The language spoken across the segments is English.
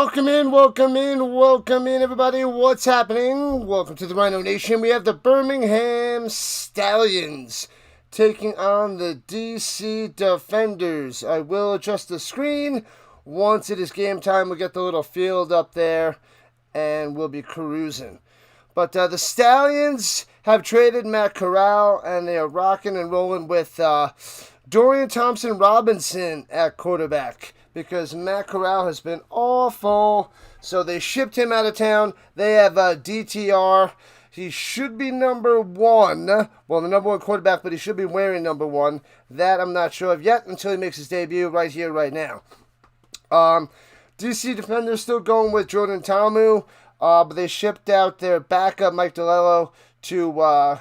welcome in, everybody. What's happening? Welcome to the Rhino Nation. We have the Birmingham Stallions taking on the DC Defenders. I will adjust the screen. Once it is game time, we'll get the little field up there, and we'll be cruising. But the Stallions have traded Matt Corral, and they are rocking and rolling with Dorian Thompson-Robinson at quarterback, because Matt Corral has been awful. So they shipped him out of town. They have DTR. He should be number one. Well, the number one quarterback, but he should be wearing number one. That I'm not sure of yet until he makes his debut right here, right now. DC Defenders still going with Jordan Tamu, but they shipped out their backup, Mike DeLello, to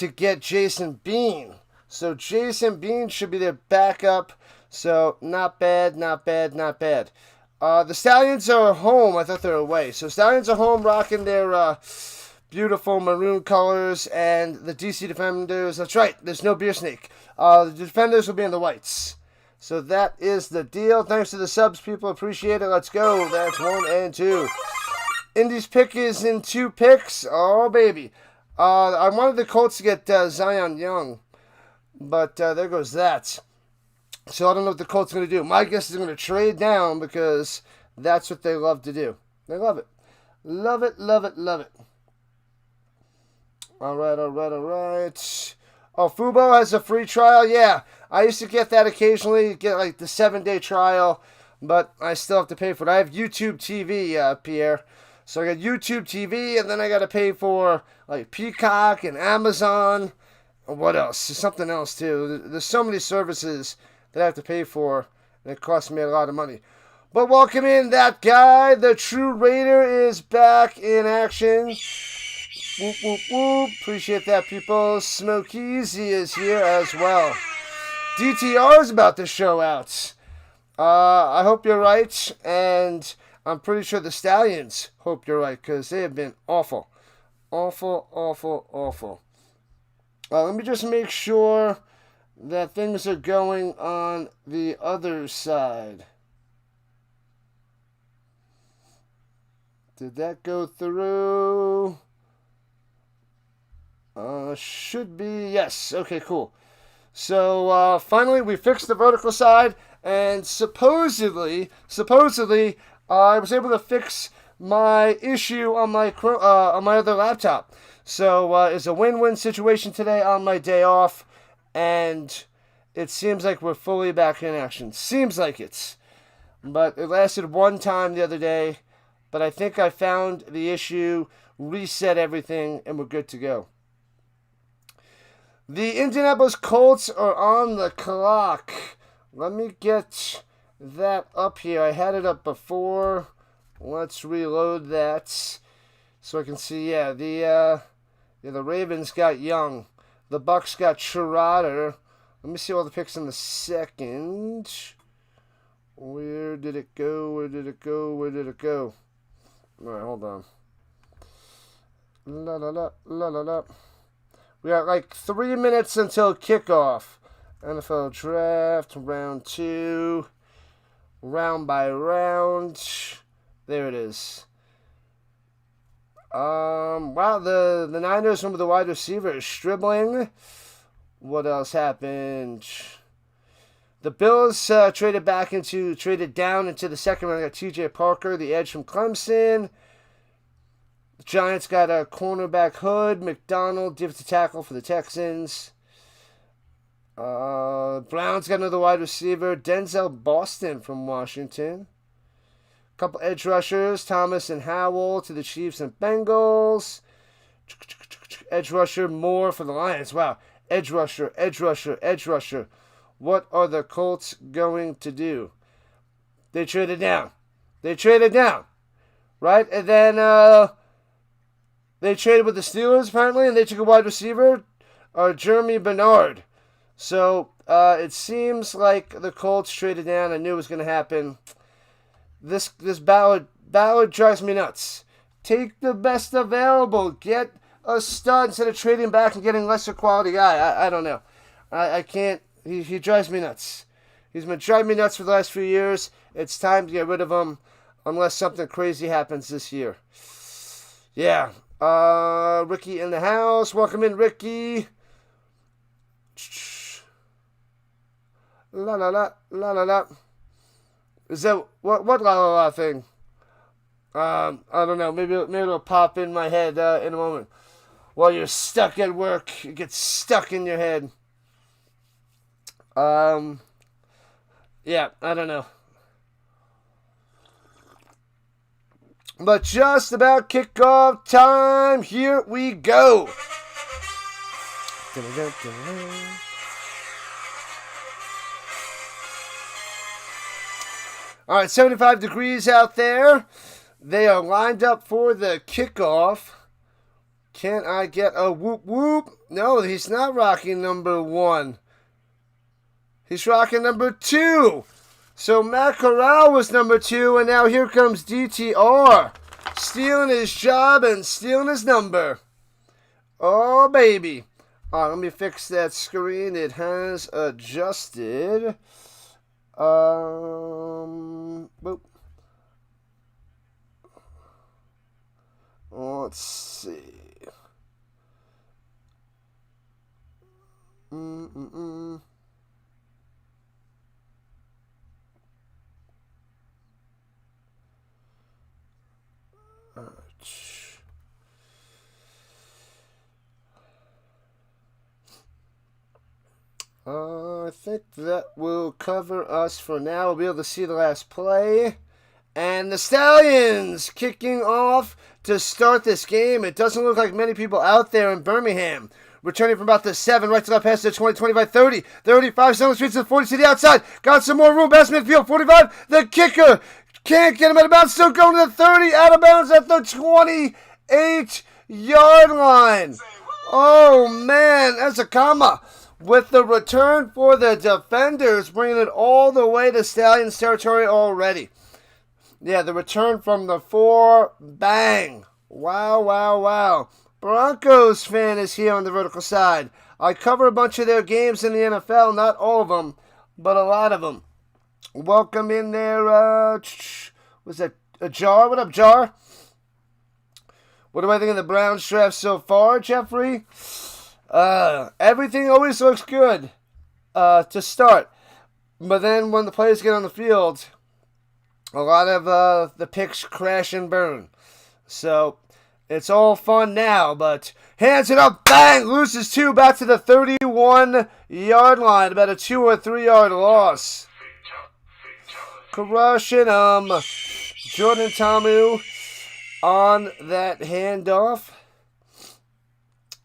get Jason Bean. So Jason Bean should be their backup. So not bad. The Stallions are home. I thought they were away. So Stallions are home, rocking their beautiful maroon colors, and the DC Defenders. That's right. There's no beer snake. The Defenders will be in the whites. So that is the deal. Thanks to the subs, people. Appreciate it. Let's go. That's 1 and 2. Indy's pick is in 2 picks. Oh baby. I wanted the Colts to get Zion Young, but there goes that. So I don't know what the Colts are going to do. My guess is they're going to trade down, because that's what they love to do. They love it. Love it. All right. Oh, Fubo has a free trial? Yeah. I used to get that occasionally, get like the 7-day trial, but I still have to pay for it. I have YouTube TV, Pierre. So I got YouTube TV, and then I got to pay for like Peacock and Amazon. What else? There's something else too. There's so many services that I have to pay for, and it costs me a lot of money. But welcome in that guy. The True Raider is back in action. Whoop, whoop, whoop. Appreciate that, people. Smokeezy is here as well. DTR is about to show out. I hope you're right, and I'm pretty sure the Stallions hope you're right, because they have been awful. Awful. Let me just make sure that things are going on the other side. Did that go through? Should be, yes. Okay, cool. So, finally, we fixed the vertical side, and supposedly, I was able to fix my issue on my other laptop. So, it's a win-win situation today on my day off, and it seems like we're fully back in action. Seems like it's. But it lasted one time the other day, but I think I found the issue, reset everything, and we're good to go. The Indianapolis Colts are on the clock. Let me get that up here. I had it up before. Let's reload that so I can see. Yeah, the Ravens got Young. The Bucks got Schroeder. Let me see all the picks in the second. Where did it go? All right, hold on. La. We got like 3 minutes until kickoff. NFL Draft, round 2. Round by round. There it is. Wow, the Niners went with the wide receiver, Stribling. What else happened? The Bills traded down into the second round. Got TJ Parker, the edge from Clemson. The Giants got a cornerback Hood, McDonald, defensive tackle for the Texans. Browns got another wide receiver, Denzel Boston from Washington. Couple edge rushers, Thomas and Howell to the Chiefs and Bengals. Edge rusher Moore for the Lions. Wow. Edge rusher. What are the Colts going to do? They traded down. Right? And then they traded with the Steelers, apparently, and they took a wide receiver, Jeremy Bernard. So it seems like the Colts traded down. I knew it was going to happen. This ballot drives me nuts. Take the best available. Get a stud instead of trading back and getting lesser quality guy. I don't know. I can't. He drives me nuts. He's been driving me nuts for the last few years. It's time to get rid of him. unless something crazy happens this year. Yeah. Ricky in the house. Welcome in, Ricky. La la la la la la. Is that what la la la thing? I don't know. Maybe it'll pop in my head in a moment. While you're stuck at work, it gets stuck in your head. Yeah, I don't know. But just about kickoff time. Here we go. All right, 75 degrees out there. They are lined up for the kickoff. Can I get a whoop whoop? No, he's not rocking number 1. He's rocking number 2. So Matt Corral was number 2, and now here comes DTR. Stealing his job and stealing his number. Oh, baby. All right, let me fix that screen. It has adjusted. Boop. Let's see. I think that will cover us for now. We'll be able to see the last play. And the Stallions kicking off to start this game. It doesn't look like many people out there in Birmingham. Returning from about the 7, right to left pass to 20, 25, 30, 35, 7 streets to the 40 to the outside. Got some more room. Best midfield, 45. The kicker can't get him out of bounds. Still going to the 30. Out of bounds at the 28-yard line. Oh, man. That's a comma. With the return for the defenders, bringing it all the way to Stallions territory already. Yeah, the return from the 4. Bang. Wow, wow, wow. Broncos fan is here on the vertical side. I cover a bunch of their games in the NFL. Not all of them, but a lot of them. Welcome in there. Was that a Jar? What up, Jar? What do I think of the Browns draft so far, Jeffrey? Everything always looks good to start. But then when the players get on the field, a lot of the picks crash and burn. So it's all fun now, but hands it up, bang, loses 2 back to the 31-yard line. About a 2 or 3 yard loss. Crushing Jordan Tamu on that handoff.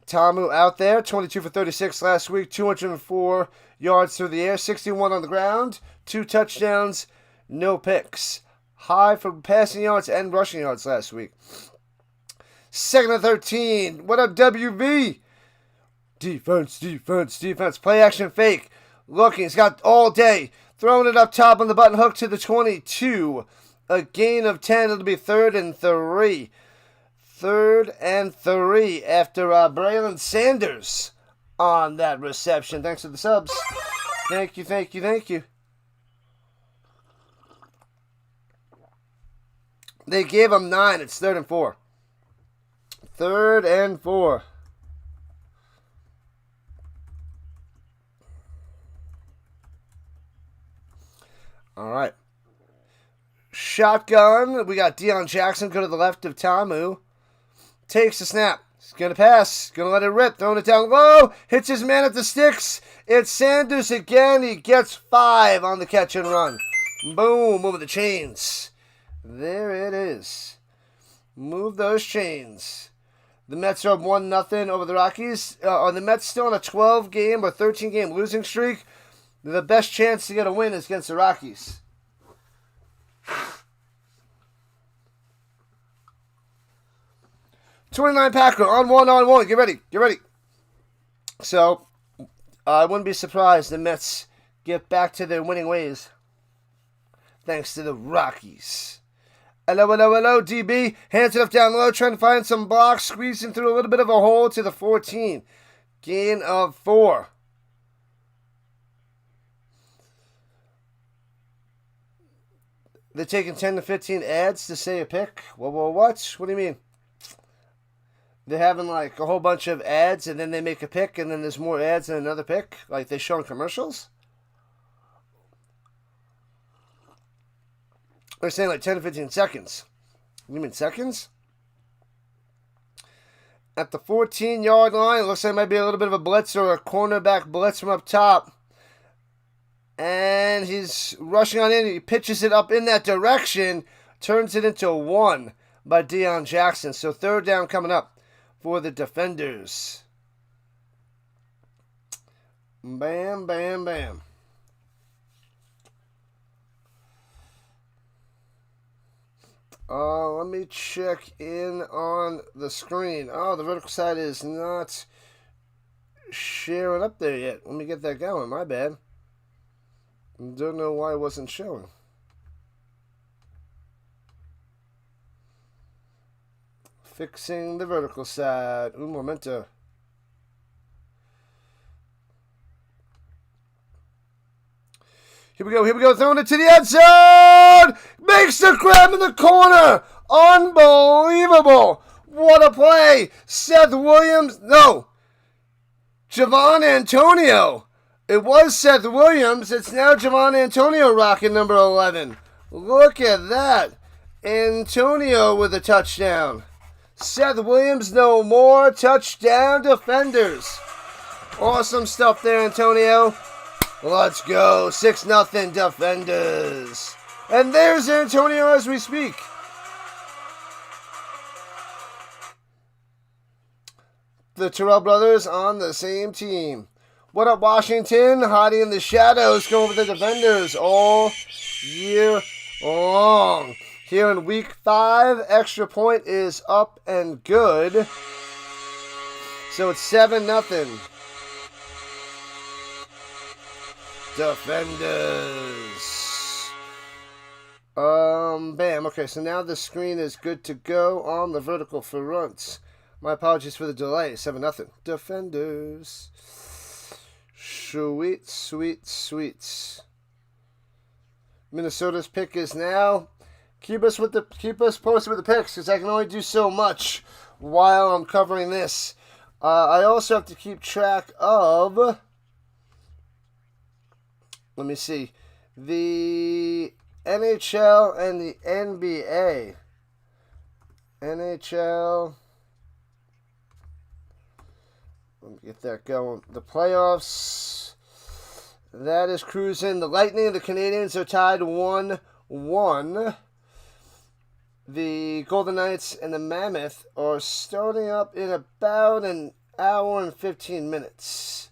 Tamu out there, 22 for 36 last week, 204 yards through the air, 61 on the ground, 2 touchdowns, no picks. High for passing yards and rushing yards last week. 2nd and 13. What up, WV? Defense, defense, defense. Play action fake. Looking, he's got all day. Throwing it up top on the button hook to the 22. A gain of 10. It'll be 3rd and 3. 3rd and 3 after Braylon Sanders on that reception. Thanks for the subs. Thank you, thank you, thank you. They gave him 9. It's 3rd and 4. 3rd and 4. All right. Shotgun. We got Deion Jackson go to the left of Tamu. Takes the snap. He's going to pass. Going to let it rip. Throwing it down low. Hits his man at the sticks. It's Sanders again. He gets 5 on the catch and run. Boom. Moving the chains. There it is. Move those chains. The Mets are up 1-0 over the Rockies. Are the Mets still on a 12-game or 13-game losing streak? The best chance to get a win is against the Rockies. '29 Packer on one. Get ready. Get ready. So, I wouldn't be surprised the Mets get back to their winning ways. Thanks to the Rockies. Hello, DB. Hands it up down low, trying to find some blocks, squeezing through a little bit of a hole to the 14. Gain of 4. They're taking 10 to 15 ads to say a pick? Well, what? What do you mean? They're having like a whole bunch of ads and then they make a pick and then there's more ads and another pick? Like they show in commercials? They're saying like 10 to 15 seconds. You mean seconds? At the 14-yard line, it looks like it might be a little bit of a blitz or a cornerback blitz from up top. And he's rushing on in. He pitches it up in that direction. Turns it into 1 by Deion Jackson. So 3rd down coming up for the defenders. Bam, bam, bam. Let me check in on the screen. Oh, the vertical side is not sharing up there yet. Let me get that going. My bad. Don't know why it wasn't showing. Fixing the vertical side. Un momento. Here we go, throwing it to the end zone! Makes the grab in the corner! Unbelievable! What a play! Seth Williams, no! Javon Antonio. It was Seth Williams, it's now Javon Antonio rocking number 11. Look at that! Antonio with a touchdown. Seth Williams no more, touchdown defenders. Awesome stuff there, Antonio. Let's go. 6-0 defenders. And there's Antonio as we speak. The Terrell brothers on the same team. What up, Washington? Hiding in the shadows, going with the defenders all year long. Here in week 5, extra point is up and good. So it's 7-0. Defenders. Bam. Okay, so now the screen is good to go on the vertical front. My apologies for the delay. 7-0. Defenders. Sweet, sweet, sweet. Minnesota's pick is now. Keep us posted with the picks because I can only do so much while I'm covering this. I also have to keep track of. Let me see. The NHL and the NBA. NHL. Let me get that going. The playoffs. That is cruising. The Lightning and the Canadiens are tied 1-1. The Golden Knights and the Mammoth are starting up in about an hour and 15 minutes.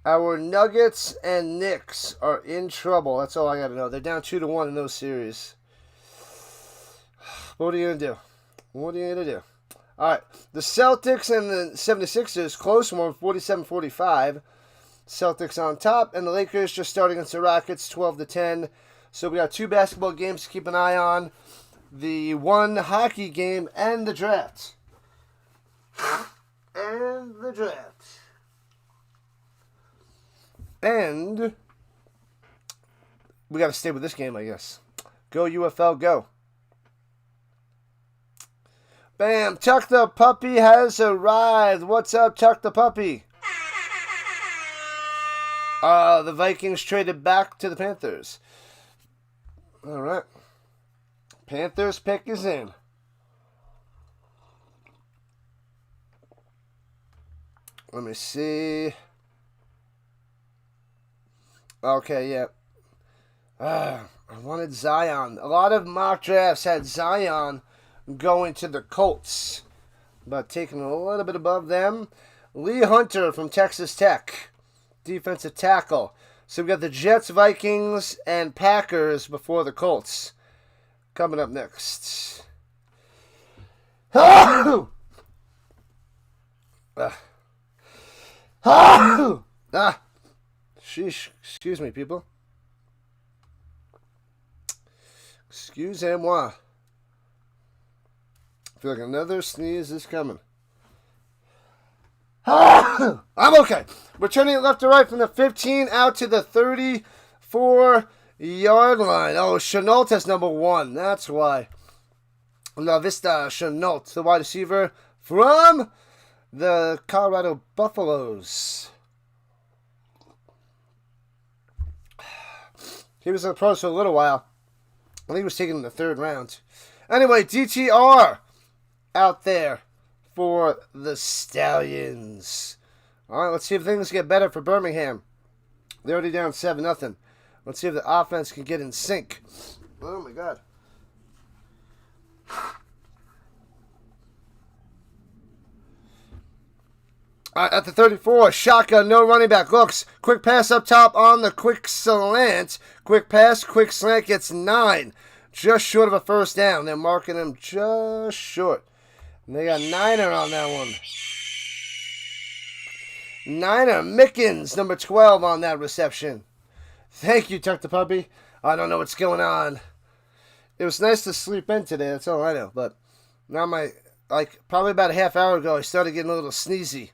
Our Nuggets and Knicks are in trouble. That's all I got to know. They're down 2-1 in those series. What are you going to do? What are you going to do? All right. The Celtics and the 76ers, close one, 47-45. Celtics on top. And the Lakers just starting against the Rockets, 12-10. So we got 2 basketball games to keep an eye on. The 1 hockey game and the draft. And the draft. And we got to stay with this game, I guess. Go UFL, go. Bam, Tuck the Puppy has arrived. What's up, Tuck the Puppy? The Vikings traded back to the Panthers. All right. Panthers pick is in. Let me see. Okay, yeah. I wanted Zion. A lot of mock drafts had Zion going to the Colts, but taking a little bit above them. Lee Hunter from Texas Tech, defensive tackle. So we got the Jets, Vikings, and Packers before the Colts. Coming up next. Sheesh. Excuse me, people. Excusez-moi. I feel like another sneeze is coming. I'm okay. We're turning it left to right from the 15 out to the 34 yard line. Oh, Chenault has number 1. That's why. La Vista Chenault, the wide receiver from the Colorado Buffaloes. He was in the pros for a little while. I think he was taken in the 3rd round. Anyway, DTR out there for the Stallions. All right, let's see if things get better for Birmingham. They're already down 7-0. Let's see if the offense can get in sync. Oh, my God. All right, at the 34, shotgun, no running back. Looks, quick pass up top on the quick slant. Quick pass, quick slant gets 9. Just short of a first down. They're marking him just short. And they got Niner on that one. Niner Mickens, number 12 on that reception. Thank you, Tuck the Puppy. I don't know what's going on. It was nice to sleep in today, that's all I know. But now probably about a half hour ago, I started getting a little sneezy.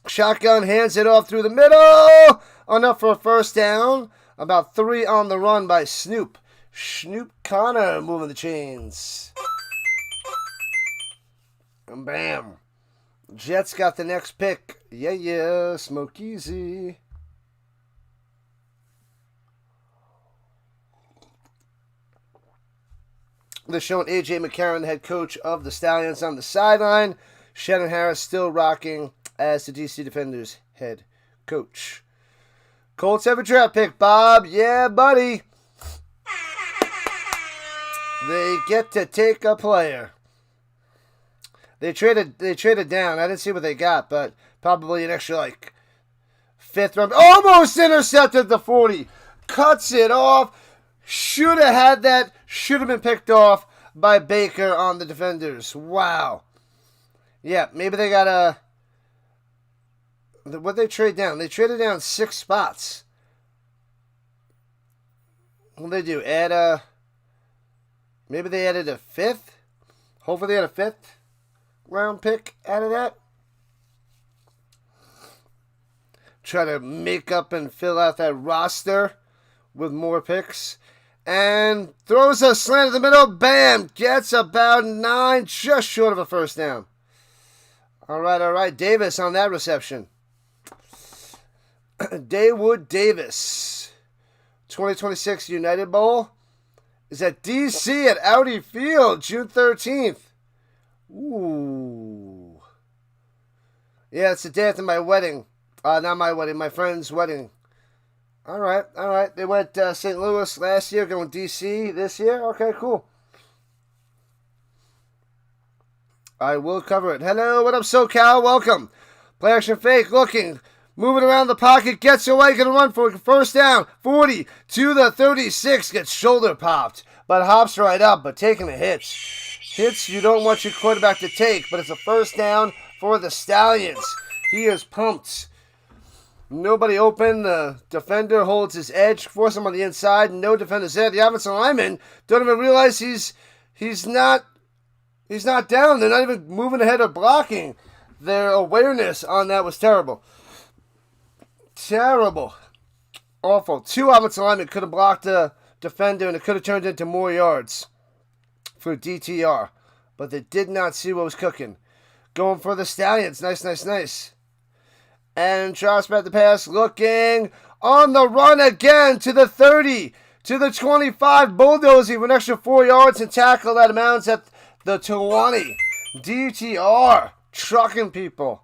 Shotgun hands it off through the middle. Enough for a first down. About 3 on the run by Snoop. Snoop Connor moving the chains. And bam. Jets got the next pick. Yeah, smoke easy. They're showing A.J. McCarron, the head coach of the Stallions, on the sideline. Shannon Harris still rocking as the DC Defenders head coach. Colts have a draft pick, Bob. Yeah, buddy. They get to take a player. They traded down. I didn't see what they got, but probably an extra 5th round. Almost intercepted the 40. Cuts it off. Should have had that. Should have been picked off by Baker on the defenders. Wow. Yeah, maybe they got a... What'd they trade down? They traded down 6 spots. What'd they do? Maybe they added a 5th? Hopefully they had a 5th round pick out of that. Try to make up and fill out that roster with more picks. And throws a slant in the middle. Bam! Gets about 9. Just short of a first down. All right. Davis on that reception. Daywood Davis. 2026 United Bowl is at DC at Audi Field, June 13th. Ooh. Yeah, it's the day after my wedding. Not my wedding, my friend's wedding. All right. They went St. Louis last year, going DC this year. Okay, cool. I will cover it. Hello, what up, SoCal? Welcome. Play action fake, looking. Moving around the pocket, gets away, going to run for first down. 40 to the 36, gets shoulder popped. But hops right up, but taking the hits. Hits you don't want your quarterback to take, but it's a first down for the Stallions. He is pumped. Nobody open. The defender holds his edge, force him on the inside. No defenders there. The offensive linemen don't even realize he's not down. They're not even moving ahead or blocking. Their awareness on that was terrible. Terrible. Awful. 2 offensive linemen could have blocked the defender, and it could have turned into more yards for DTR. But they did not see what was cooking. Going for the Stallions. Nice. And drops back the pass, looking on the run again to the 30, to the 25, bulldozing for an extra 4 yards and tackle that amounts at the 20. DTR, trucking people.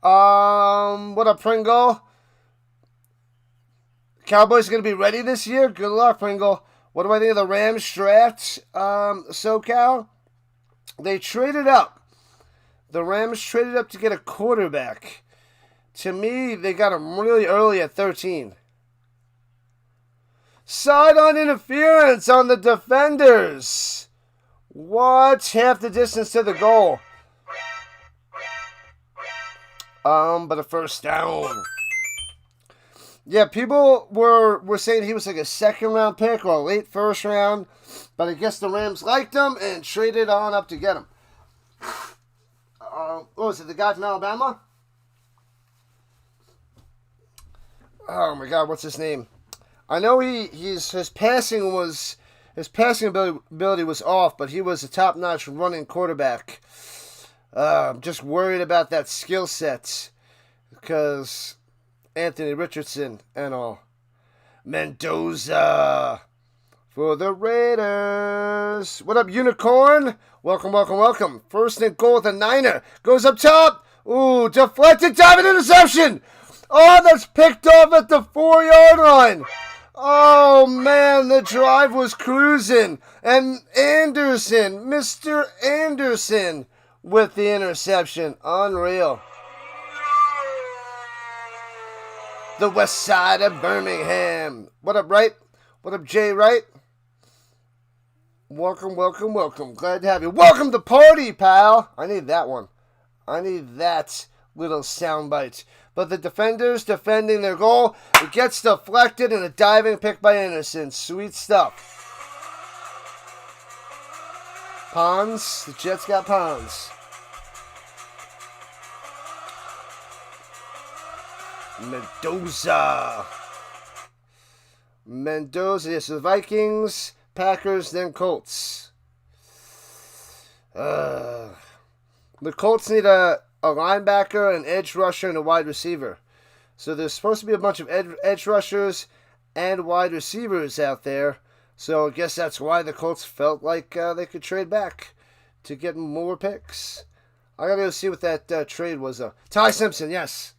What a Pringle. Cowboys going to be ready this year? Good luck, Pringle. What do I think of the Rams draft, SoCal? They traded up. The Rams traded up to get a quarterback. To me, they got him really early at 13. Sideline interference on the defenders. What? Half the distance to the goal. But a first down. Yeah, people were saying he was like a 2nd round pick or a late 1st round. But I guess the Rams liked him and traded on up to get him. What was it, the guy from Alabama? Oh my God, what's his name? I know his passing ability was off, but he was a top-notch running quarterback. I'm just worried about that skill set because Anthony Richardson and all. Mendoza for the Raiders. What up, Unicorn? Welcome, welcome, welcome. First and goal with the Niner. Goes up top. Ooh, deflected, diving interception. Oh, that's picked off at the 4-yard line. Oh, man, the drive was cruising. And Anderson, Mr. Anderson, with the interception. Unreal. The west side of Birmingham. What up, Wright? What up, Jay Wright? Welcome, welcome, welcome. Glad to have you. Welcome to party, pal. I need that one. I need that little soundbite. But the defenders defending their goal. It gets deflected and a diving pick by Anderson. Sweet stuff. Pons. The Jets got Pons. Mendoza, yes, the Vikings, Packers, then Colts. The Colts need a linebacker, an edge rusher, and a wide receiver. So there's supposed to be a bunch of edge rushers and wide receivers out there. So I guess that's why the Colts felt like they could trade back to get more picks. I gotta go see what that trade was, though. Ty Simpson, yes.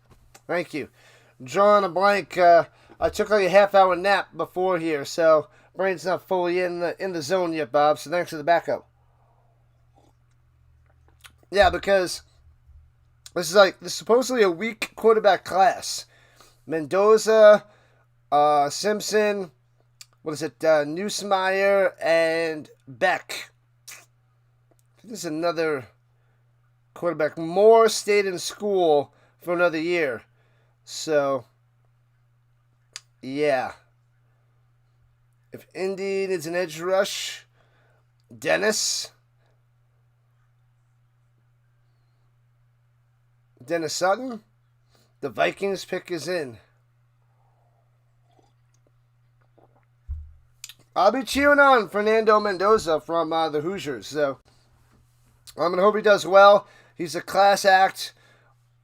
Thank you. Drawing a blank. I took like a half-hour nap before here, so brain's not fully in the zone yet, Bob. So thanks for the backup. Yeah, because this is supposedly a weak quarterback class. Mendoza, Simpson, Nussmeier, and Beck. I think there's another quarterback. Moore stayed in school for another year. So, yeah. If Indy needs an edge rush, Dennis Sutton, the Vikings pick is in. I'll be cheering on Fernando Mendoza from the Hoosiers. So, I'm going to hope he does well. He's a class act.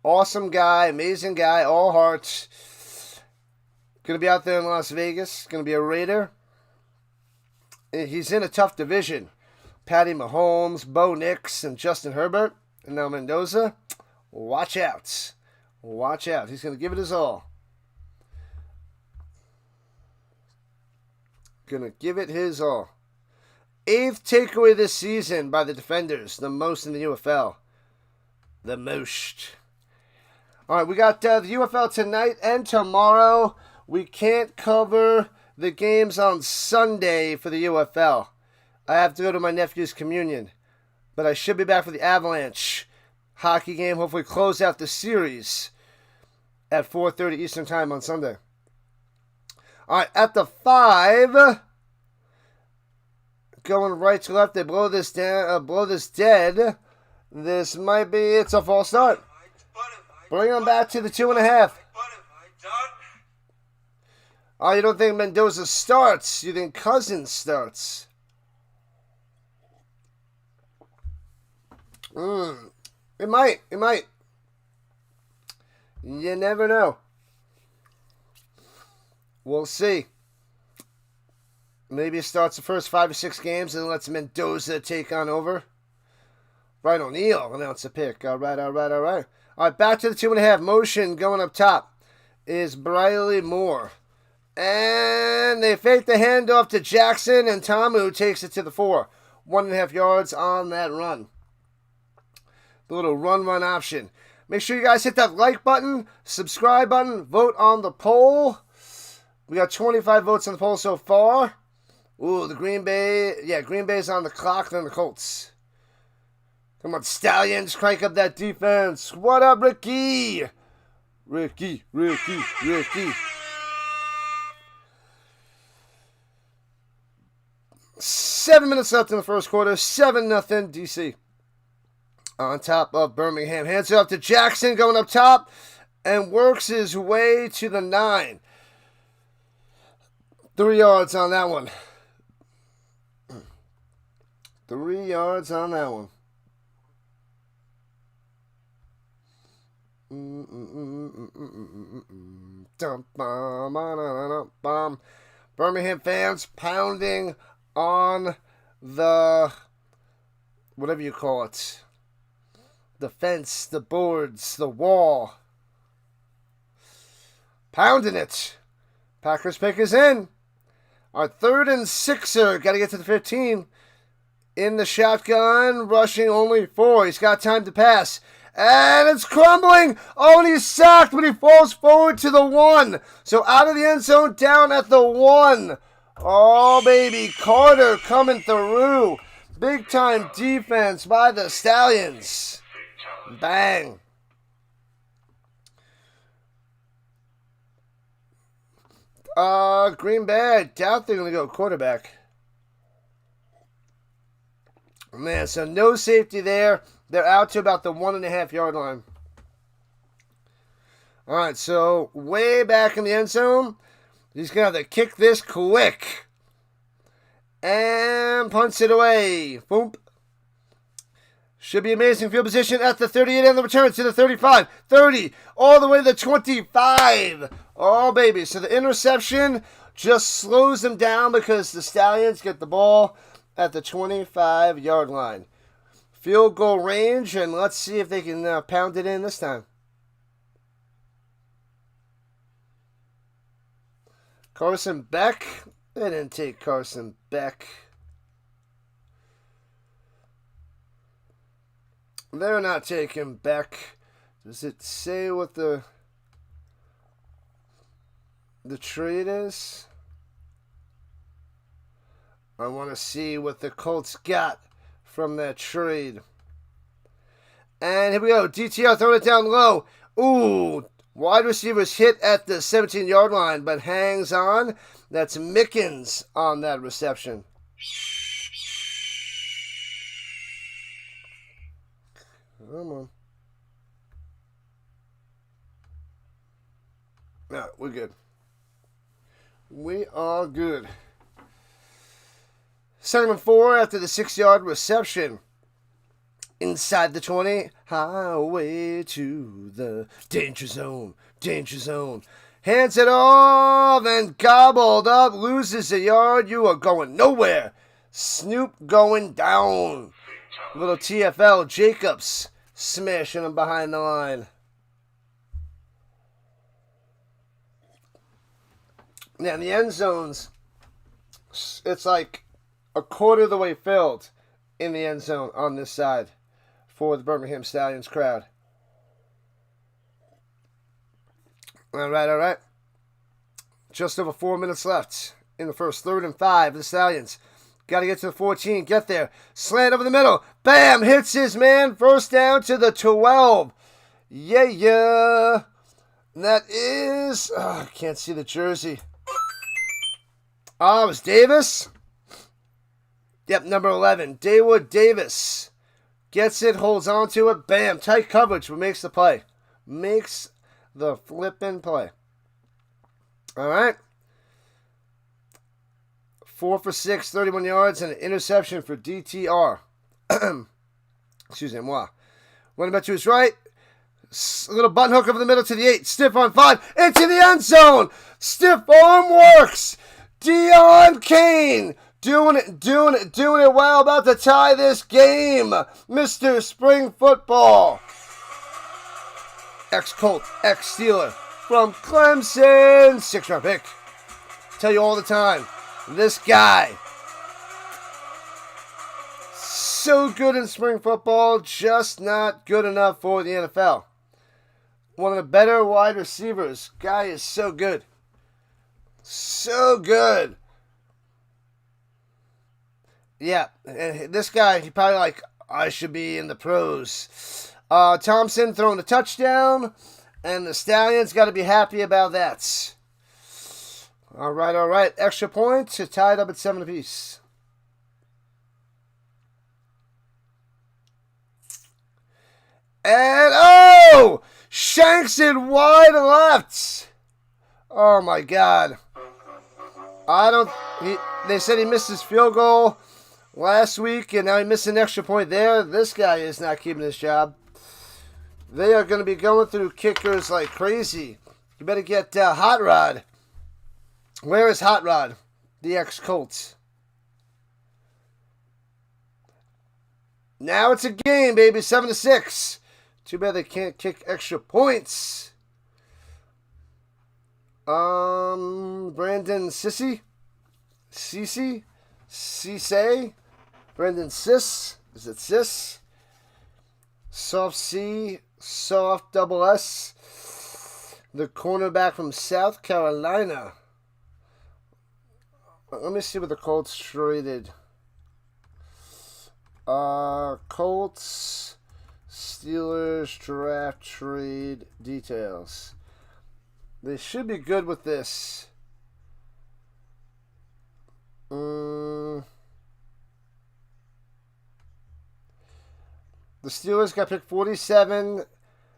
Awesome guy, amazing guy, all hearts. Going to be out there in Las Vegas. Going to be a Raider. He's in a tough division. Patty Mahomes, Bo Nix, and Justin Herbert. And now Mendoza. Watch out. Watch out. He's going to give it his all. Going to give it his all. 8th takeaway this season by the defenders. The most in the UFL. The most. All right, we got the UFL tonight and tomorrow. We can't cover the games on Sunday for the UFL. I have to go to my nephew's communion. But I should be back for the Avalanche hockey game. Hopefully close out the series at 4:30 Eastern Time on Sunday. All right, at the 5, going right to left, they blow this down, blow this dead. This might be, it's a false start. Bring them back to the 2.5. Oh, you don't think Mendoza starts? You think Cousins starts? It might. You never know. We'll see. Maybe it starts the first 5 or 6 games and lets Mendoza take on over. Rhino O'Neal announced a pick. All right. All right, back to the 2.5. Motion going up top is Briley Moore. And they fake the handoff to Jackson, and Tamu takes it to the 4. 1.5 yards on that run. The little run option. Make sure you guys hit that like button, subscribe button, vote on the poll. We got 25 votes on the poll so far. Ooh, the Green Bay's on the clock, then the Colts. Come on, Stallions, crank up that defense. What up, Ricky? Ricky. 7 minutes left in the first quarter. 7-0 DC. On top of Birmingham. Hands it up to Jackson, going up top. And works his way to the 9. 3 yards on that one. 3 yards on that one. Birmingham fans pounding on the, whatever you call it, the fence, the boards, the wall. Pounding it. Packers pick is in. Our 3rd and 6er. Got to get to the 15. In the shotgun, rushing only 4. He's got time to pass. And it's crumbling. Oh, and he's sacked, but he falls forward to the 1. So out of the end zone, down at the 1. Oh, baby. Carter coming through. Big time defense by the Stallions. Bang. Green Bay, I doubt they're going to go quarterback. Man, so no safety there. They're out to about the 1.5 yard line. All right, so way back in the end zone. He's going to have to kick this quick. And punts it away. Boom. Should be amazing field position at the 38 and the return to the 35, 30, all the way to the 25. Oh, baby. So the interception just slows them down because the Stallions get the ball at the 25-yard line. Field goal range, and let's see if they can pound it in this time. Carson Beck. They didn't take Carson Beck. They're not taking Beck. Does it say what the trade is? I want to see what the Colts got from that trade. And here we go. DTR throwing it down low. Ooh, wide receivers hit at the 17-yard line, but hangs on. That's Mickens on that reception. Come on. No, we're good. We are good. 2nd and 4 after the 6-yard reception. Inside the 20. Highway to the danger zone. Danger zone. Hands it off and gobbled up. Loses a yard. You are going nowhere. Snoop going down. Little TFL Jacobs smashing him behind the line. Now, in the end zones, it's like a quarter of the way filled in the end zone on this side for the Birmingham Stallions crowd. All right. Just over 4 minutes left in the first. 3rd and 5 for the Stallions. Got to get to the 14. Get there. Slant over the middle. Bam! Hits his man. First down to the 12. Yeah. That is... I can't see the jersey. Oh, it was Davis? Yep, number 11. Dawood Davis. Gets it, holds on to it. Bam! Tight coverage, but makes the play. Makes the flipping play. All right. 4 for 6, 31 yards, and an interception for DTR. Excuse me, moi. Running back to his right. A little button hook over the middle to the 8. Stiff on 5. Into the end zone. Stiff arm works. Deion Kane doing it well. About to tie this game. Mr. Spring Football. Ex-Colt, ex-Steeler from Clemson. 6-round pick. Tell you all the time. This guy, so good in spring football, just not good enough for the NFL. One of the better wide receivers. Guy is so good. So good. Yeah, and this guy, he probably like, I should be in the pros. Thompson throwing a touchdown, and the Stallions got to be happy about that. All right. Extra points. Tied up at 7 apiece. And, shanks it wide left. Oh, my God. I don't. They said he missed his field goal last week, and now he missed an extra point there. This guy is not keeping his job. They are going to be going through kickers like crazy. You better get Hot Rod. Where is Hot Rod? The ex-Colts. Now it's a game, baby. 7-6. Too bad they can't kick extra points. Brandon Cisse? Brandon Sis? Is it Sis? Soft C, soft double S. The cornerback from South Carolina. Let me see what the Colts traded. Colts, Steelers draft trade details. They should be good with this. The Steelers got pick 47.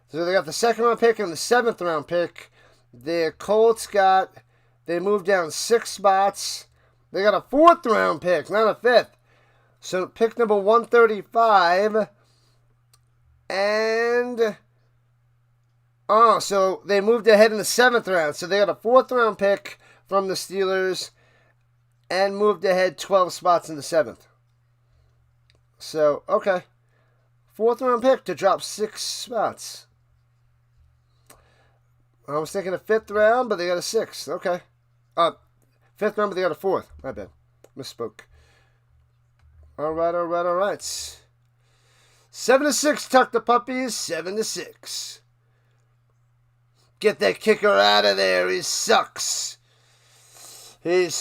So they got the second round pick and the 7th round pick. The Colts they moved down 6 spots. They got a 4th round pick, not a 5th. So pick number 135. And so they moved ahead in the 7th round. So they got a 4th round pick from the Steelers and moved ahead 12 spots in the 7th. So, okay. 4th round pick to drop 6 spots. I was thinking a 5th round, but they got a 6th. Okay. 5th round, but they got a 4th. My bad. Misspoke. All right. 7-6, Tuck the Puppies. 7-6. Get that kicker out of there. He sucks. The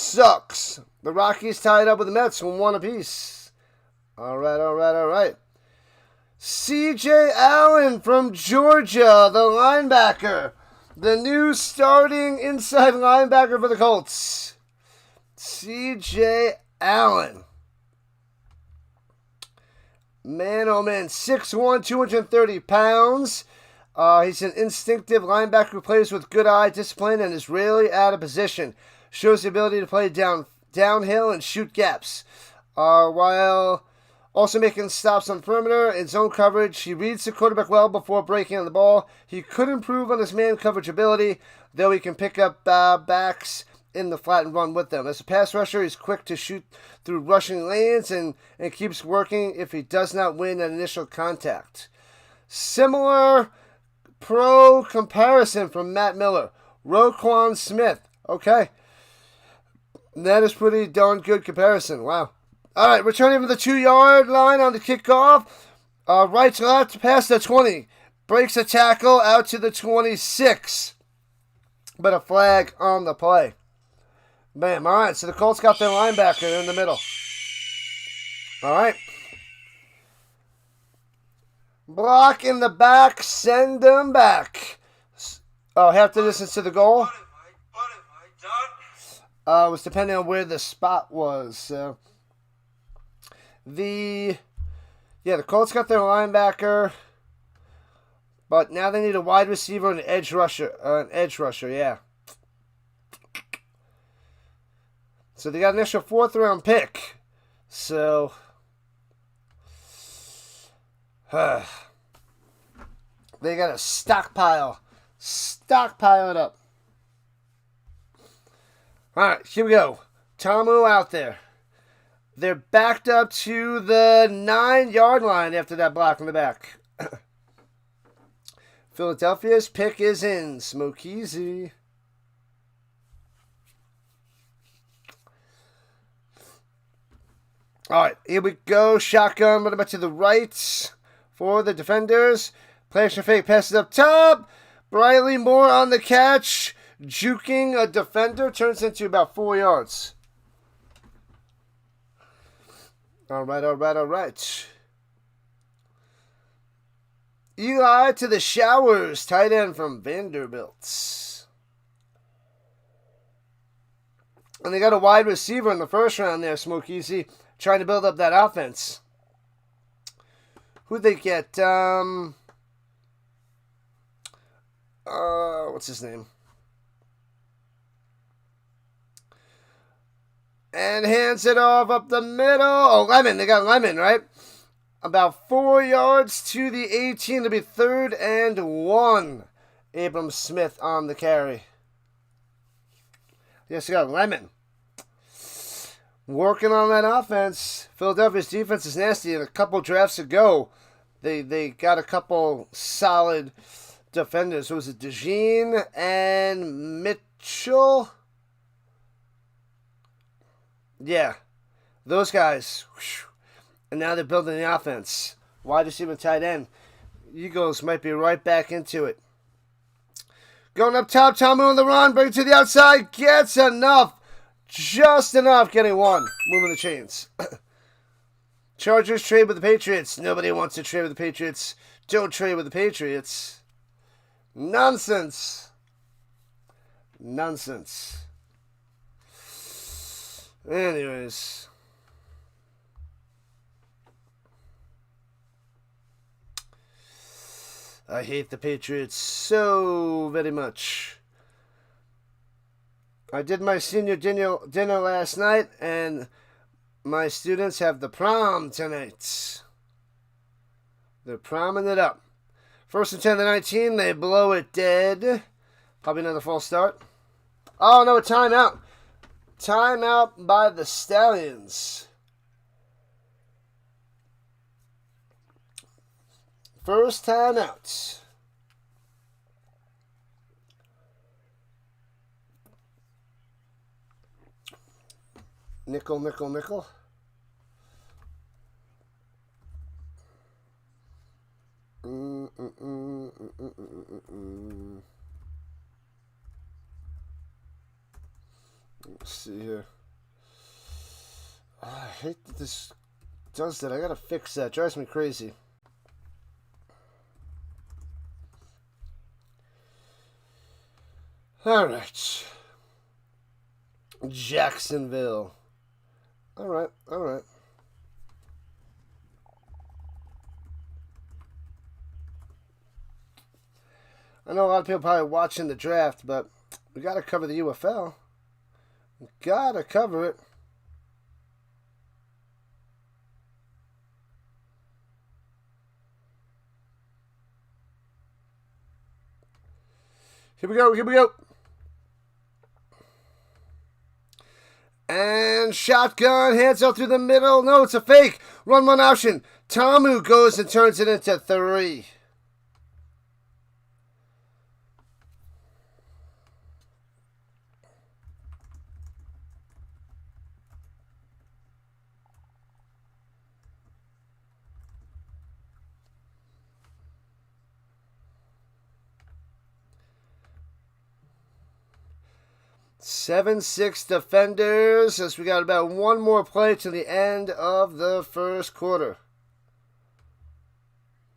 Rockies tied up with the Mets from 1 apiece. All right. C.J. Allen from Georgia, the linebacker. The new starting inside linebacker for the Colts. C.J. Allen. Man, oh man, 6'1", 230 pounds. He's an instinctive linebacker who plays with good eye discipline and is rarely out of position. Shows the ability to play downhill and shoot gaps. While also making stops on perimeter and zone coverage, he reads the quarterback well before breaking on the ball. He could improve on his man coverage ability, though he can pick up backs in the flat and run with them. As a pass rusher, he's quick to shoot through rushing lanes and keeps working if he does not win an initial contact. Similar pro comparison from Matt Miller. Roquan Smith. Okay. That is pretty darn good comparison. Wow. All right, returning from the 2-yard line on the kickoff. Right to left, past the 20. Breaks a tackle out to the 26. But a flag on the play. Bam. All right, so the Colts got their linebacker in the middle. All right. Block in the back, send them back. Half the distance to the goal. It was depending on where the spot was. So the Colts got their linebacker, but now they need a wide receiver and an edge rusher. Yeah. So they got an extra 4th round pick. So they got a stockpile it up. All right, here we go. Tamu out there. They're backed up to the 9-yard line after that block in the back. Philadelphia's pick is in. Smoke easy. All right, here we go. Shotgun, running back to the right for the defenders. Play action fake, passes up top. Briley Moore on the catch. Juking a defender, turns into about 4 yards. All right. Eli to the Showers, tight end from Vanderbilt. And they got a wide receiver in the first round there, Smoke Easy, trying to build up that offense. Who'd they get? What's his name? And hands it off up the middle. Oh, Lemon. They got Lemon, right? About 4 yards to the 18 to be 3rd and 1. Abram Smith on the carry. Yes, you got Lemon. Working on that offense. Philadelphia's defense is nasty. And a couple drafts ago, they got a couple solid defenders. So was it DeJean and Mitchell? Yeah, those guys. Whew. And now they're building the offense. Wide receiver, tight end. Eagles might be right back into it. Going up top, Tomu on the run. Bring it to the outside. Gets enough. Just enough. Getting 1. Moving the chains. Chargers trade with the Patriots. Nobody wants to trade with the Patriots. Don't trade with the Patriots. Nonsense. Nonsense. Anyways. I hate the Patriots so very much. I did my senior dinner last night, and my students have the prom tonight. They're promming it up. 1st and 10 to 19, they blow it dead. Probably another false start. Oh, no, timeout. Timeout by the Stallions. First time out. Nickel, nickel, nickel. Let's see here. I hate that this does that. I gotta fix that. Drives me crazy. All right. Jacksonville. All right, all right. I know a lot of people probably watching the draft, but we got to cover the UFL. We got to cover it. Here we go, here we go. And shotgun, hands out through the middle. No, it's a fake. Run one option. Tomu goes and turns it into 3. Seven, 6 defenders, as we got about one more play to the end of the first quarter.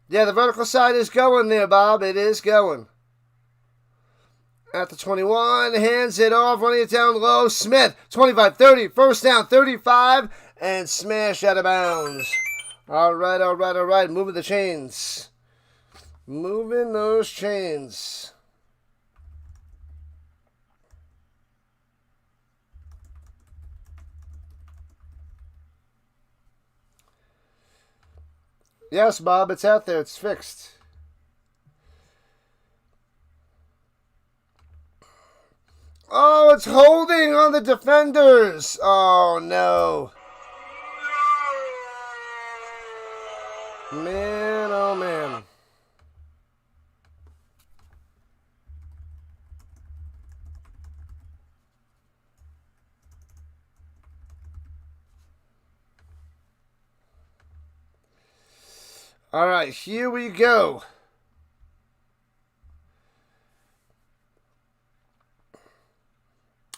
Yeah, the vertical side is going there, Bob. It is going. At the 21, hands it off, running it down low. Smith, 25, 30, first down, 35, and smash out of bounds. All right, all right, all right. Moving the chains. Moving those chains. Yes, Bob, it's out there. It's fixed. Oh, it's holding on the defenders. Oh, no. Man, oh, man. All right, here we go.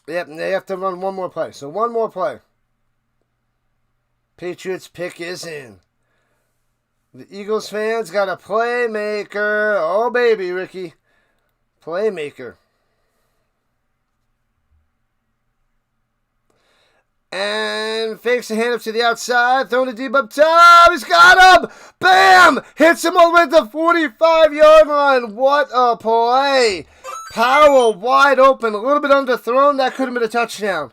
Yep, they have to run one more play. So one more play. Patriots pick is in. The Eagles fans got a playmaker. Oh, baby, Ricky. Playmaker. And fakes a hand up to the outside. Throwing a deep up top. He's got him. Bam! Hits him all the way to the 45-yard line. What a play. Powell wide open. A little bit underthrown. That could have been a touchdown.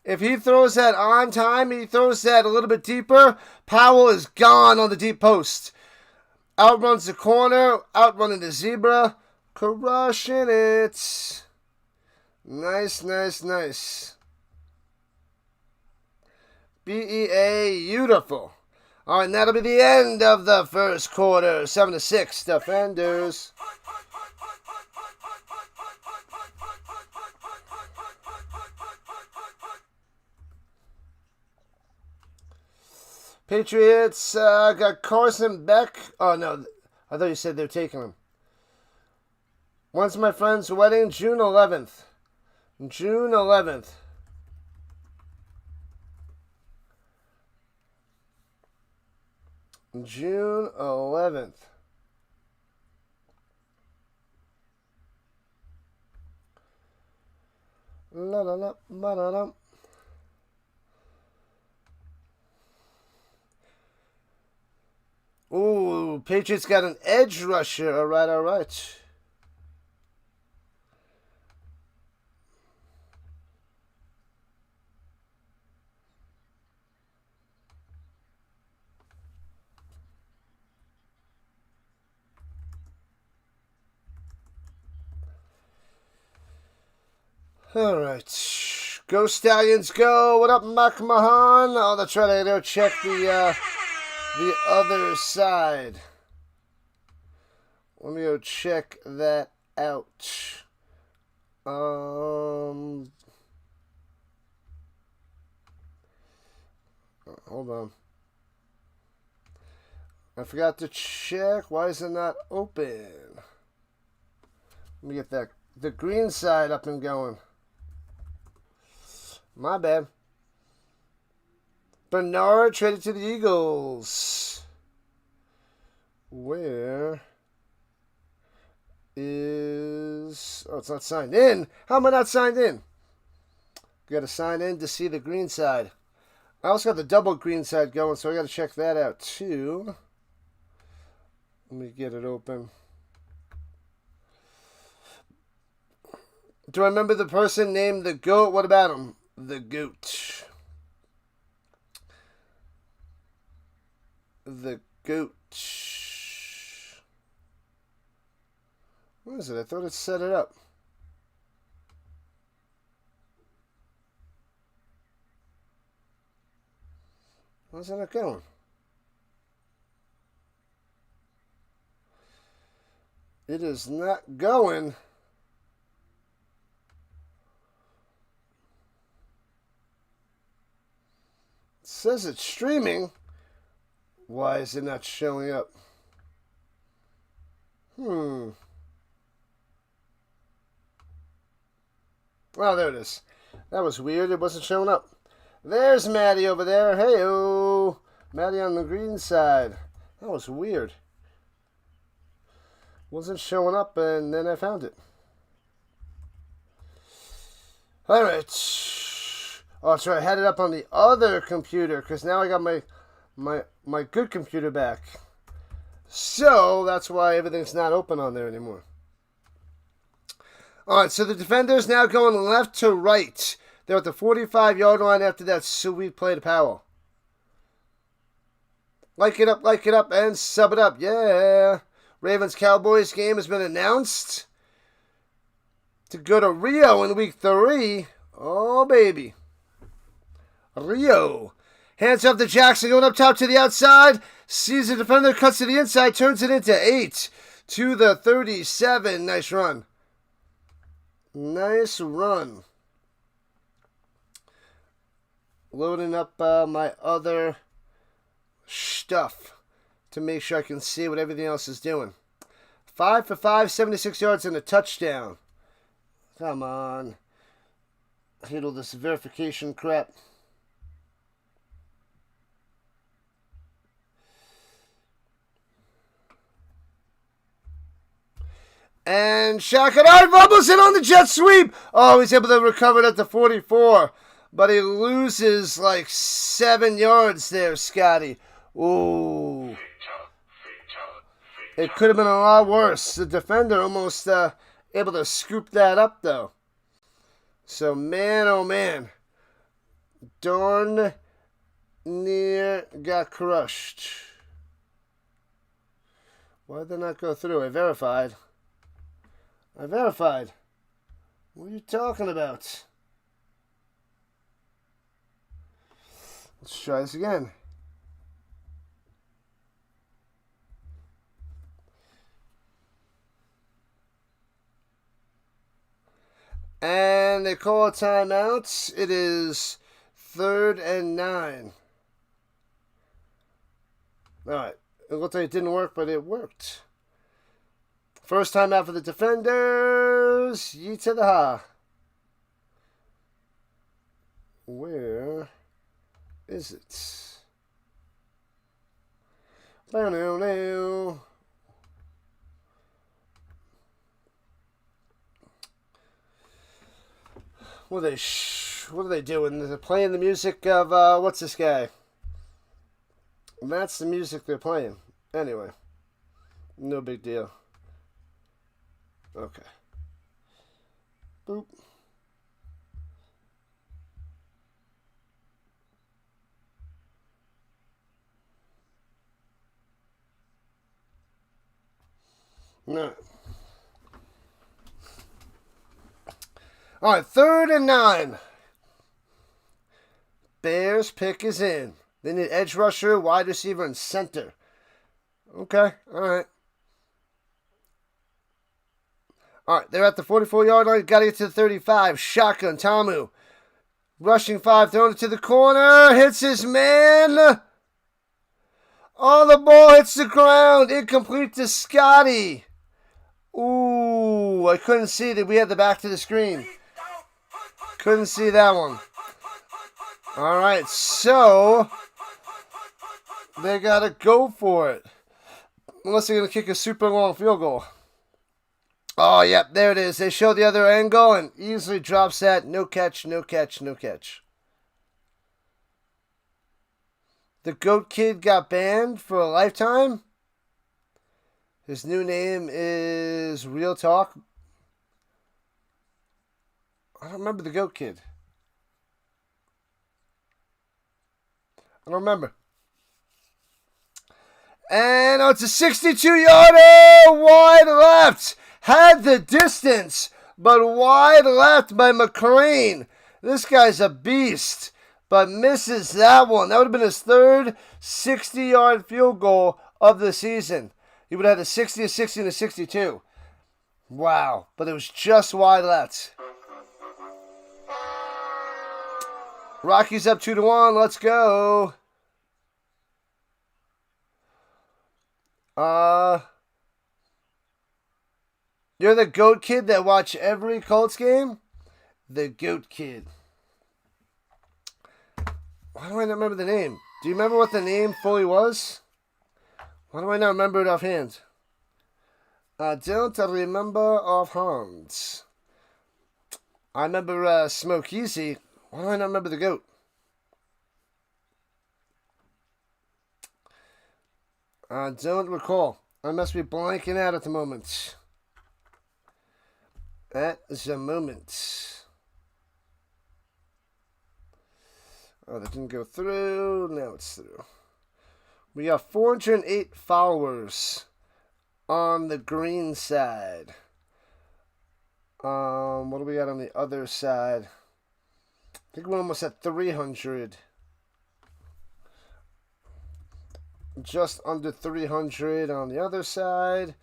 If he throws that on time, he throws that a little bit deeper, Powell is gone on the deep post. Outruns the corner, outrunning the zebra, crushing it. Nice, nice, nice. BEA, beautiful. All right, and that'll be the end of the first quarter. 7-6, Defenders. Patriots got Carson Beck. Oh, no. I thought you said they're taking him. When's my friend's wedding? June 11th. June 11th. June 11th. La la la la la la. Ooh, Patriots got an edge rusher. All right, all right. All right. Go Stallions, go. What up, McMahon? Oh, that's right. I gotta go check the other side. Let me go check that out. Hold on. I forgot to check. Why is it not open? Let me get that the green side up and going. My bad. Bernard traded to the Eagles. Where is... Oh, it's not signed in. How am I not signed in? Got to sign in to see the green side. I also got the double green side going, so I got to check that out too. Let me get it open. Do I remember the person named the GOAT? What about him? The GOAT. The GOAT. What is it? I thought it set it up. Where's it going? It is not going. It says it's streaming. Why is it not showing up? Oh, there it is. That was weird. It wasn't showing up. There's Maddie over there. Hey-oh. Maddie on the green side. That was weird. Wasn't showing up, and then I found it. All right. Oh, that's right. I had it up on the other computer, because now I got my good computer back. So, that's why everything's not open on there anymore. All right, so the defenders now going left to right. They're at the 45-yard line after that sweet play to Powell. Like it up, and sub it up. Yeah. Ravens-Cowboys game has been announced to go to Rio in week 3. Oh, baby. Rio. Hands up to Jackson, going up top to the outside. Sees the defender, cuts to the inside, turns it into 8 to the 37. Nice run. Nice run. Loading up my other stuff to make sure I can see what everything else is doing. 5 for 5, 76 yards and a touchdown. Come on. Handle this verification crap. And Shakadai fumbles it on the jet sweep. Oh, he's able to recover it at the 44. But he loses like 7 yards there, Scotty. Ooh. It could have been a lot worse. The defender almost able to scoop that up, though. So, man, oh, man. Darn near got crushed. Why did that not go through? I verified. What are you talking about? Let's try this again. And they call a timeout. It is 3rd and 9. Alright. It looked like it didn't work, but it worked. First time out for the defenders. Ye to the ha. Where is it? Ba-no-no. What are they doing? They're playing the music of, what's this guy? That's the music they're playing. Anyway. No big deal. Okay. Boop. No. All right, 3rd and 9. Bears pick is in. They need edge rusher, wide receiver, and center. Okay, all right. All right, they're at the 44-yard line. Got to get to the 35. Shotgun, Tamu. Rushing 5, throwing it to the corner. Hits his man. Oh, the ball hits the ground. Incomplete to Scotty. Ooh, I couldn't see that. We had the back to the screen. Couldn't see that one. All right, so they got to go for it. Unless they're going to kick a super long field goal. Oh, yep, there it is. They show the other angle and easily drops that. No catch, no catch, no catch. The GOAT Kid got banned for a lifetime. His new name is Real Talk. I don't remember the GOAT Kid. I don't remember. And it's a 62-yarder wide left. Had the distance, but wide left by McCrane. This guy's a beast, but misses that one. That would have been his 3rd 60-yard field goal of the season. He would have had a 60, a 60, and a 62. Wow, but it was just wide left. Rockies up 2-1. Let's go. You're the GOAT Kid that watch every Colts game? The GOAT Kid. Why do I not remember the name? Do you remember what the name fully was? Why do I not remember it offhand? I don't remember offhand. I remember Smoke Easy. Why do I not remember the GOAT? I don't recall. I must be blanking out at the moment. At the moment. Oh, that didn't go through. Now it's through. We got 408 followers on the green side. What do we got on the other side? I think we're almost at 300. Just under 300 on the other side.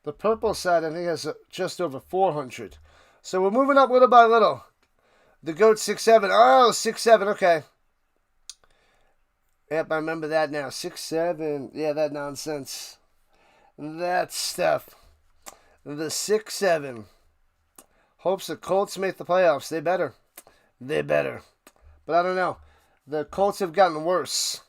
The purple side, I think, has just over 400. So we're moving up little by little. The GOAT 6'7". Oh, 6'7", okay. Yep, I remember that now. 6'7". Yeah, that nonsense. That stuff. The 6'7". Hopes the Colts make the playoffs. They better. They better. But I don't know. The Colts have gotten worse.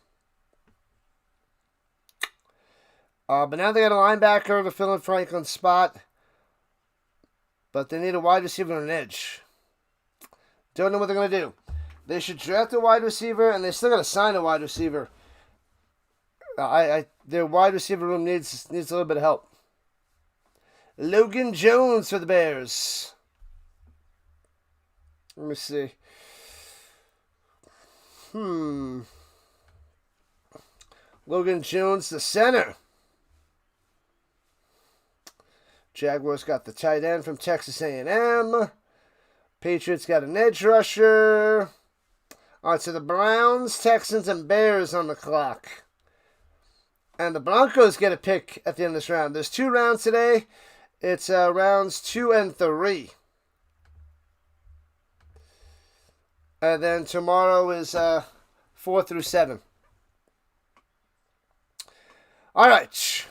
But now they got a linebacker to fill in Franklin's spot. But they need a wide receiver and an edge. Don't know what they're going to do. They should draft a wide receiver, and they still got to sign a wide receiver. Their wide receiver room needs a little bit of help. Logan Jones for the Bears. Let me see. Logan Jones, the center. Jaguars got the tight end from Texas A&M. Patriots got an edge rusher. All right, so the Browns, Texans, and Bears on the clock. And the Broncos get a pick at the end of this round. There's 2 rounds today. It's rounds 2 and 3. And then tomorrow is 4 through 7. All right.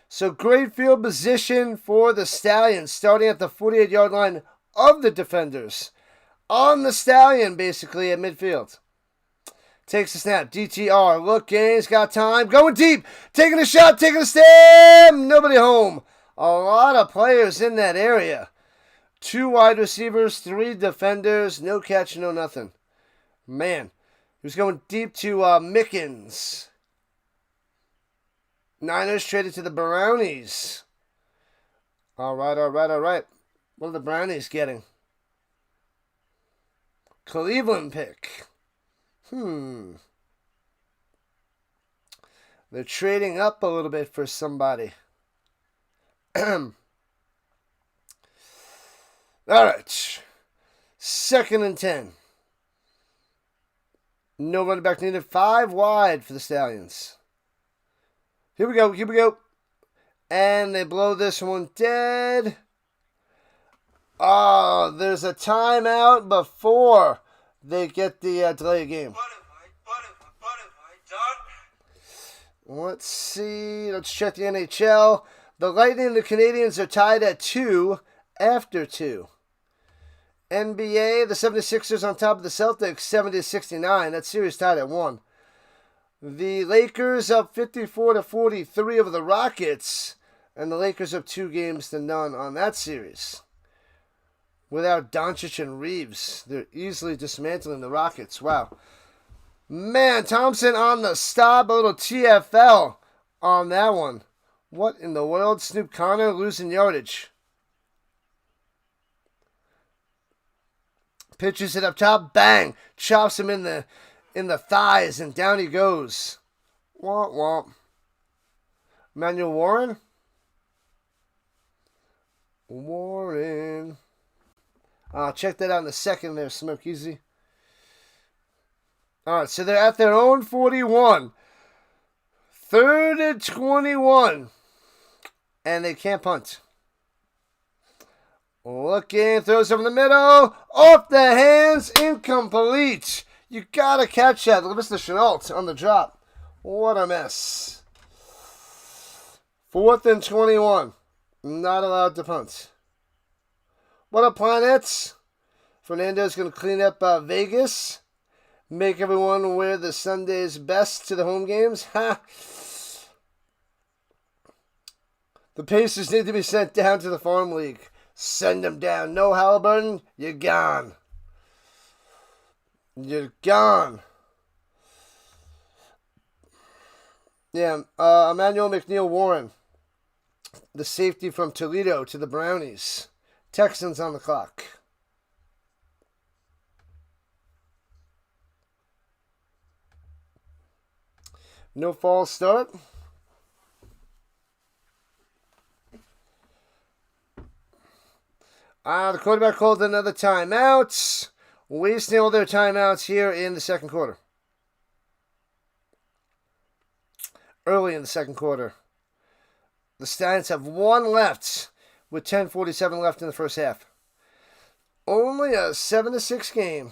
So great field position for the Stallions, starting at the 48-yard line of the defenders. On the Stallion, basically, at midfield. Takes a snap. DTR looking. He's got time. Going deep. Taking a shot. Taking a stab. Nobody home. A lot of players in that area. 2 wide receivers, 3 defenders. No catch, no nothing. Man. He was going deep to Mickens. Niners traded to the Brownies. All right. What are the Brownies getting? Cleveland pick. They're trading up a little bit for somebody. All right. 2nd and 10. No running back needed. 5 wide for the Stallions. Here we go. And they blow this one dead. Oh, there's a timeout before they get the delay of game. What have I done? Let's see. Let's check the NHL. The Lightning and the Canadiens are tied at 2 after 2. NBA, the 76ers on top of the Celtics, 70-69. That series tied at 1. The Lakers up 54-43 over the Rockets. And the Lakers up 2 games to none on that series. Without Doncic and Reeves, they're easily dismantling the Rockets. Wow. Man, Thompson on the stop. A little TFL on that one. What in the world? Snoop Connor losing yardage. Pitches it up top. Bang. Chops him in the thighs, and down he goes. Womp womp. Emmanuel Warren. Check that out in a second there, Smoke Easy. All right, so they're at their own 41. 3rd and 21. And they can't punt. Looking, throws over the middle. Off the hands, incomplete. You got to catch that. Mr. Chenault on the drop. What a mess. 4th and 21. Not allowed to punt. What up, Planets? Fernando's going to clean up Vegas. Make everyone wear the Sunday's best to the home games. Ha! The Pacers need to be sent down to the Farm League. Send them down. No Halliburton, you're gone. You're gone. Yeah, Emmanuel McNeil Warren, the safety from Toledo to the Brownies. Texans on the clock. No false start. The quarterback called another timeout. Wasting all their timeouts here in the second quarter. Early in the second quarter. The Stallions have 1 left with 10:47 left in the first half. Only a 7-6 game.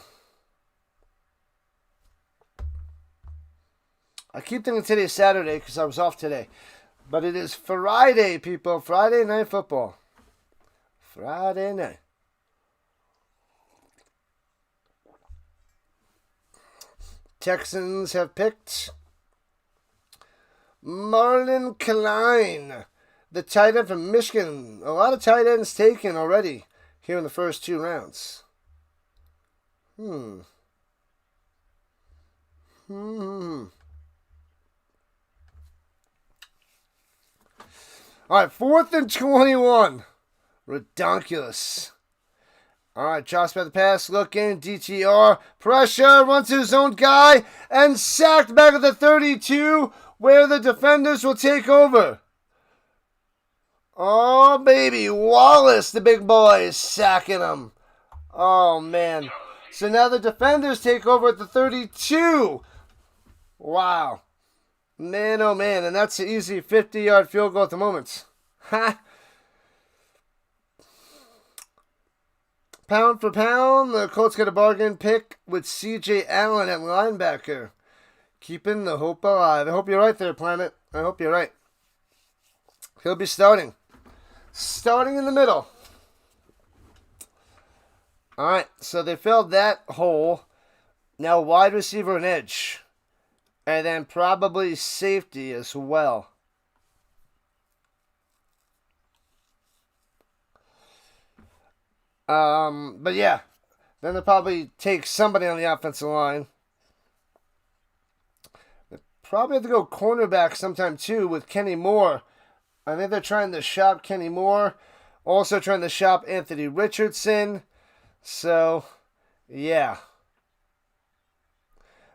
I keep thinking today's Saturday because I was off today. But it is Friday, people. Friday night football. Friday night. Texans have picked Marlon Klein, the tight end from Michigan. A lot of tight ends taken already here in the first 2 rounds. All right, 4th and 21. Redonkulous. All right, Josh by the pass, looking, DTR, pressure, runs to his own guy, and sacked back at the 32, where the defenders will take over. Oh, baby, Wallace, the big boy, is sacking him. Oh, man. So now the defenders take over at the 32. Wow. Man, oh, man, and that's an easy 50-yard field goal at the moment. Ha! Pound for pound, the Colts get a bargain pick with C.J. Allen at linebacker. Keeping the hope alive. I hope you're right there, Planet. I hope you're right. He'll be starting. Starting in the middle. All right, so they filled that hole. Now wide receiver and edge. And then probably safety as well. But yeah, then they'll probably take somebody on the offensive line. They probably have to go cornerback sometime too with Kenny Moore. I think they're trying to shop Kenny Moore. Also trying to shop Anthony Richardson. So, yeah.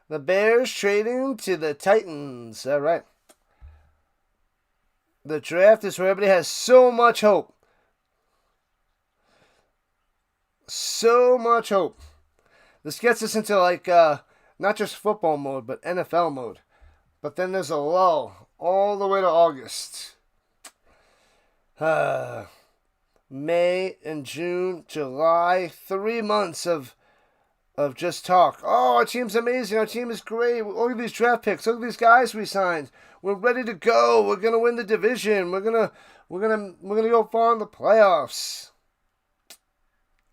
The Bears trading to the Titans. All right. The draft is where everybody has so much hope. So much hope. This gets us into like not just football mode, but NFL mode. But then there's a lull all the way to August. May and June, July, 3 months of just talk. Oh, our team's amazing. Our team is great. Look at these draft picks. Look at these guys we signed. We're ready to go. We're gonna win the division. We're gonna go far in the playoffs.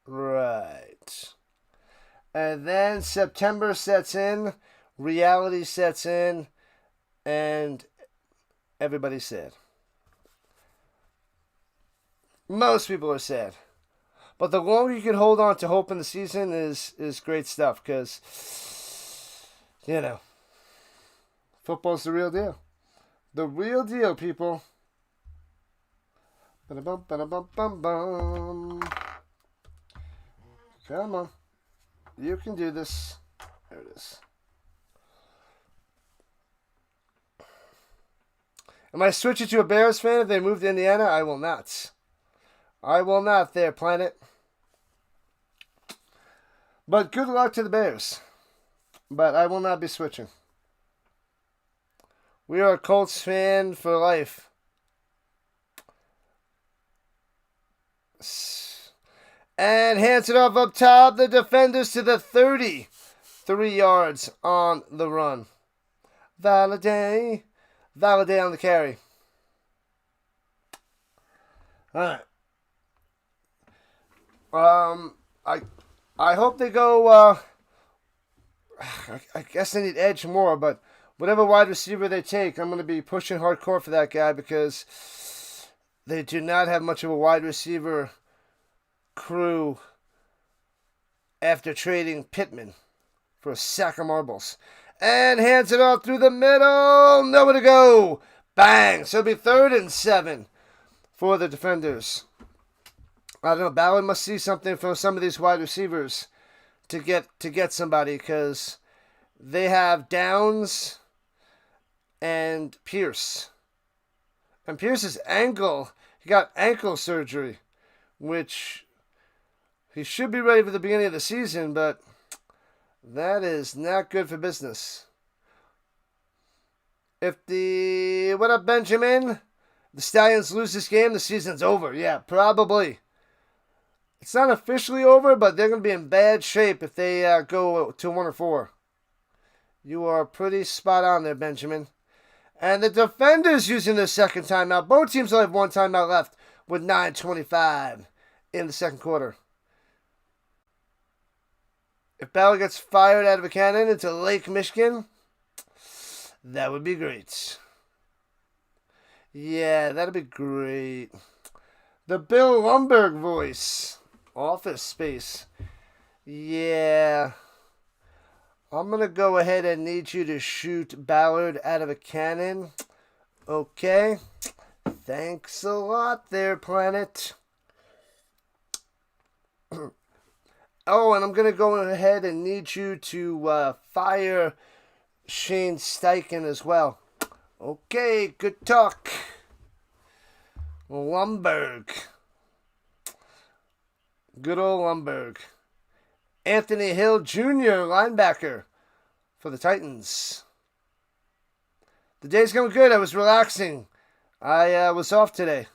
Right. And then September sets in, reality sets in, and everybody's sad. Most people are sad. But the longer you can hold on to hope in the season is great stuff because, you know, football's the real deal. The real deal, people. Ba-da-bum, ba-da-bum, bum, bum. Come on. You can do this. There it is. Am I switching to a Bears fan if they move to Indiana? I will not. I will not there, Planet. But good luck to the Bears. But I will not be switching. We are a Colts fan for life. And hands it off up top. The defenders to the 30. 3 yards on the run. Valladay. Valladay on the carry. All right. I hope they go. I guess they need edge more, but whatever wide receiver they take, I'm going to be pushing hardcore for that guy because they do not have much of a wide receiver crew after trading Pittman for a sack of marbles. And hands it off through the middle. Nowhere to go. Bang. So it'll be 3rd and 7 for the defenders. I don't know. Ballard must see something from some of these wide receivers to get somebody because they have Downs and Pierce. And Pierce's ankle, he got ankle surgery, which he should be ready for the beginning of the season, but that is not good for business. What up, Benjamin? The Stallions lose this game, the season's over. Yeah, probably. It's not officially over, but they're going to be in bad shape if they go to 1 or 4. You are pretty spot on there, Benjamin. And the defenders using their second timeout. Both teams only have 1 timeout left with 9:25 in the second quarter. If Ballard gets fired out of a cannon into Lake Michigan, that would be great. Yeah, that'd be great. The Bill Lumberg voice. Office Space. Yeah. I'm going to go ahead and need you to shoot Ballard out of a cannon. Okay. Thanks a lot there, Planet. Oh, and I'm going to go ahead and need you to fire Shane Steichen as well. Okay, good talk. Lumberg. Good old Lumberg. Anthony Hill Jr., linebacker for the Titans. The day's going good. I was relaxing. I was off today.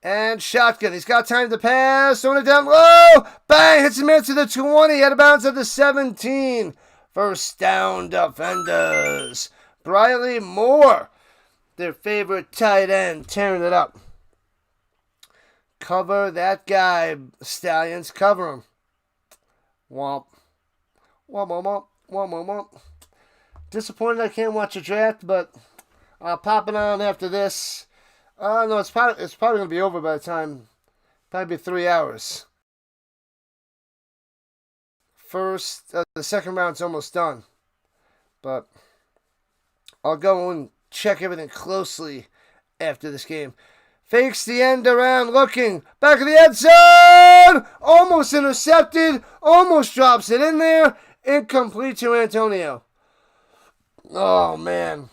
And shotgun. He's got time to pass. Throwing it down low. Bang! Hits him into the 20. Out of bounds at the 17. First down, defenders. Briley Moore, their favorite tight end, tearing it up. Cover that guy, Stallions. Cover him. Womp. Womp, womp, womp. Womp, womp, womp. Disappointed I can't watch a draft, but I'll pop it on after this. No, it's probably going to be over by the time, probably 3 hours. The second round's almost done. But I'll go and check everything closely after this game. Fakes the end around, looking. Back of the end zone! Almost intercepted. Almost drops it in there. Incomplete to Antonio. Oh, man.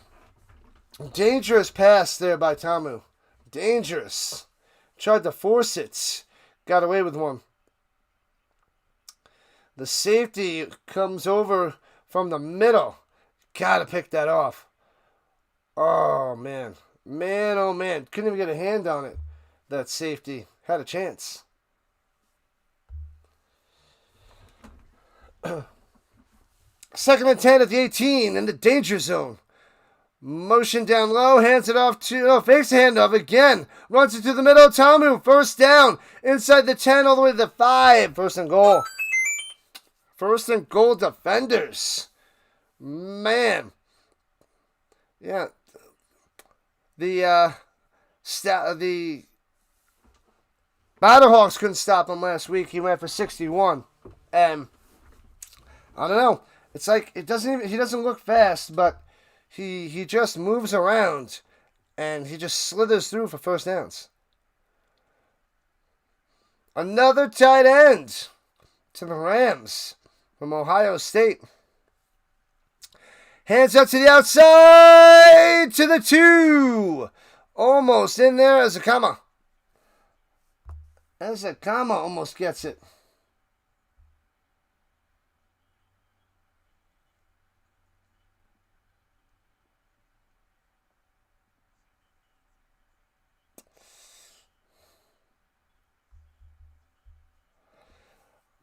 Dangerous pass there by Tamu. Dangerous. Tried to force it. Got away with one. The safety comes over from the middle. Gotta pick that off. Oh, man. Man, oh, man. Couldn't even get a hand on it. That safety. Had a chance. Second and 10 at the 18 in the danger zone. Motion down low, hands it off to, fakes the handoff again. Runs it to the middle, Tamu, first down. Inside the 10 all the way to the 5. First and goal. First and goal, defenders. Man. Yeah. The Battlehawks couldn't stop him last week. He went for 61. And I don't know. It's like he doesn't look fast, but he just moves around and he just slithers through for first downs. Another tight end to the Rams from Ohio State. Hands up to the outside to the 2. Almost in there as a comma. Almost gets it.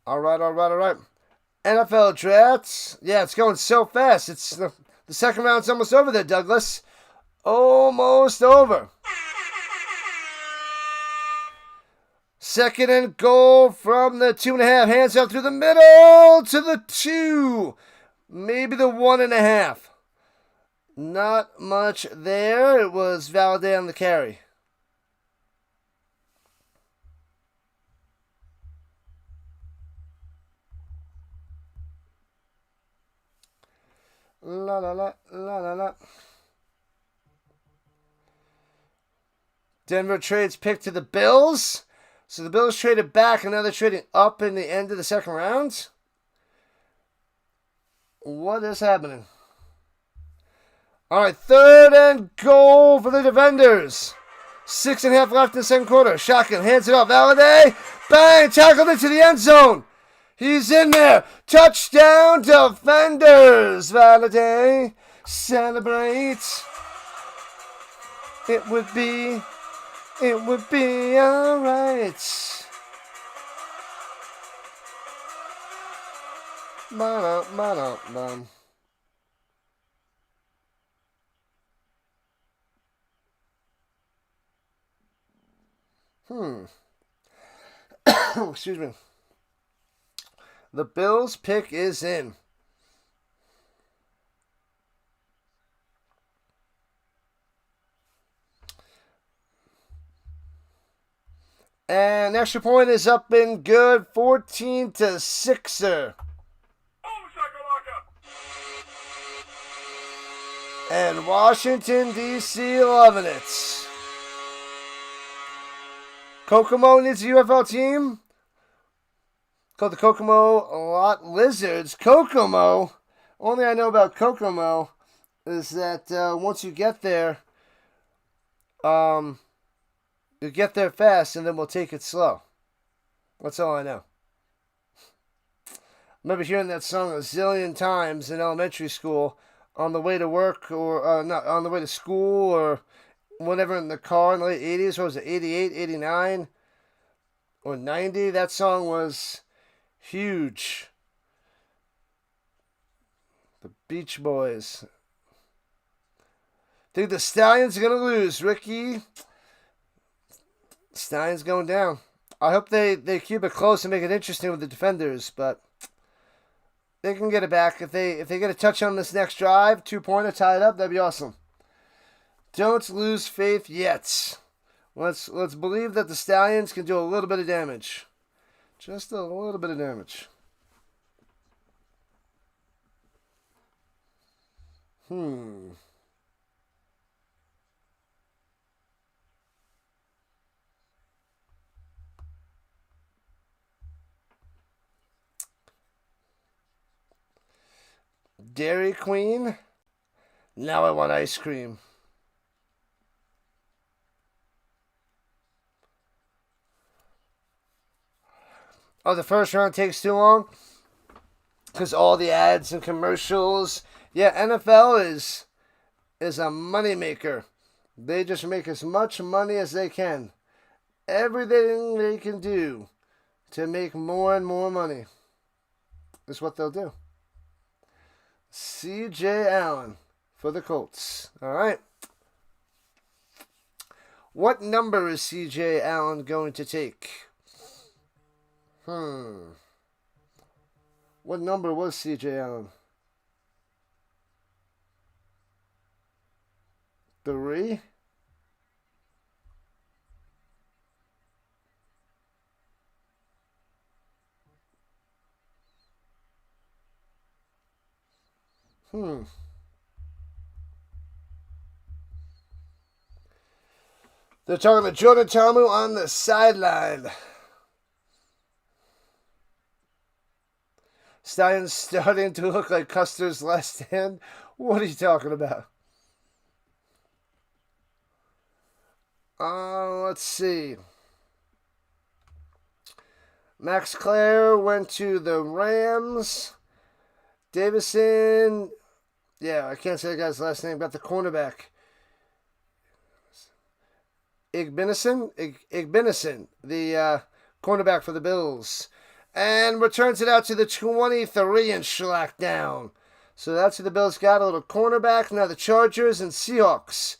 All right. NFL drafts. Yeah, it's going so fast. It's the second round's almost over there, Douglas. Almost over. Second and goal from the 2.5. Hands up through the middle to the 2. Maybe the 1.5. Not much there. It was Valladay on the carry. La la la la la la. Denver trades pick to the Bills. So the Bills traded back, and now they're trading up in the end of the second round. What is happening? All right, third and goal for the defenders. 6.5 left in the second quarter. Shotgun hands it off. Valladay. Bang! Tackled into the end zone. He's in there. Touchdown, defenders. Valladay. Celebrate. It would be alright. Ba-da-ba-da-ba. Excuse me. The Bills pick is in. And extra point is up and good. 14-6. And Washington, D.C. loving it. Kokomo needs a UFL team. Called the Kokomo Lot Lizards. Kokomo. Only I know about Kokomo is that once you get there, you get there fast and then we'll take it slow. That's all I know. I remember hearing that song a zillion times in elementary school on the way to work or not on the way to school or whatever in the car in the late 80s. What was it, 88, 89, or 90? That song was huge. The Beach Boys. Think the Stallions are going to lose, Ricky. Stallions going down. I hope they keep it close and make it interesting with the defenders, but they can get it back. If they get a touch on this next drive, 2-pointer, tie it up, that'd be awesome. Don't lose faith yet. Let's believe that the Stallions can do a little bit of damage. Just a little bit of damage. Dairy Queen. Now I want ice cream. Oh, the first round takes too long? Because all the ads and commercials. Yeah, NFL is a moneymaker. They just make as much money as they can. Everything they can do to make more and more money is what they'll do. C.J. Allen for the Colts. All right. What number is C.J. Allen going to take? What number was C.J. Allen? 3? They're talking to Jordan Tamu on the sideline. Stallions starting to look like Custer's last stand. What are you talking about? Let's see. Max Clare went to the Rams. Davison, yeah, I can't say the guy's last name. Got the cornerback. Igbinison, the cornerback for the Bills. And returns it out to the 23 and Schlack down. So that's who the Bills got, a little cornerback. Now the Chargers and Seahawks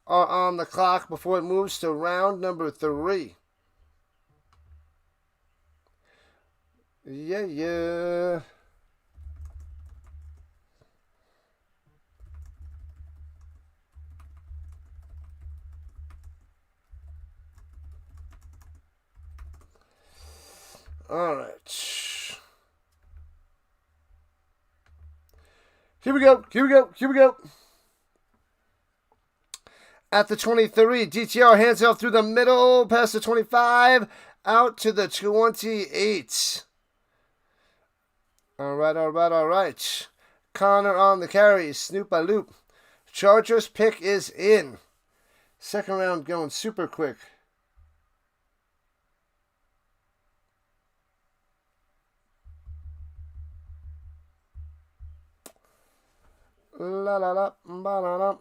are on the clock before it moves to round number 3. Yeah. All right. Here we go. At the 23, DTR hands off through the middle, past the 25, out to the 28. All right. Connor on the carry, Snoop a loop. Chargers pick is in. Second round going super quick. La la la, ba la la.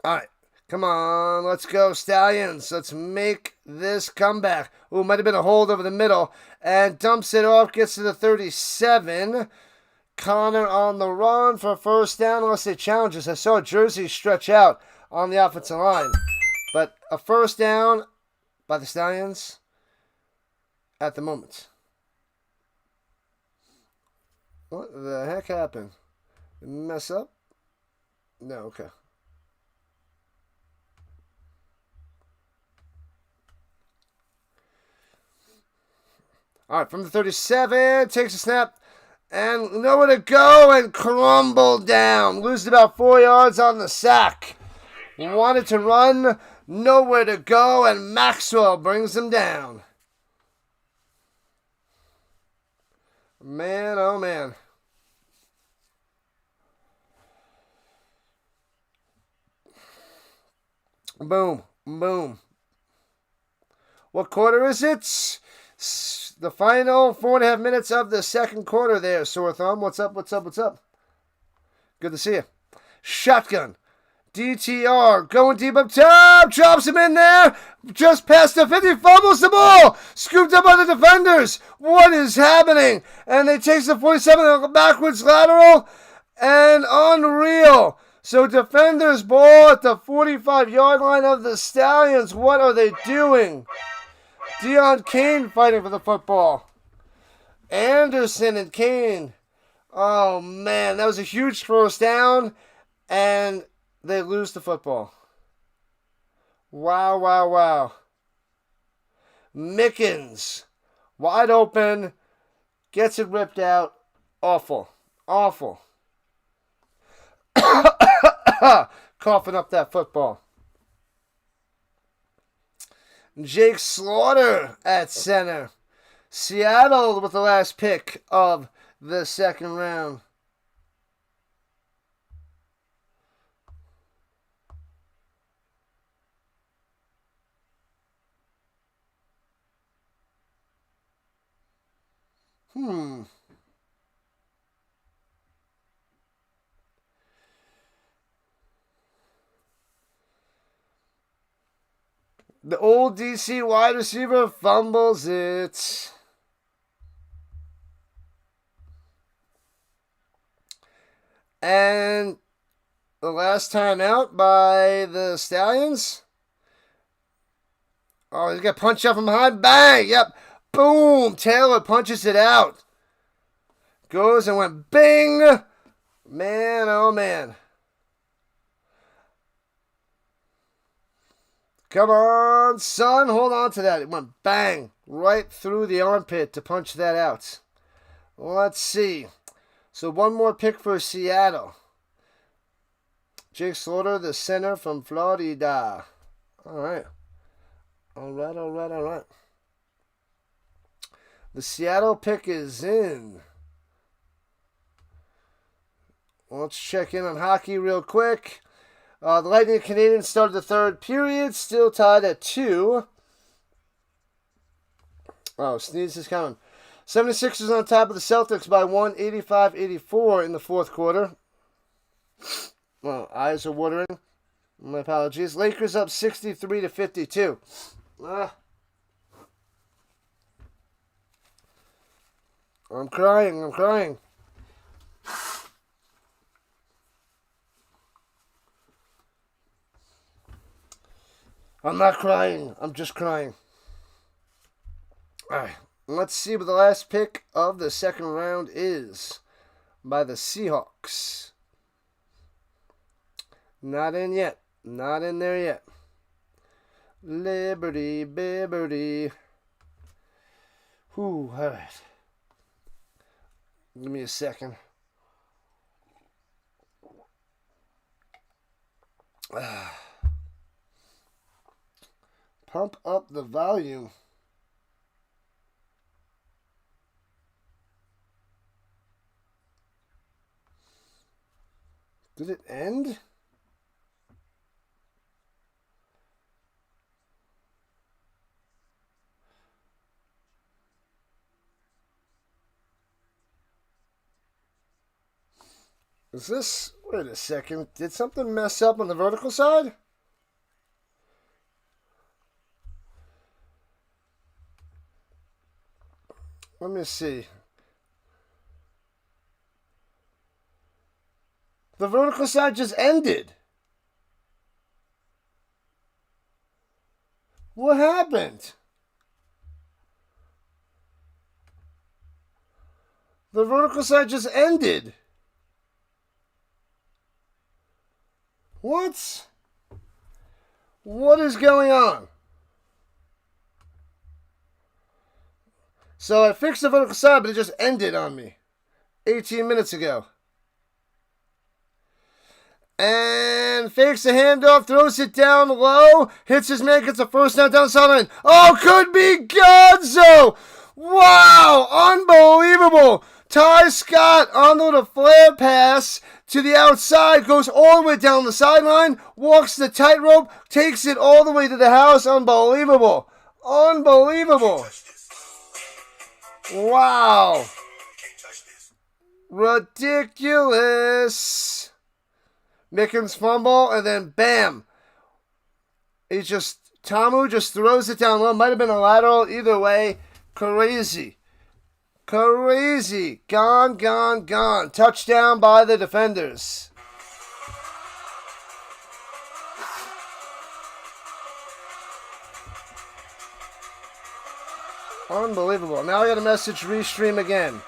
All right, come on, let's go, Stallions. Let's make this comeback. Ooh, might have been a hold over the middle. And dumps it off, gets to the 37. Connor on the run for first down, unless they challenge us. I saw Jersey stretch out on the offensive line. But a first down by the Stallions at the moment. What the heck happened? Mess up? No, okay. All right, from the 37, takes a snap, and nowhere to go, and crumbled down. Losing about 4 yards on the sack. Wanted to run, nowhere to go, and Maxwell brings them down. Man, oh man. Boom, boom. What quarter is it? The final 4.5 minutes of the second quarter there, Sore Thumb. What's up, what's up, what's up? Good to see you. Shotgun. DTR going deep up top. Drops him in there. Just past the 50. Fumbles the ball. Scooped up by the defenders. What is happening? And they takes the 47 backwards lateral. And unreal. So defenders ball at the 45-yard line of the Stallions. What are they doing? Deion Kane fighting for the football. Anderson and Kane. Oh, man. That was a huge first down. And they lose the football. Wow, wow, wow. Mickens. Wide open. Gets it ripped out. Awful. Awful. Coughing up that football. Jake Slaughter at center. Seattle with the last pick of the second round. The old DC wide receiver fumbles it. And the last time out by the Stallions. Oh, he's got punched up from behind. Bang! Yep. Boom! Taylor punches it out. Goes and went bing! Man, oh man. Come on, son. Hold on to that. It went bang. Right through the armpit to punch that out. Let's see. So one more pick for Seattle. Jake Slaughter, the center from Florida. All right. All right, all right, all right. The Seattle pick is in. Let's check in on hockey real quick. The Lightning Canadiens started the third period, still tied at 2. Oh, sneeze is coming. 76ers on top of the Celtics by 1, 85-84 in the fourth quarter. Well, eyes are watering. My apologies. Lakers up 63-52. I'm crying. I'm crying. I'm not crying. I'm just crying. All right. Let's see what the last pick of the second round is by the Seahawks. Not in yet. Not in there yet. Liberty, Liberty. Whew, all right. Give me a second. Pump up the volume. Did it end? Is this... Wait a second. Did something mess up on the vertical side? Let me see. The vertical side just ended. What happened? The vertical side just ended. What? What is going on? So I fixed the vertical side, but it just ended on me 18 minutes ago. And fakes the handoff, throws it down low, hits his man, gets a first down the sideline. Oh, could be Gonzo! Wow, unbelievable. Ty Scott on the flare pass to the outside, goes all the way down the sideline, walks the tightrope, takes it all the way to the house. Unbelievable. Unbelievable. Wow. Ridiculous. Mickens fumble, and then bam. Tamu just throws it down low. Might have been a lateral. Either way, crazy. Crazy. Gone, gone, gone. Touchdown by the defenders. Unbelievable. Now I got a message restream again.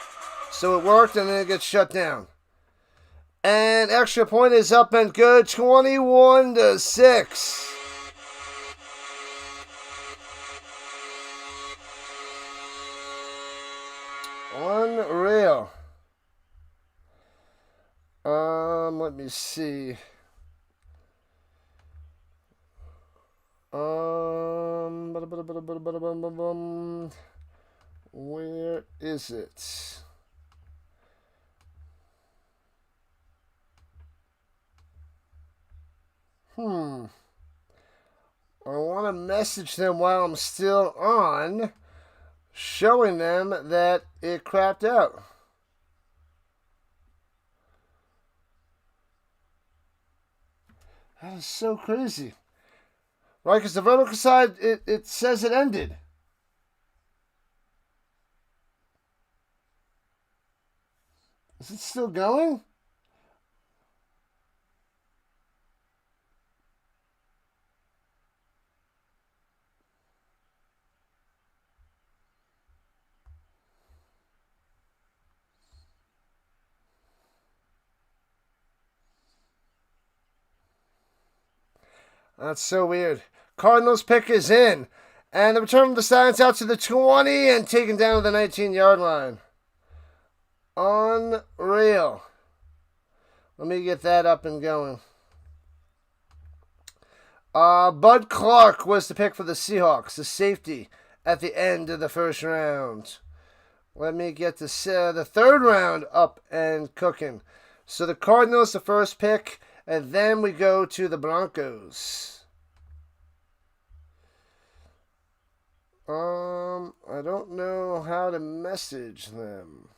So it worked, and then it gets shut down. And extra point is up and good, 21-6. Unreal. Let me see. Where is it? I want to message them while I'm still on, showing them that it crapped out. That is so crazy. Right, because the vertical side, it says it ended. Is it still going? That's so weird. Cardinals pick is in. And the return of the Stallions out to the 20 and taken down to the 19-yard line. Unreal. Let me get that up and going. Bud Clark was the pick for the Seahawks, the safety at the end of the first round. Let me get the third round up and cooking. So the Cardinals, the first pick, and then we go to the Broncos. I don't know how to message them.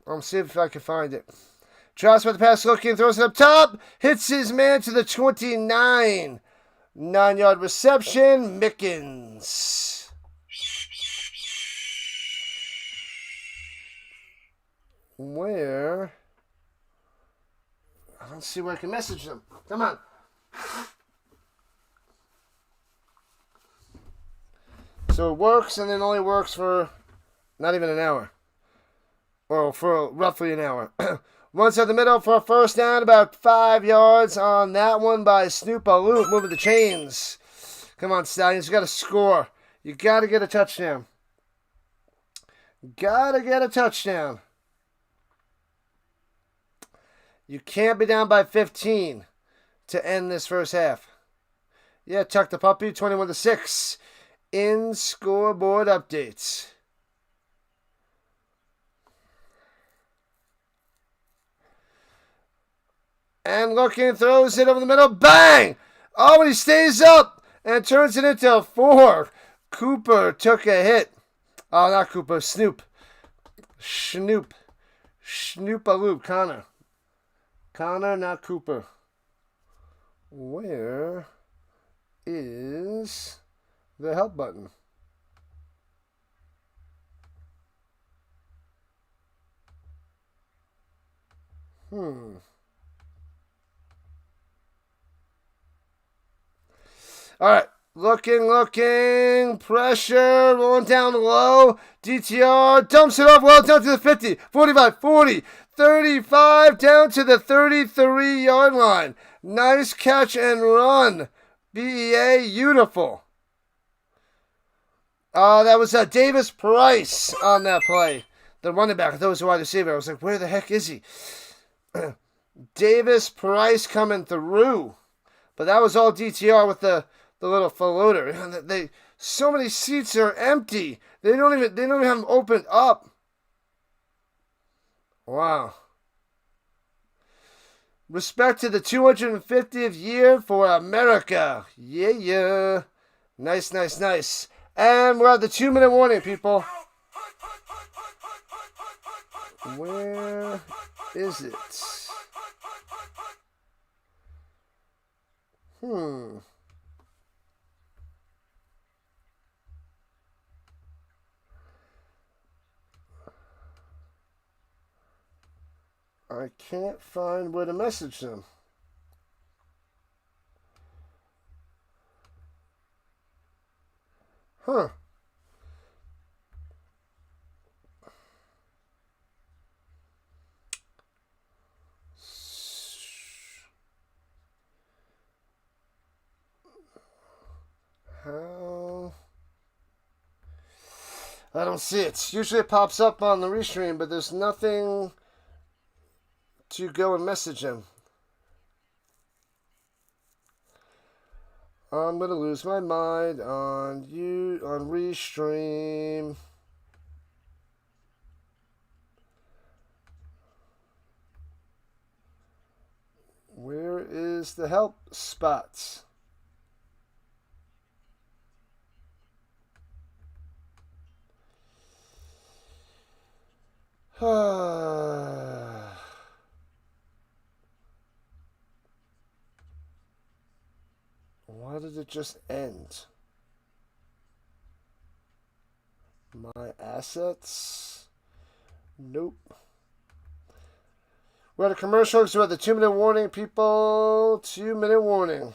I'll see if I can find it. Tries for the pass, looking, throws it up top, hits his man to the 29. 9-yard reception, Mickens. Where? I don't see where I can message them. Come on. So it works, and it only works for not even an hour. Well, for roughly an hour. Runs out the middle for a first down, about 5 yards on that one by Snoop-a-Loop, moving the chains. Come on, Stallions, you got to score. You got to get a touchdown. Got to get a touchdown. You can't be down by 15 to end this first half. Yeah, Tuck the Puppy, 21-6 in scoreboard updates. And looking, throws it over the middle. Bang! Oh, and he stays up and turns it into 4. Cooper took a hit. Oh, not Cooper. Snoop. Snoop-a-Loop. Connor, not Cooper. Where is the help button? All right, looking, pressure, rolling down low, DTR, dumps it off well down to the 50, 45, 40, 35, down to the 33-yard line. Nice catch and run. BEA, beautiful. That was Davis Price on that play. The running back. I thought it was a wide receiver. I was like, where the heck is he? Davis Price coming through. But that was all DTR with the little floater. So many seats are empty. They don't even have them opened up. Wow. Respect to the 250th year for America. Yeah. Nice. And we're at the 2-minute warning, people. Where is it? I can't find where to message them. Huh. How? I don't see it. Usually it pops up on the restream, but there's nothing to go and message him. I'm gonna lose my mind on restream. Where is the help spot? Why did it just end? My assets? Nope. We're at a commercial, so we're at the 2-minute warning, people. 2-minute warning.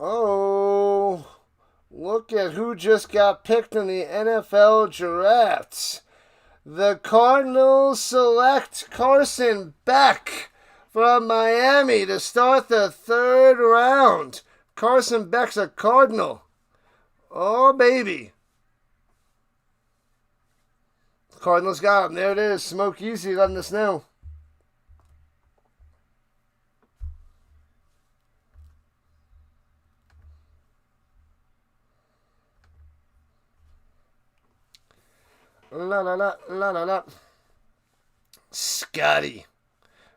Oh, look at who just got picked in the NFL draft. The Cardinals select Carson Beck from Miami to start the 3rd round. Carson Beck's a Cardinal. Oh, baby. Cardinals got him. There it is. Smoke Easy letting us know. La. Scotty.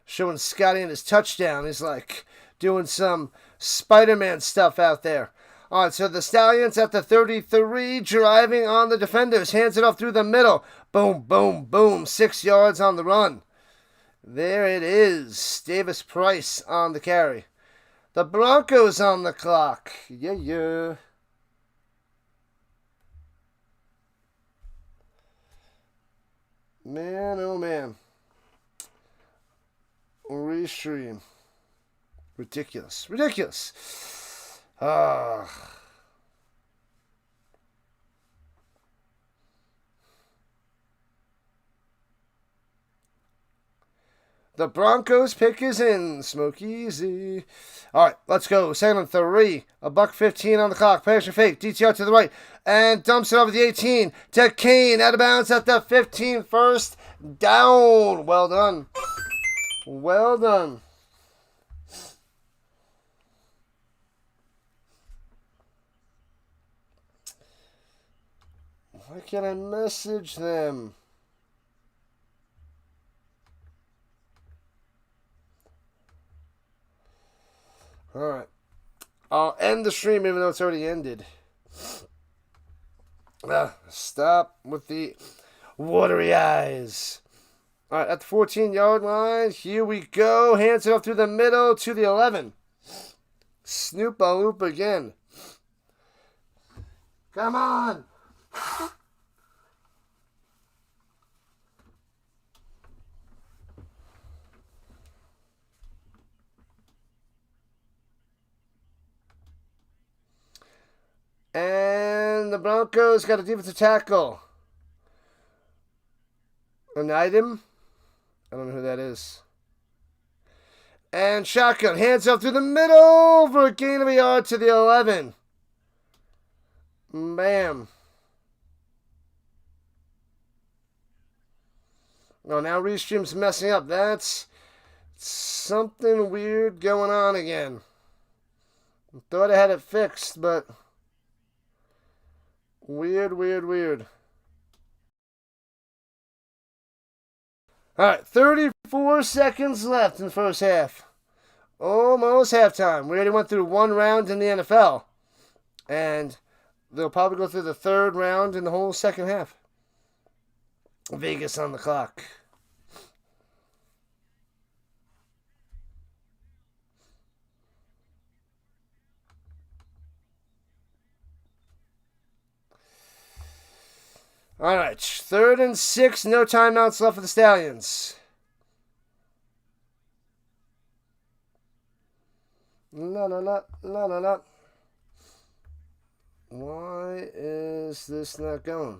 Showing Scotty in his touchdown. He's like doing some Spider-Man stuff out there. All right, so the Stallions at the 33, driving on the defenders. Hands it off through the middle. Boom. 6 yards on the run. There it is. Davis Price on the carry. The Broncos on the clock. Yeah. Man, oh man. Restream. Ridiculous. The Broncos pick is in. Smoke Easy. All right, let's go. 2nd and 3. $1:15 on the clock. Pass and fake. DTR to the right. And dumps it over the 18 to Kane. Out of bounds at the 15. First down. Well done. Why can't I message them? Alright. I'll end the stream even though it's already ended. Stop with the watery eyes. Alright, at the 14-yard line, here we go. Hands it off through the middle to the 11. Snoop-a-loop again. Come on! And the Broncos got a defensive tackle. An item. I don't know who that is. And shotgun. Hands up through the middle for a gain of a yard to the 11. Bam. Oh, now Restream's messing up. That's something weird going on again. Thought I had it fixed, but weird. Alright, 34 seconds left in the first half. Almost halftime. We already went through one round in the NFL. And they'll probably go through the third round in the whole second half. Vegas on the clock. All right, 3rd and 6, no timeouts left for the Stallions. No. Why is this not going?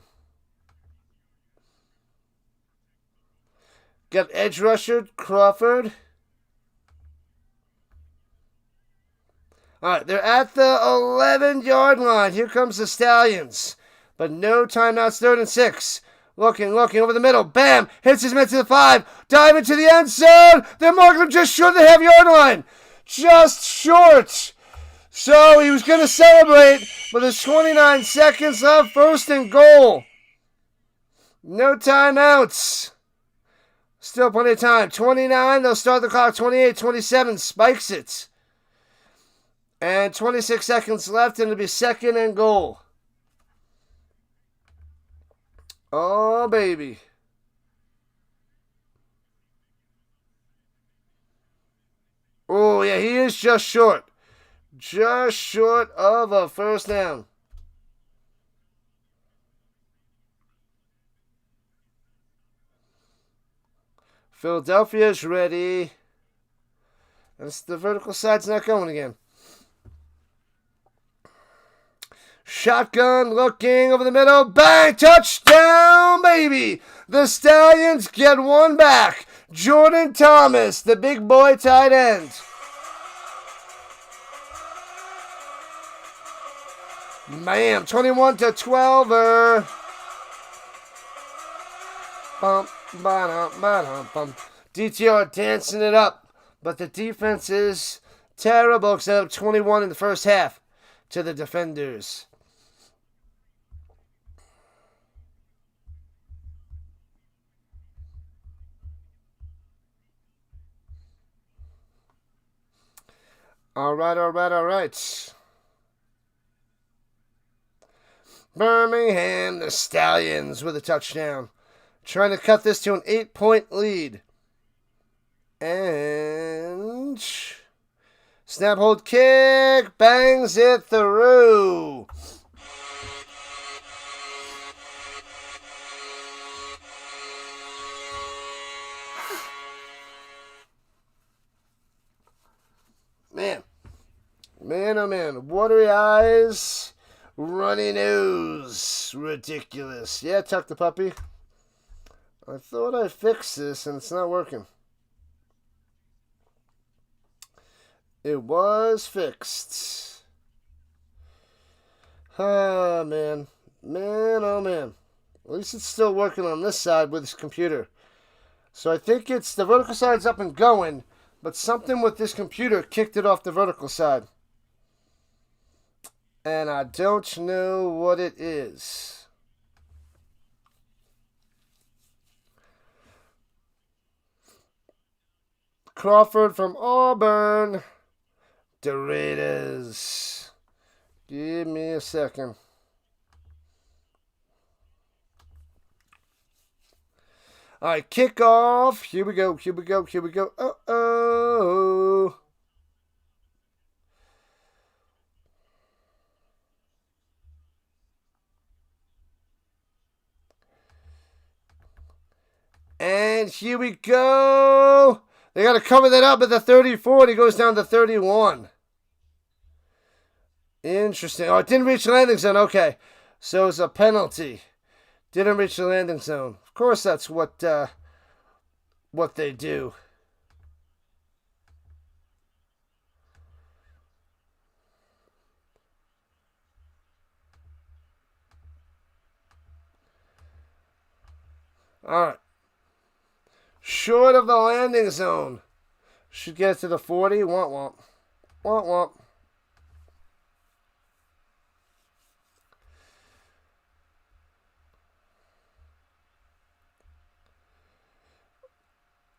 Got edge rusher, Crawford. All right, they're at the 11-yard line. Here comes the Stallions. But no timeouts, 3rd and 6. Looking over the middle. Bam! Hits his man to the 5. Dive into the end zone. They're marking him just short of the half-yard line. Just short. So he was going to celebrate, but there's 29 seconds left. 1st and goal. No timeouts. Still plenty of time. 29, they'll start the clock. 28, 27, spikes it. And 26 seconds left, and it'll be 2nd and goal. Oh, baby. Oh, yeah, he is just short. Just short of a first down. Philadelphia's ready. And the vertical side's not going again. Shotgun looking over the middle. Bang! Touchdown, baby! The Stallions get one back. Jordan Thomas, the big boy tight end. Man, 21-12. DTR dancing it up. But the defense is terrible. Except up 21 in the first half to the defenders. All right. Birmingham, the Stallions with a touchdown. Trying to cut this to an 8-point lead. And snap, hold, kick. Bangs it through. Man, oh man. Watery eyes, runny nose. Ridiculous. Yeah, tuck the puppy. I thought I fixed this and it's not working. It was fixed. Ah, man. Man, oh man. At least it's still working on this side with this computer. So I think it's the vertical side's up and going, but something with this computer kicked it off the vertical side. And I don't know what it is. Crawford from Auburn. The Raiders. Give me a second. All right, kickoff. Here we go. Uh-oh. And here we go. They got to cover that up at the 34. And he goes down to 31. Interesting. Oh, it didn't reach the landing zone. Okay. So it's a penalty. Didn't reach the landing zone. Of course, that's what what they do. All right. Short of the landing zone. Should get to the 40. Womp womp. Womp womp.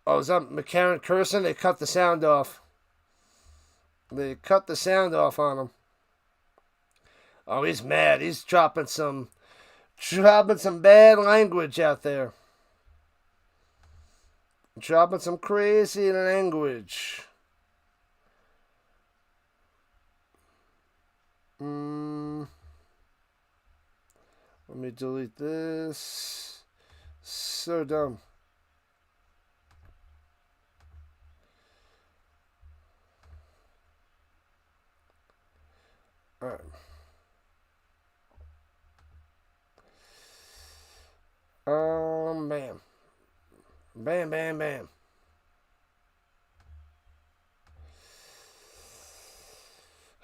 Oh, is that McCarron cursing? They cut the sound off. They cut the sound off on him. Oh, he's mad. He's dropping some bad language out there. Dropping some crazy language. Let me delete this. So dumb. All right. Bam. Bam, bam, bam.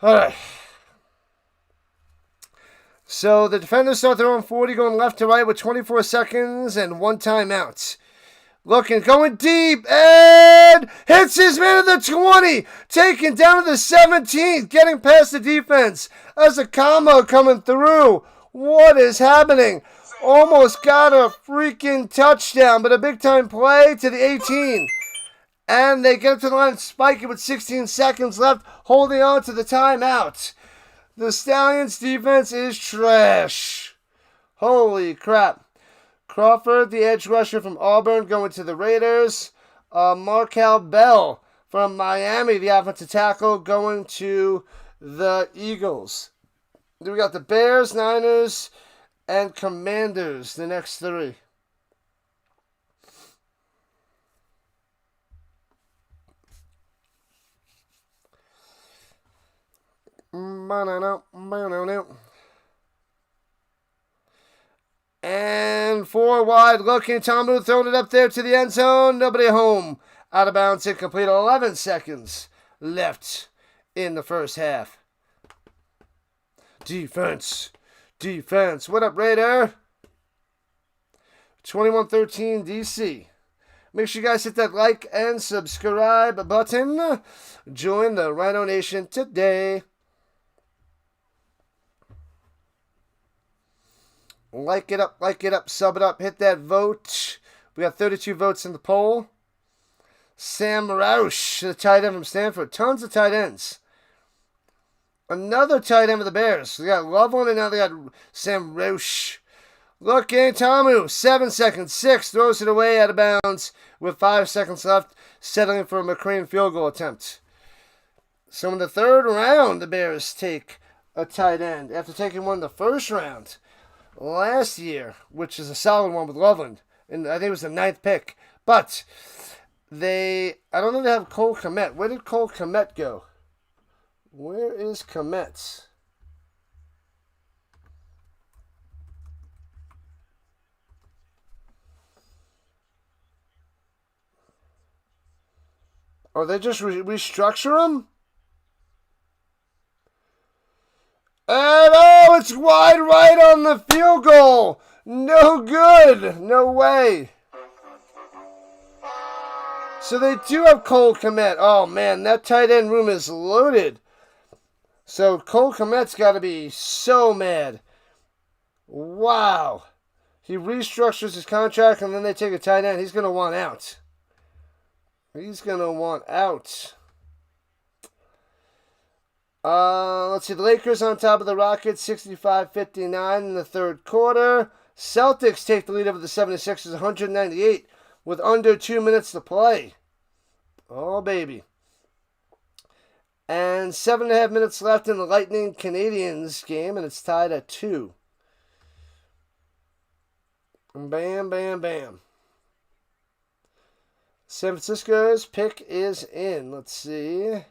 All right. So the defenders start their own 40, going left to right with 24 seconds and 1 timeout. Looking, going deep, and hits his man at the 20. Taken down to the 17th, getting past the defense. As a combo coming through. What is happening? Almost got a freaking touchdown, but a big-time play to the 18. And they get to the line and spike it with 16 seconds left, holding on to the timeout. The Stallions' defense is trash. Holy crap. Crawford, the edge rusher from Auburn, going to the Raiders. Markel Bell from Miami, the offensive tackle, going to the Eagles. Then we got the Bears, Niners, and Commanders, the next 3. And 4 wide looking. Tomu throwing it up there to the end zone. Nobody home. Out of bounds. Incomplete. 11 seconds left in the first half. Defense. Defense. What up, Raider? 21-13 DC. Make sure you guys hit that like and subscribe button. Join the Rhino Nation today. Like it up, sub it up, hit that vote. We got 32 votes in the poll. Sam Roush, the tight end from Stanford. Tons of tight ends. Another tight end of the Bears. We got Loveland, and now they got Sam Roush. Looking, Tomu, 7 seconds, 6, throws it away out of bounds with 5 seconds left, settling for a McCrane field goal attempt. So in the 3rd round, the Bears take a tight end after taking one in the 1st round last year, which is a solid one with Loveland, and I think it was the 9th pick. But I don't know if they have Cole Kmet. Where did Cole Kmet go? Where is Kmet? Or they just restructure him? And oh, it's wide right on the field goal. No good. No way. So they do have Cole Kmet. Oh, man, that tight end room is loaded. So Cole Kmet's got to be so mad. Wow. He restructures his contract, and then they take a tight end. He's going to want out. He's going to want out. Let's see. The Lakers on top of the Rockets, 65-59 in the 3rd quarter. Celtics take the lead over the 76ers, 198, with under 2 minutes to play. Oh, baby. And 7.5 minutes left in the Lightning Canadiens game, and it's tied at 2. Bam, bam, bam. San Francisco's pick is in. Let's see.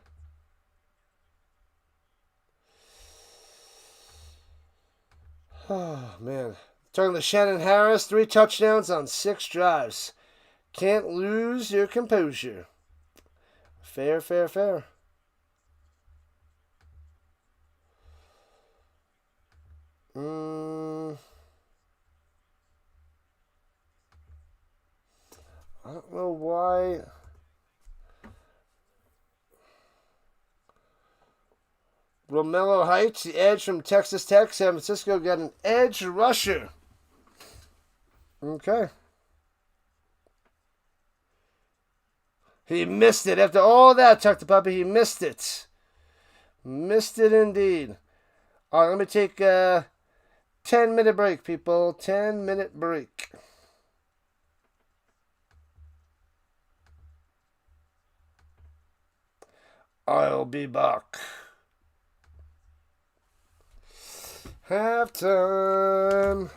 Oh, man. Talking to Shannon Harris, 3 touchdowns on 6 drives. Can't lose your composure. Fair, fair, fair. I don't know why. Romello Heights, the edge from Texas Tech. San Francisco got an edge rusher. Okay. He missed it. After all that, Tuck the Puppy, he missed it. Missed it indeed. All right, let me take a 10-minute break, people. 10-minute break. I'll be back. Halftime.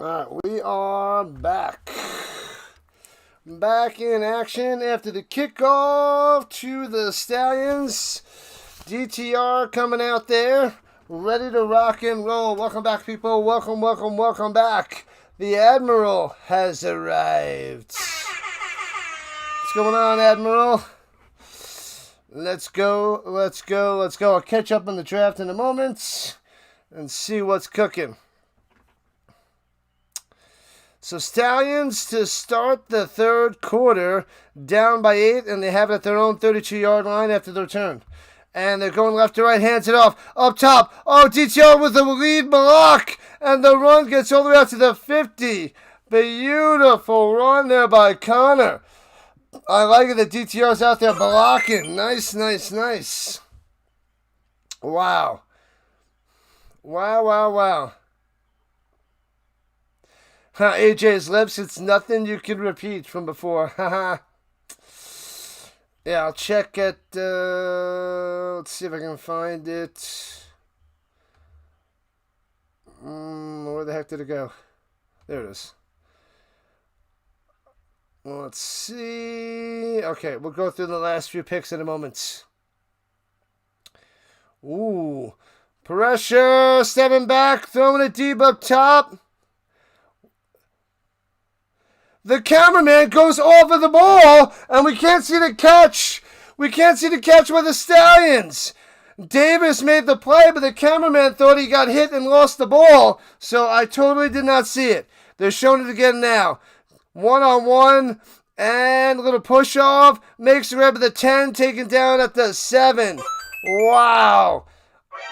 Alright, we are back. Back in action after the kickoff to the Stallions. DTR coming out there, ready to rock and roll. Welcome back, people. Welcome, welcome, welcome back. The Admiral has arrived. What's going on, Admiral? Let's go, let's go, let's go. I'll catch up on the draft in a moment and see what's cooking. So Stallions to start the third quarter, down by 8, and they have it at their own 32-yard line after the return. And they're going left to right, hands it off, up top. Oh, DTR with the lead block, and the run gets all the way out to the 50. Beautiful run there by Connor. I like it that DTR's out there blocking. Nice, nice, nice. Wow. Wow, wow, wow. AJ's lips, it's nothing you can repeat from before. Haha. Yeah, I'll check it. Let's see if I can find it. Where the heck did it go? There it is. Let's see. Okay, we'll go through the last few picks in a moment. Ooh. Pressure, stepping back, throwing it deep up top. The cameraman goes over the ball, and we can't see the catch. We can't see the catch by the Stallions. Davis made the play, but the cameraman thought he got hit and lost the ball, so I totally did not see it. They're showing it again now. One-on-one, and a little push-off. Makes the rep at the 10, taken down at the 7. Wow.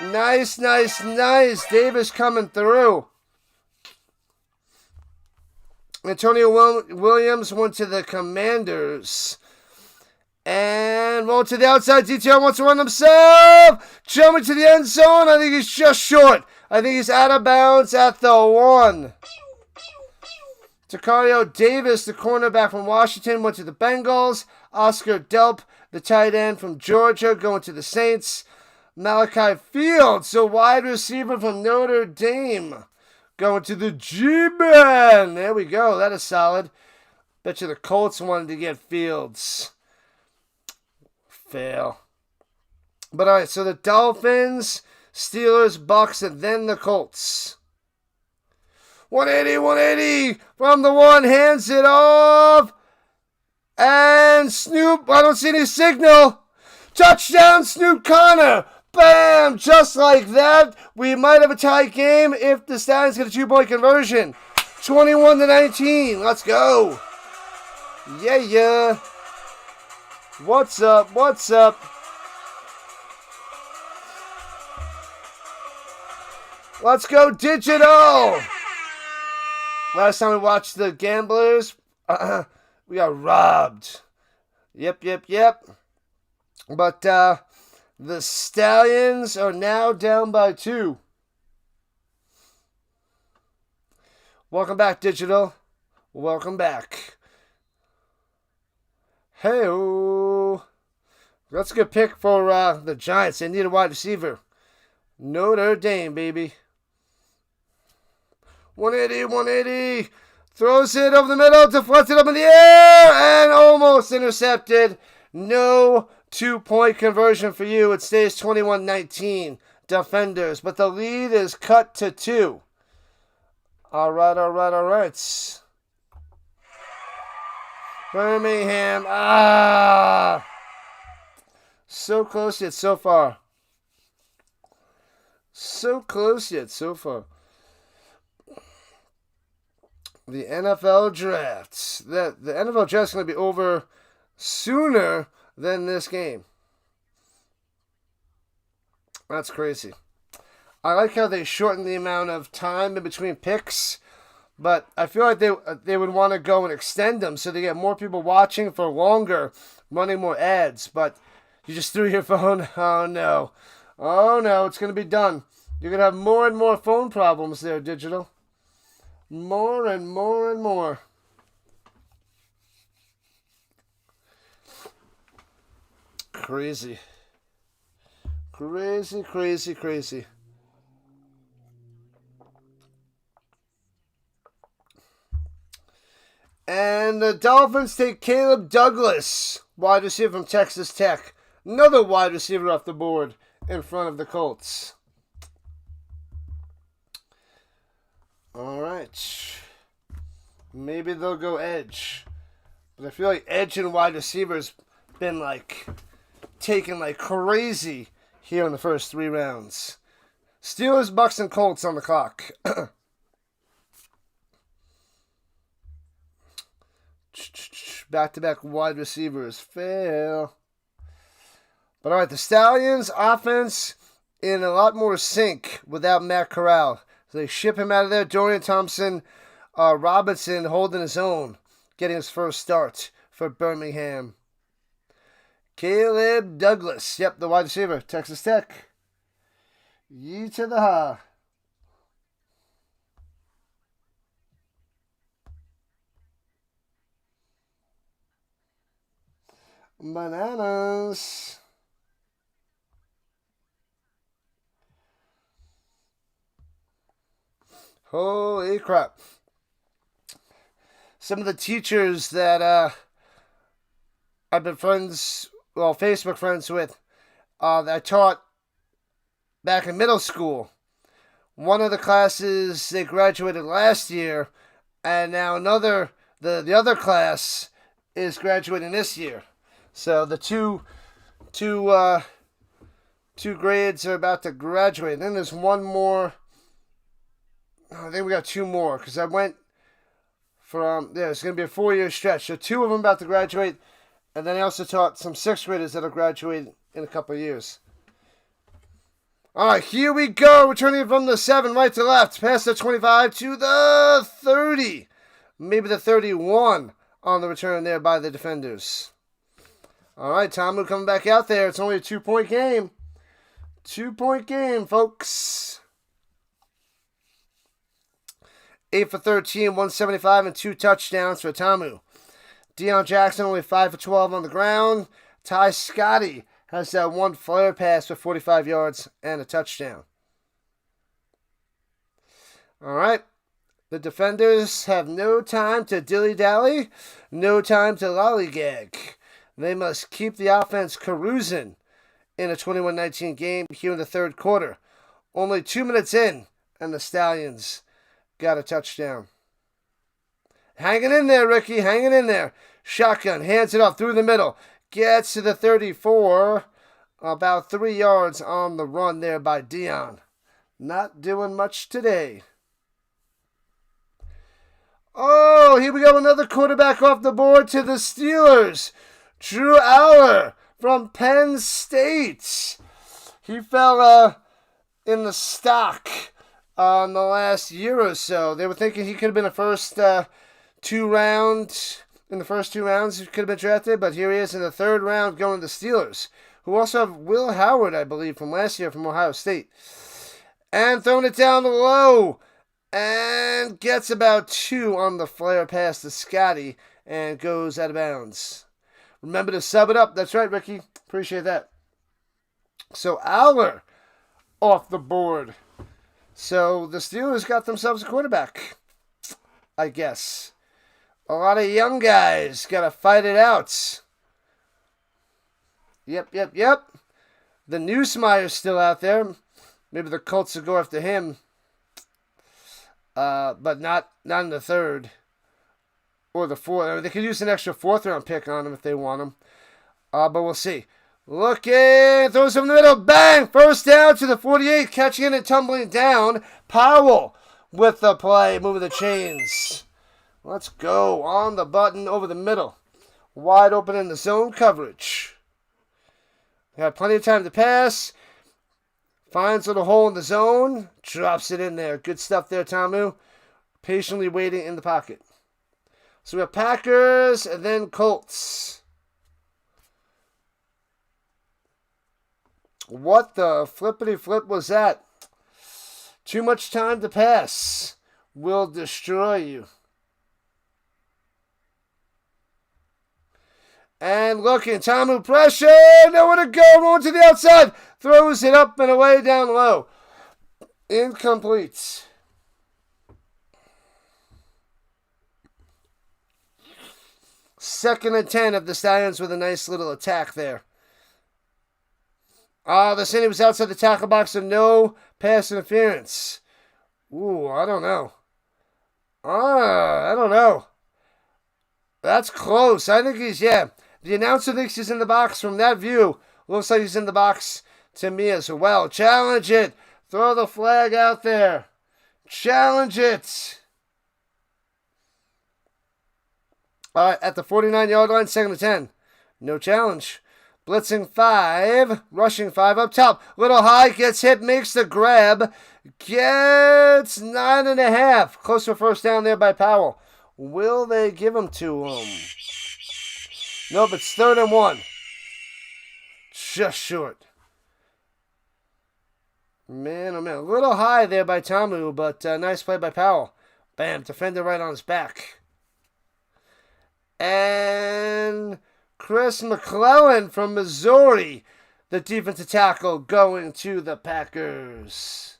Nice, nice, nice. Davis coming through. Antonio Williams went to the Commanders. And roll to the outside. DTR wants to run himself. Jumping to the end zone. I think he's just short. I think he's out of bounds at the 1. Tacario Davis, the cornerback from Washington, went to the Bengals. Oscar Delp, the tight end from Georgia, going to the Saints. Malachi Fields, the wide receiver from Notre Dame, going to the G-Men. There we go. That is solid. Bet you the Colts wanted to get Fields. Fail. But all right, so the Dolphins, Steelers, Bucks, and then the Colts. 180 from the 1, hands it off. And Snoop, I don't see any signal. Touchdown, Snoop Connor. Bam! Just like that. We might have a tie game if the Stallions get a 2-point conversion. 21-19. Let's go. Yeah, yeah. What's up? What's up? Let's go digital. Last time we watched the Gamblers, we got robbed. Yep. But the Stallions are now down by 2. Welcome back, Digital. Welcome back. Hey-o. That's a good pick for the Giants. They need a wide receiver. Notre Dame, baby. 180. Throws it over the middle, deflects it up in the air, and almost intercepted. No 2-point conversion for you. It stays 21-19. Defenders, but the lead is cut to 2. All right. Birmingham. So close yet so far. So close yet so far. The NFL drafts. The NFL draft is going to be over sooner than this game. That's crazy. I like how they shortened the amount of time in between picks, but I feel like they would want to go and extend them so they get more people watching for longer, running more ads. But you just threw your phone. Oh no, it's going to be done. You're going to have more and more phone problems there, Digital. More and more. Crazy. the Dolphins take Caleb Douglas, wide receiver from Texas Tech. Another wide receiver off the board in front of the Colts. All right. Maybe they'll go edge. But I feel like edge and wide receivers been like taken like crazy here in the first 3 rounds. Steelers, Bucks, and Colts on the clock. Back-to-back wide receivers fail. But all right, the Stallions offense in a lot more sync without Matt Corral. So they ship him out of there. Dorian Thompson, Robinson holding his own, getting his first start for Birmingham. Caleb Douglas, yep, the wide receiver, Texas Tech. Yee to the ha. Bananas. Holy crap. Some of the teachers that I've been Facebook friends with, that I taught back in middle school. One of the classes, they graduated last year, and now the other class is graduating this year. So the two grades are about to graduate. And then there's one more. I think we got 2 more because I went from it's going to be a 4-year stretch. So 2 of them about to graduate, and then I also taught some 6th graders that'll graduate in a couple of years. All right, here we go. Returning from the 7, right to left, past the 25 to the 30, maybe the 31 on the return there by the defenders. All right, Tomu coming back out there. It's only a 2-point game. 2-point game, folks. 8 for 13, 175, and 2 touchdowns for Tomu. Deion Jackson only 5 for 12 on the ground. Ty Scotty has that 1 flare pass for 45 yards and a touchdown. All right. The defenders have no time to dilly-dally, no time to lollygag. They must keep the offense cruising in a 21-19 game here in the 3rd quarter. Only 2 minutes in, and the Stallions got a touchdown. Hanging in there, Ricky. Hanging in there. Shotgun. Hands it off through the middle. Gets to the 34. About 3 yards on the run there by Deion. Not doing much today. Oh, here we go. Another quarterback off the board to the Steelers. Drew Aller from Penn State. He fell in the stock in the last year or so. They were thinking he could have been a first 2 rounds. In the first 2 rounds, he could have been drafted, but here he is in the 3rd round going to the Steelers, who also have Will Howard, I believe, from last year from Ohio State. And throwing it down low, and gets about 2 on the flare pass to Scotty, and goes out of bounds. Remember to sub it up. That's right, Ricky. Appreciate that. So Aller off the board. So the Steelers got themselves a quarterback, I guess. A lot of young guys got to fight it out. Yep. The Newsmeyer's still out there. Maybe the Colts will go after him. But not in the 3rd. Or the 4th. I mean, they could use an extra 4th round pick on him if they want him. But we'll see. Looking. Throws him in the middle. Bang! First down to the 48. Catching it and tumbling down. Powell with the play. Moving the chains. Let's go. On the button over the middle. Wide open in the zone coverage. Got plenty of time to pass. Finds a little hole in the zone. Drops it in there. Good stuff there, Tomu. Patiently waiting in the pocket. So we have Packers and then Colts. What the flippity flip was that? Too much time to pass will destroy you. And looking, Tomu pressure, nowhere to go, rolling to the outside, throws it up and away down low. Incomplete. 2nd and 10 of the Stallions with a nice little attack there. They're saying he was outside the tackle box, so no pass interference. Ooh, I don't know. I don't know. That's close. I think he's, yeah. The announcer thinks he's in the box. From that view, looks like he's in the box to me as well. Challenge it. Throw the flag out there. Challenge it. All right, at the 49-yard line, 2nd and 10. No challenge. Blitzing 5, rushing 5 up top. Little high, gets hit, makes the grab. Gets 9.5. Close to a first down there by Powell. Will they give him to him? Nope, it's 3rd and 1. Just short. Man, oh man. A little high there by Tamu, but nice play by Powell. Bam, defender right on his back. And Chris McClellan from Missouri, the defensive tackle, going to the Packers.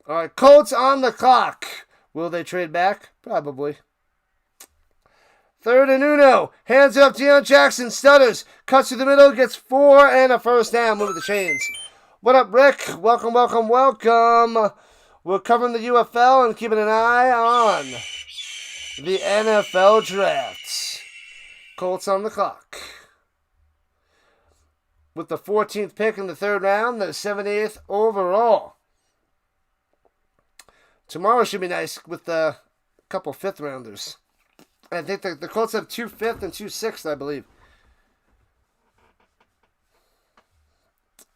All right, Colts on the clock. Will they trade back? Probably. 3rd and uno. Hands up, Deion Jackson stutters. Cuts through the middle, gets 4 and a first down. Move the chains. What up, Rick? Welcome, welcome, welcome. We're covering the UFL and keeping an eye on the NFL drafts. Colts on the clock. With the 14th pick in the 3rd round, the 78th overall. Tomorrow should be nice with a couple 5th rounders. I think the Colts have 2 5th and 2 6th, I believe.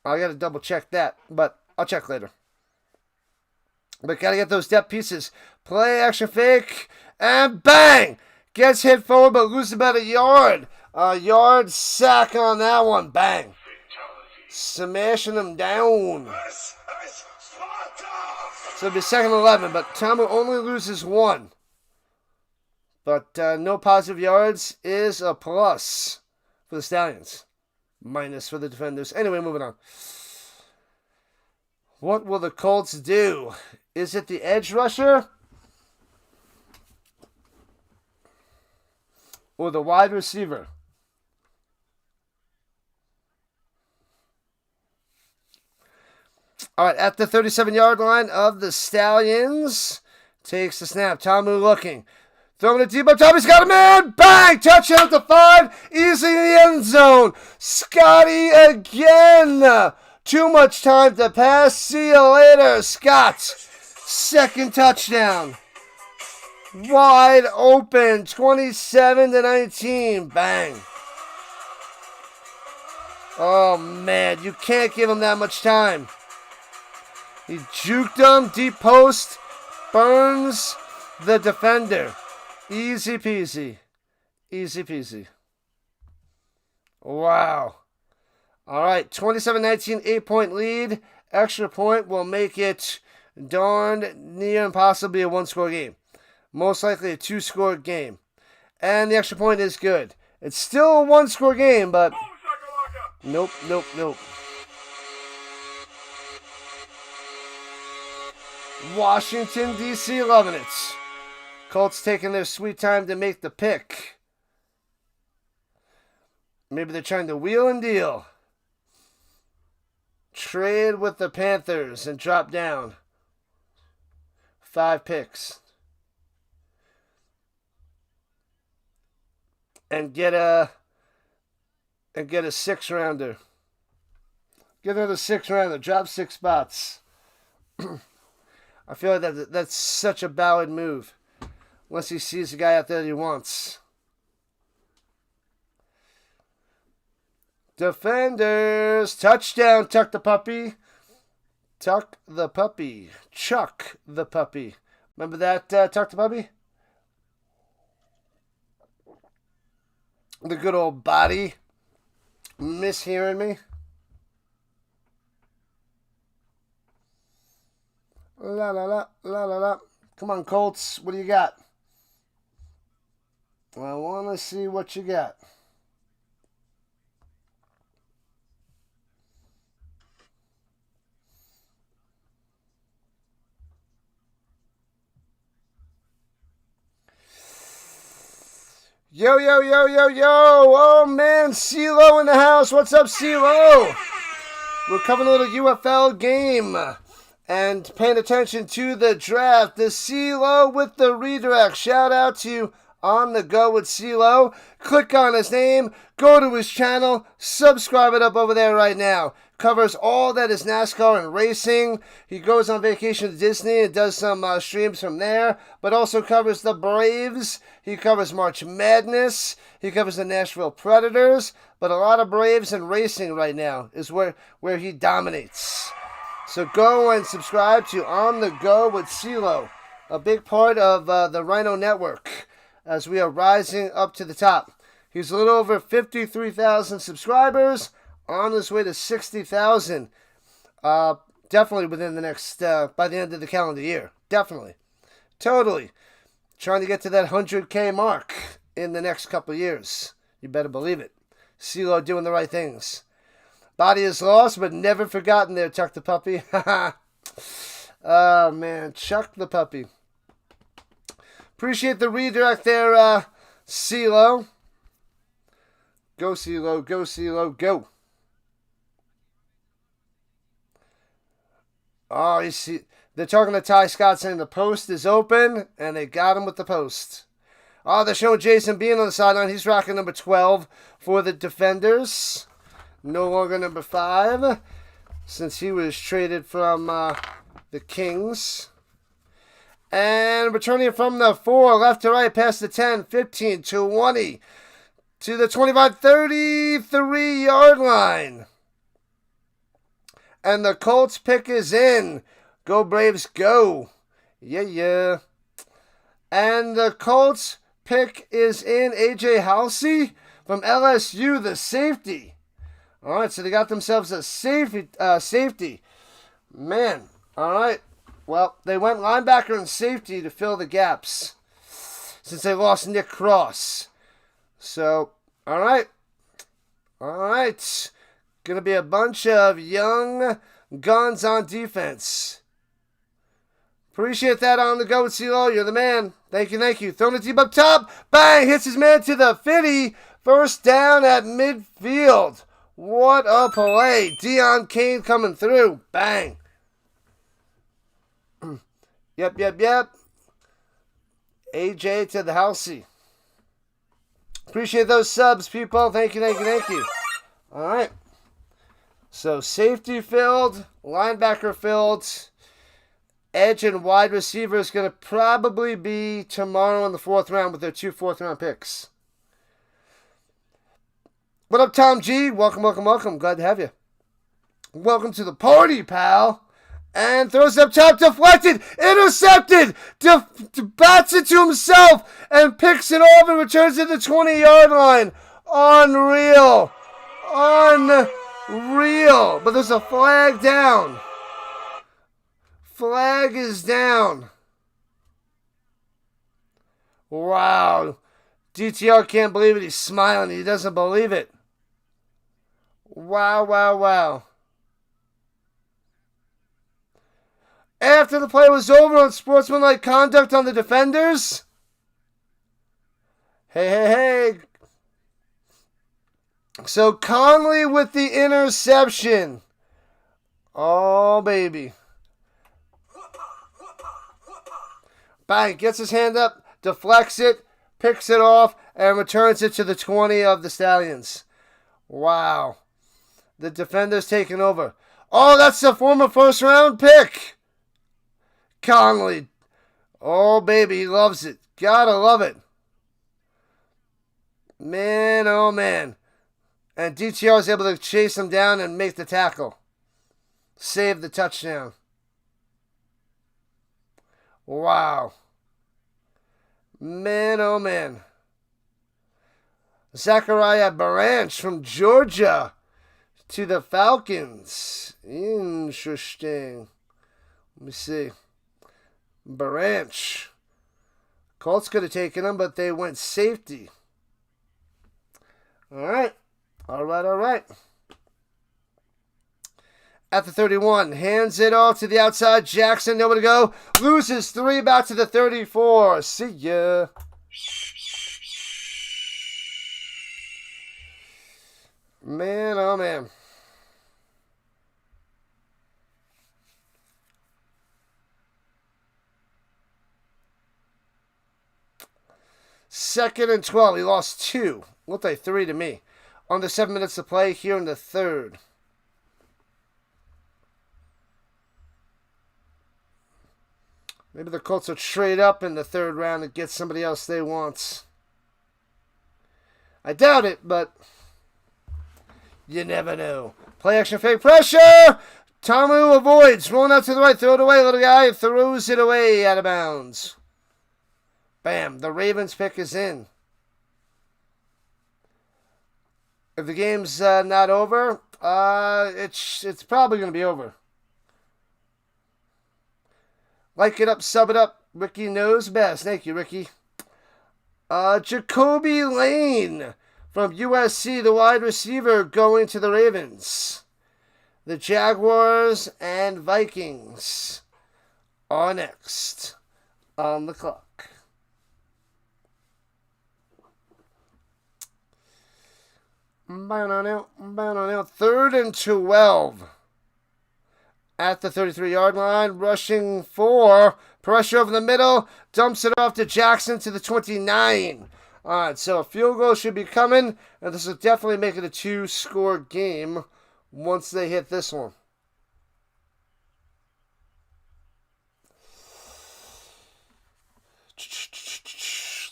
I got to double check that, but I'll check later. But got to get those depth pieces. Play, action, fake, and bang! Gets hit forward, but loses about a yard. A yard sack on that one. Bang. Smashing them down. So it'll be 2nd and 11, but Tamu only loses 1. But no positive yards is a plus for the Stallions. Minus for the defenders. Anyway, moving on. What will the Colts do? Is it the edge rusher? Or the wide receiver? All right, at the 37-yard line of the Stallions. Takes the snap. Tamu looking. Throwing it deep up top. He's got a man. Bang! Touchdown to 5. Easy in the end zone. Scotty again. Too much time to pass. See you later, Scott. 2nd touchdown. Wide open. 27-19. Bang. Oh, man. You can't give him that much time. He juked him. Deep post. Burns the defender. Easy peasy. Easy peasy. Wow. All right. 27-19. 8-point lead. Extra point will make it darned near impossible a 1-score game. Most likely a 2-score game. And the extra point is good. It's still a 1-score game, but nope, nope, nope. Washington, D.C. loving it. Colts taking their sweet time to make the pick. Maybe they're trying to wheel and deal. Trade with the Panthers and drop down. 5 picks. And get a 6-rounder. Get another 6-rounder. Drop 6 spots. I feel like that's such a ballad move. Unless he sees the guy out there that he wants. Defenders. Touchdown. Tuck the puppy. Tuck the puppy. Chuck the puppy. Remember that, Tuck the puppy? The good old body. Mishearing me? La la la la la la. Come on, Colts. What do you got? I want to see what you got. Yo, yo, yo, yo, yo. Oh, man. CeeLo in the house. What's up, CeeLo? We're covering a little UFL game and paying attention to the draft. The CeeLo with the redirect. Shout out to On The Go with CeeLo. Click on his name. Go to his channel. Subscribe it up over there right now. Covers all that is NASCAR and racing. He goes on vacation to Disney and does some streams from there, but also covers the Braves. He covers March Madness. He covers the Nashville Predators, but a lot of Braves and racing right now is where he dominates. So go and subscribe to On The Go with CeeLo, a big part of the Rhino network as we are rising up to the top. He's a little over 53,000 subscribers. On his way to 60,000, definitely within the next, by the end of the calendar year. Definitely. Totally. Trying to get to that 100K mark in the next couple of years. You better believe it. CeeLo doing the right things. Body is lost, but never forgotten there, Chuck the Puppy. Oh, man. Chuck the Puppy. Appreciate the redirect there, CeeLo. Go, CeeLo. Go, CeeLo. Go. Oh, you see, they're talking to Ty Scott saying the post is open, and they got him with the post. Oh, they're showing Jason Bean on the sideline. He's rocking number 12 for the Defenders. No longer number 5, since he was traded from the Kings. And returning from the 4, left to right, past the 10, 15, 20, to the 25, 33-yard line. And the Colts pick is in. Go Braves, go. Yeah, yeah. And the Colts pick is in. A.J. Halsey from LSU, the safety. All right, so they got themselves a safety. Man, all right. Well, they went linebacker and safety to fill the gaps since they lost Nick Cross. So, all right. All right. Going to be a bunch of young guns on defense. Appreciate that. On the go with CeeLo. You're the man. Thank you, thank you. Throwing it deep up top. Bang! Hits his man to the 50. First down at midfield. What a play. Deion Kane coming through. Bang. Yep. AJ to the Halsey. Appreciate those subs, people. Thank you. All right. So safety filled, linebacker filled, edge and wide receiver is going to probably be tomorrow in the 4th round with their 2 4th-round picks. What up, Tom G? Welcome. Glad to have you. Welcome to the party, pal. And throws up top, deflected, intercepted, bats it to himself, and picks it off and returns to the 20-yard line. Unreal. But there's a flag down. Flag is down. Wow. DTR can't believe it. He's smiling. He doesn't believe it. Wow. After the play was over on sportsmanlike conduct on the Defenders. Hey. So Conley with the interception. Oh, baby. Bang, gets his hand up, deflects it, picks it off, and returns it to the 20 of the Stallions. Wow. The Defenders taking over. Oh, that's the former 1st-round pick. Conley. Oh, baby, he loves it. Gotta love it. Man, oh, man. And DTR was able to chase him down and make the tackle. Save the touchdown. Wow. Man, oh man. Zachariah Branch from Georgia to the Falcons. Interesting. Let me see. Branch. Colts could have taken him, but they went safety. All right. At the 31, hands it off to the outside. Jackson, nowhere to go. Loses 3 back to the 34. See ya. Man, oh man. Second and 12. He lost 2. Looked like 3 to me. Under 7 minutes to play here in the third. Maybe the Colts will trade up in the third round and get somebody else they want. I doubt it, but you never know. Play action, fake pressure. Tamu avoids. Rolling out to the right. Throw it away, little guy. Throws it away out of bounds. Bam. The Ravens pick is in. If the game's not over, it's probably going to be over. Like it up, sub it up. Ricky knows best. Thank you, Ricky. Jacoby Lane from USC, the wide receiver, going to the Ravens. The Jaguars and Vikings are next on the clock. Third and 12 at the 33-yard line. Rushing for pressure over the middle. Dumps it off to Jackson to the 29. All right, so a field goal should be coming. And this will definitely make it a 2-score game once they hit this one.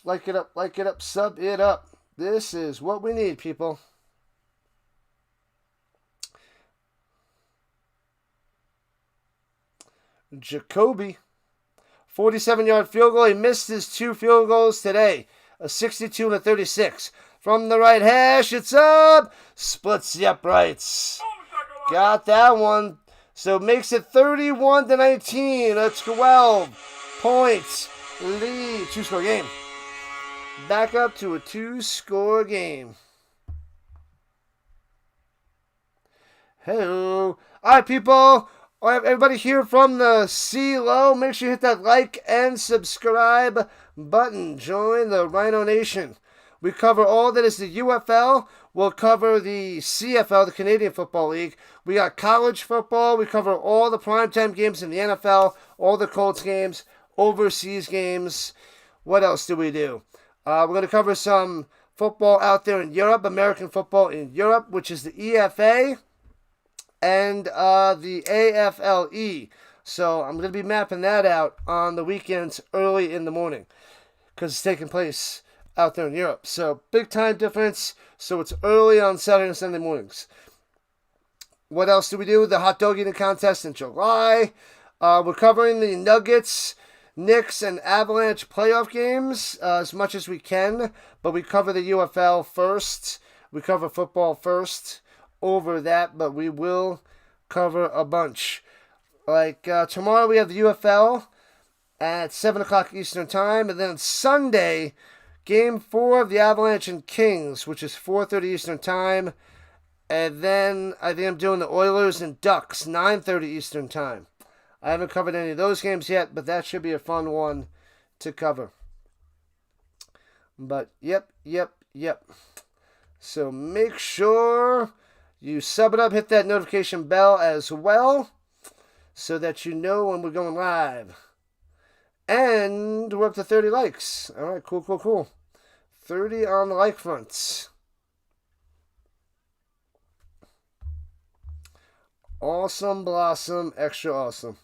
Like it up, sub it up. This is what we need, people. Jacoby, 47-yard field goal. He missed his 2 field goals today. A 62 and a 36. From the right hash, it's up. Splits the uprights. Got that one. So it makes it 31-19. A 12-point lead. 2-score game. Back up to a 2-score game. Hello. All right, people. All right, everybody here from the CeeLo, make sure you hit that like and subscribe button. Join the Rhino Nation. We cover all that is the UFL. We'll cover the CFL, the Canadian Football League. We got college football. We cover all the primetime games in the NFL, all the Colts games, overseas games. What else do we do? We're going to cover some football out there in Europe, American football in Europe, which is the EFA. And the AFLE. So I'm going to be mapping that out on the weekends early in the morning because it's taking place out there in Europe. So big time difference. So it's early on Saturday and Sunday mornings. What else do we do? The hot dog eating contest in July. We're covering the Nuggets, Knicks, and Avalanche playoff games as much as we can. But we cover the UFL first. We cover football first over that, but we will cover a bunch. Like tomorrow we have the UFL at 7 o'clock Eastern Time, and then Sunday, Game 4 of the Avalanche and Kings, which is 4:30 Eastern Time, and then I think I'm doing the Oilers and Ducks, 9:30 Eastern Time. I haven't covered any of those games yet, but that should be a fun one to cover. But yep. So make sure you sub it up, hit that notification bell as well, so that you know when we're going live. And we're up to 30 likes. All right, cool. 30 on the like fronts. Awesome, blossom, extra awesome.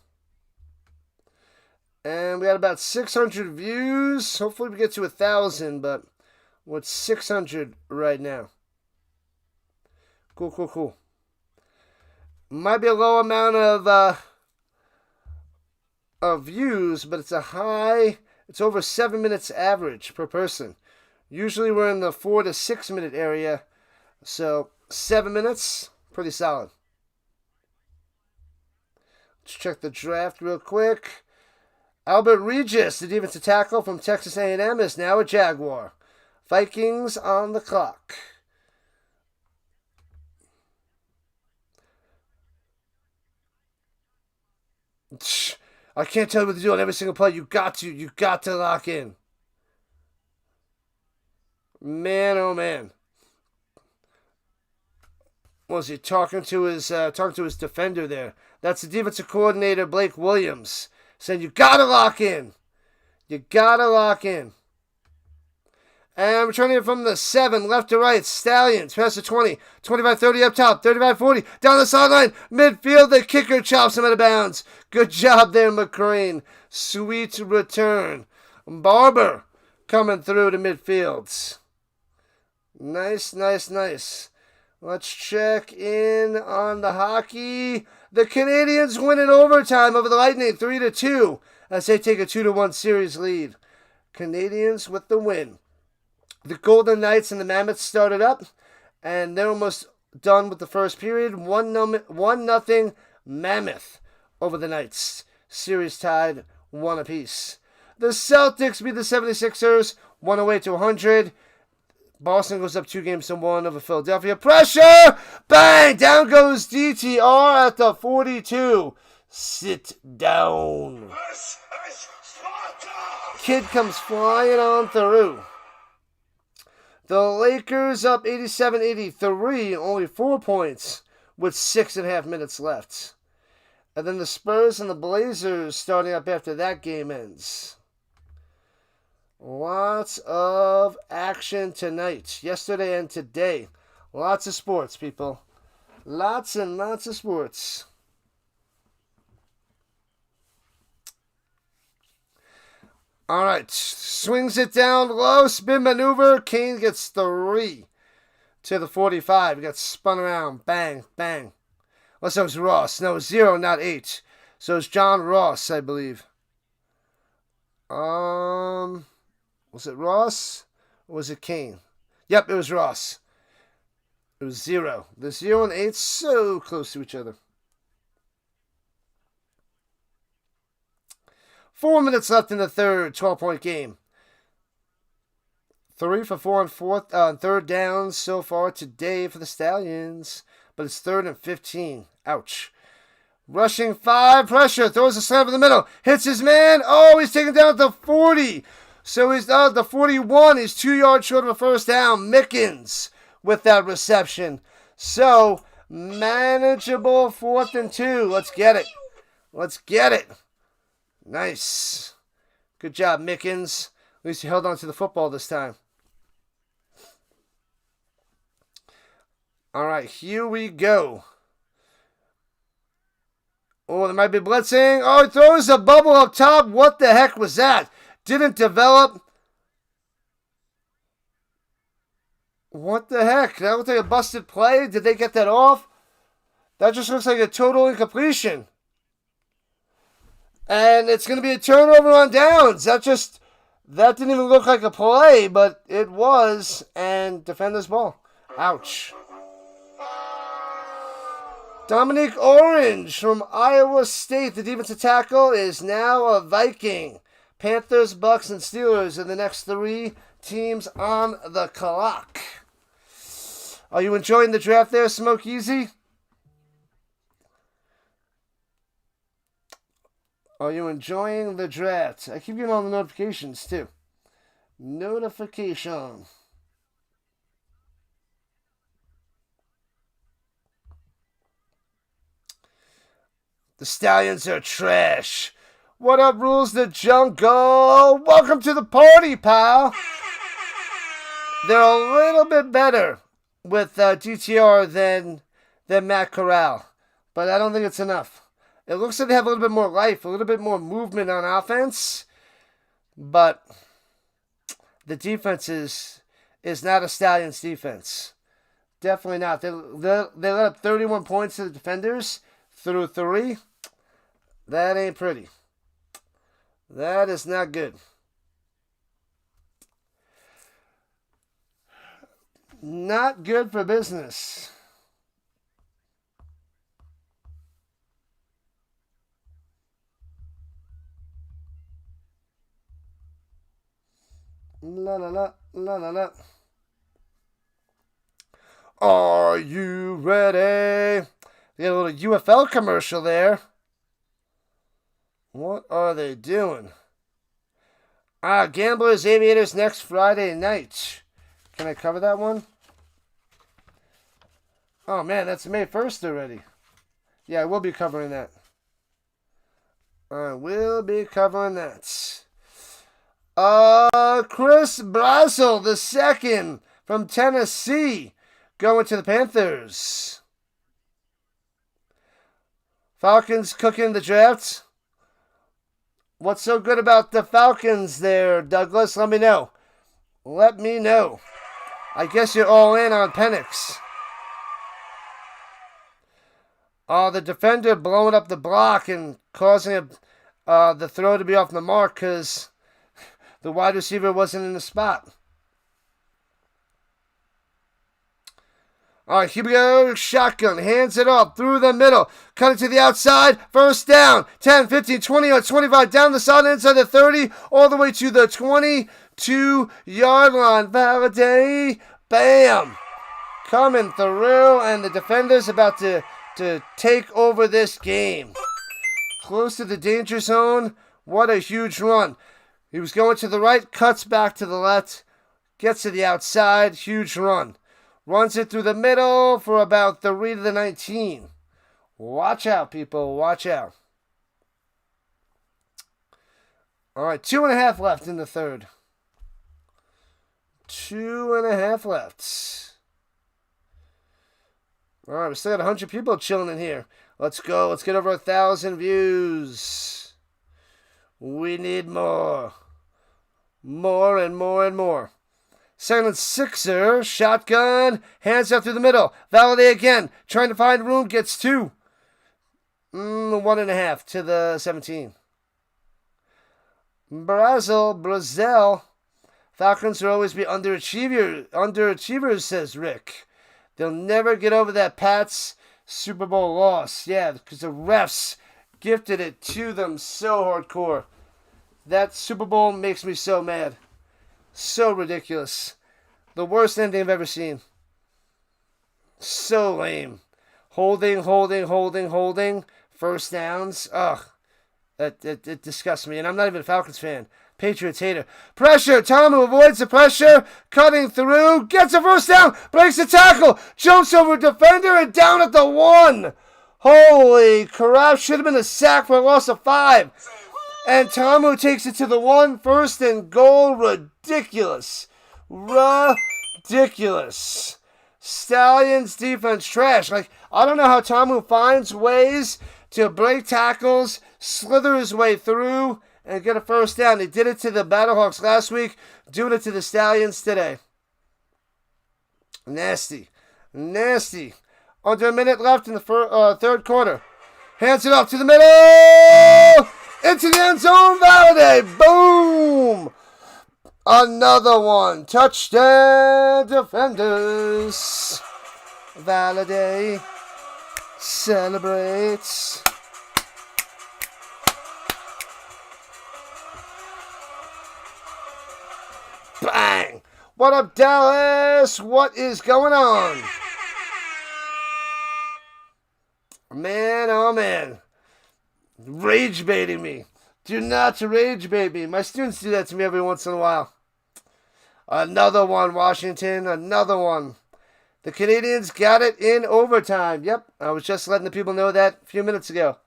And we got about 600 views. Hopefully we get to 1,000, but we're at 600 right now. Cool. Might be a low amount of views, but it's a high. It's over 7 minutes average per person. Usually we're in the 4 to 6 minute area, so 7 minutes, pretty solid. Let's check the draft real quick. Albert Regis, the defensive tackle from Texas A&M, is now a Jaguar. Vikings on the clock. I can't tell you what to do on every single play. You got to lock in. Man, oh man. Was he talking to his defender there? That's the defensive coordinator, Blake Williams, saying you gotta lock in. You gotta lock in. And returning it from the 7, left to right, Stallions, past the 20, 25-30 up top, 35-40, down the sideline, midfield, the kicker chops him out of bounds. Good job there, McCrane. Sweet return. Barber coming through to midfield. Nice, nice, nice. Let's check in on the hockey. The Canadians win in overtime over the Lightning, 3-2, as they take a 2-1 series lead. Canadians with the win. The Golden Knights and the Mammoths started up, and they're almost done with the first period. 1-0 Mammoth over the Knights. Series tied 1 apiece. The Celtics beat the 76ers 108-100. Boston goes up 2-1 over Philadelphia. Pressure! Bang! Down goes DTR at the 42. Sit down. Kid comes flying on through. The Lakers up 87-83, only 4 points with 6.5 minutes left. And then the Spurs and the Blazers starting up after that game ends. Lots of action tonight, yesterday and today. Lots of sports, people. Lots and lots of sports. All right, swings it down low, spin maneuver. Kane gets 3 to the 45. He got spun around, bang, bang. Unless that was Ross. No, 0, not 8. So it's John Ross, I believe. Was it Ross or was it Kane? Yep, it was Ross. It was 0. The 0 and 8 so close to each other. 4 minutes left in the third, 12-point game. 3 for 4 on third down so far today for the Stallions. But it's 3rd and 15. Ouch. Rushing 5, pressure, throws a slam in the middle, hits his man. Oh, he's taken down at the 40. So he's down at the 41. He's 2 yards short of a first down. Mickens with that reception. So, manageable 4th and 2. Let's get it. Let's get it. Nice. Good job, Mickens. At least he held on to the football this time. All right, here we go. Oh, there might be blitzing. Oh, he throws a bubble up top. What the heck was that? Didn't develop. What the heck? That looked like a busted play. Did they get that off? That just looks like a total incompletion. And it's going to be a turnover on downs. That didn't even look like a play, but it was. And defend this ball. Ouch. Dominic Orange from Iowa State, the defensive tackle, is now a Viking. Panthers, Bucks, and Steelers are the next 3 teams on the clock. Are you enjoying the draft there, Smoke Easy? Are you enjoying the draft? I keep getting all the notifications, too. Notification. The Stallions are trash. What up, Rules the Jungle? Welcome to the party, pal. They're a little bit better with DTR than Matt Corral, but I don't think it's enough. It looks like they have a little bit more life, a little bit more movement on offense, but the defense is not a Stallions defense. Definitely not. They let up 31 points to the defenders through 3. That ain't pretty. That is not good. Not good for business. La la la la la la. Are you ready? They got a little UFL commercial there. What are they doing? Gamblers, Aviators next Friday night. Can I cover that one? Oh, man, that's May 1st already. Yeah, I will be covering that. I will be covering that. Chris Brazel, the second from Tennessee, going to the Panthers. Falcons cooking the draft. What's so good about the Falcons there, Douglas? Let me know. Let me know. I guess you're all in on Penix. The defender blowing up the block and causing the throw to be off the mark because the wide receiver wasn't in the spot. All right, here we go. Shotgun. Hands it up through the middle. Cut it to the outside. First down. 10, 15, 20, or 25. Down the side inside the 30. All the way to the 22-yard line. Valaday. Bam. Coming through. And the defender's about to take over this game. Close to the danger zone. What a huge run. He was going to the right. Cuts back to the left. Gets to the outside. Huge run. Runs it through the middle for about 3 to the 19. Watch out, people. Watch out. All right, 2.5 left in the third. 2.5 left. All right, we still got 100 people chilling in here. Let's go. Let's get over 1,000 views. We need more. More and more and more. Second and sixer, shotgun, hands out through the middle. Valaday again, trying to find room, gets 2. 1.5 to the 17. Brazel. Falcons will always be underachievers, says Rick. They'll never get over that Pats Super Bowl loss. Yeah, because the refs gifted it to them so hardcore. That Super Bowl makes me so mad. So ridiculous. The worst ending I've ever seen. So lame. Holding. First downs. Ugh. It disgusts me. And I'm not even a Falcons fan. Patriots hater. Pressure. Tomu avoids the pressure. Cutting through. Gets a first down. Breaks the tackle. Jumps over defender and down at the 1. Holy crap. Should have been a sack for a loss of 5. And Tomu takes it to the 1. First and goal. Ridiculous. Stallions defense trash. I don't know how Tomu finds ways to break tackles, slither his way through, and get a first down. They did it to the Battlehawks last week. Doing it to the Stallions today. Nasty. Under a minute left in the third quarter. Hands it off to the middle. Into the end zone, Valaday. Boom! Another one. Touchdown, defenders. Valaday celebrates. Bang! What up, Dallas? What is going on? Man, oh man. Rage baiting me. Do not rage bait me. My students do that to me every once in a while. Another one, Washington. Another one. The Canadians got it in overtime. Yep, I was just letting the people know that a few minutes ago.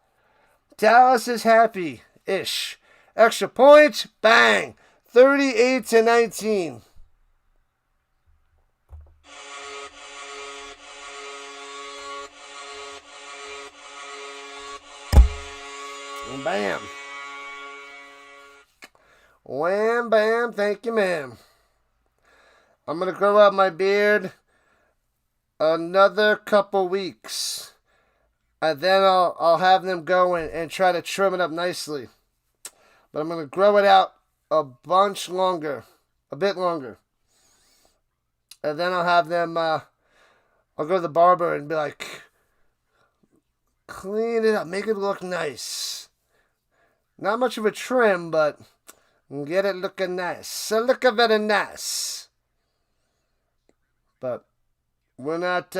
Dallas is happy-ish. Extra point. Bang. 38-19. Bam. Wham, bam, thank you, ma'am. I'm going to grow out my beard another couple weeks. And then I'll have them go and try to trim it up nicely. But I'm going to grow it out a bit longer. And then I'll have them, I'll go to the barber and be like, clean it up, make it look nice. Not much of a trim, but get it looking nice. Looking very nice. But we're not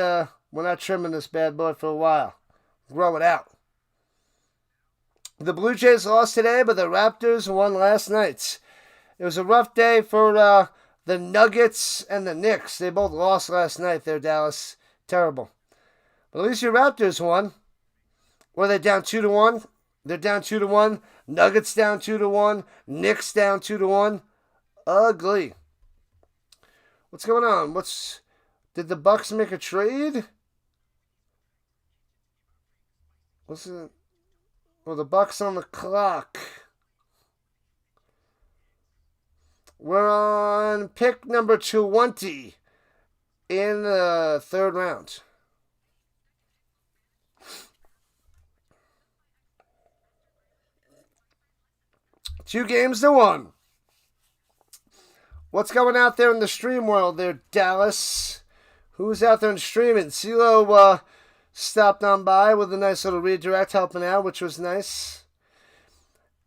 trimming this bad boy for a while. Grow it out. The Blue Jays lost today, but the Raptors won last night. It was a rough day for the Nuggets and the Knicks. They both lost last night there, Dallas. Terrible. But at least your Raptors won. Were they down 2-1? They're down 2-1. Nuggets down 2-1. Knicks down 2-1. Ugly. What's going on? Did the Bucks make a trade? What's it? Well, the Bucks on the clock. We're on pick number 20 in the third round. Two games to one. What's going out there in the stream world there, Dallas? Who's out there in streaming? CeeLo stopped on by with a nice little redirect helping out, which was nice.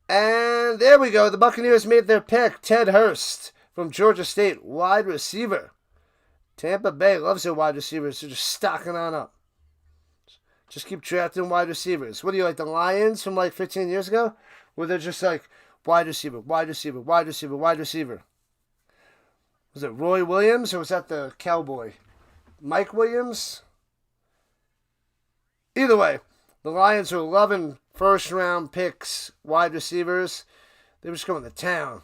And there we go. The Buccaneers made their pick. Ted Hurst from Georgia State, wide receiver. Tampa Bay loves their wide receivers. They're just stocking on up. Just keep drafting wide receivers. What do you like, the Lions from like 15 years ago? Where they're just like, wide receiver, wide receiver, wide receiver, wide receiver. Was it Roy Williams or was that the Cowboy? Mike Williams? Either way, the Lions are loving first-round picks, wide receivers. They were just going to town.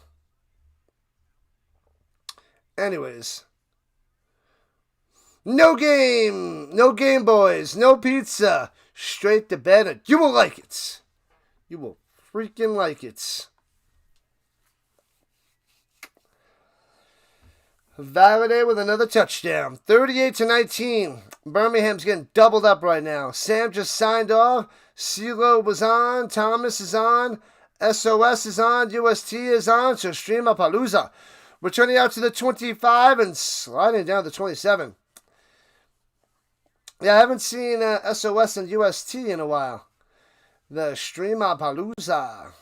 Anyways. No game, boys. No pizza. Straight to bed, and you will like it. You will freaking like it. Valade with another touchdown. 38-19. Birmingham's getting doubled up right now. Sam just signed off. CeeLo was on. Thomas is on. SOS is on. UST is on. So Streamapalooza. We're turning out to the 25 and sliding down to 27. Yeah, I haven't seen SOS and UST in a while. The Streamapalooza.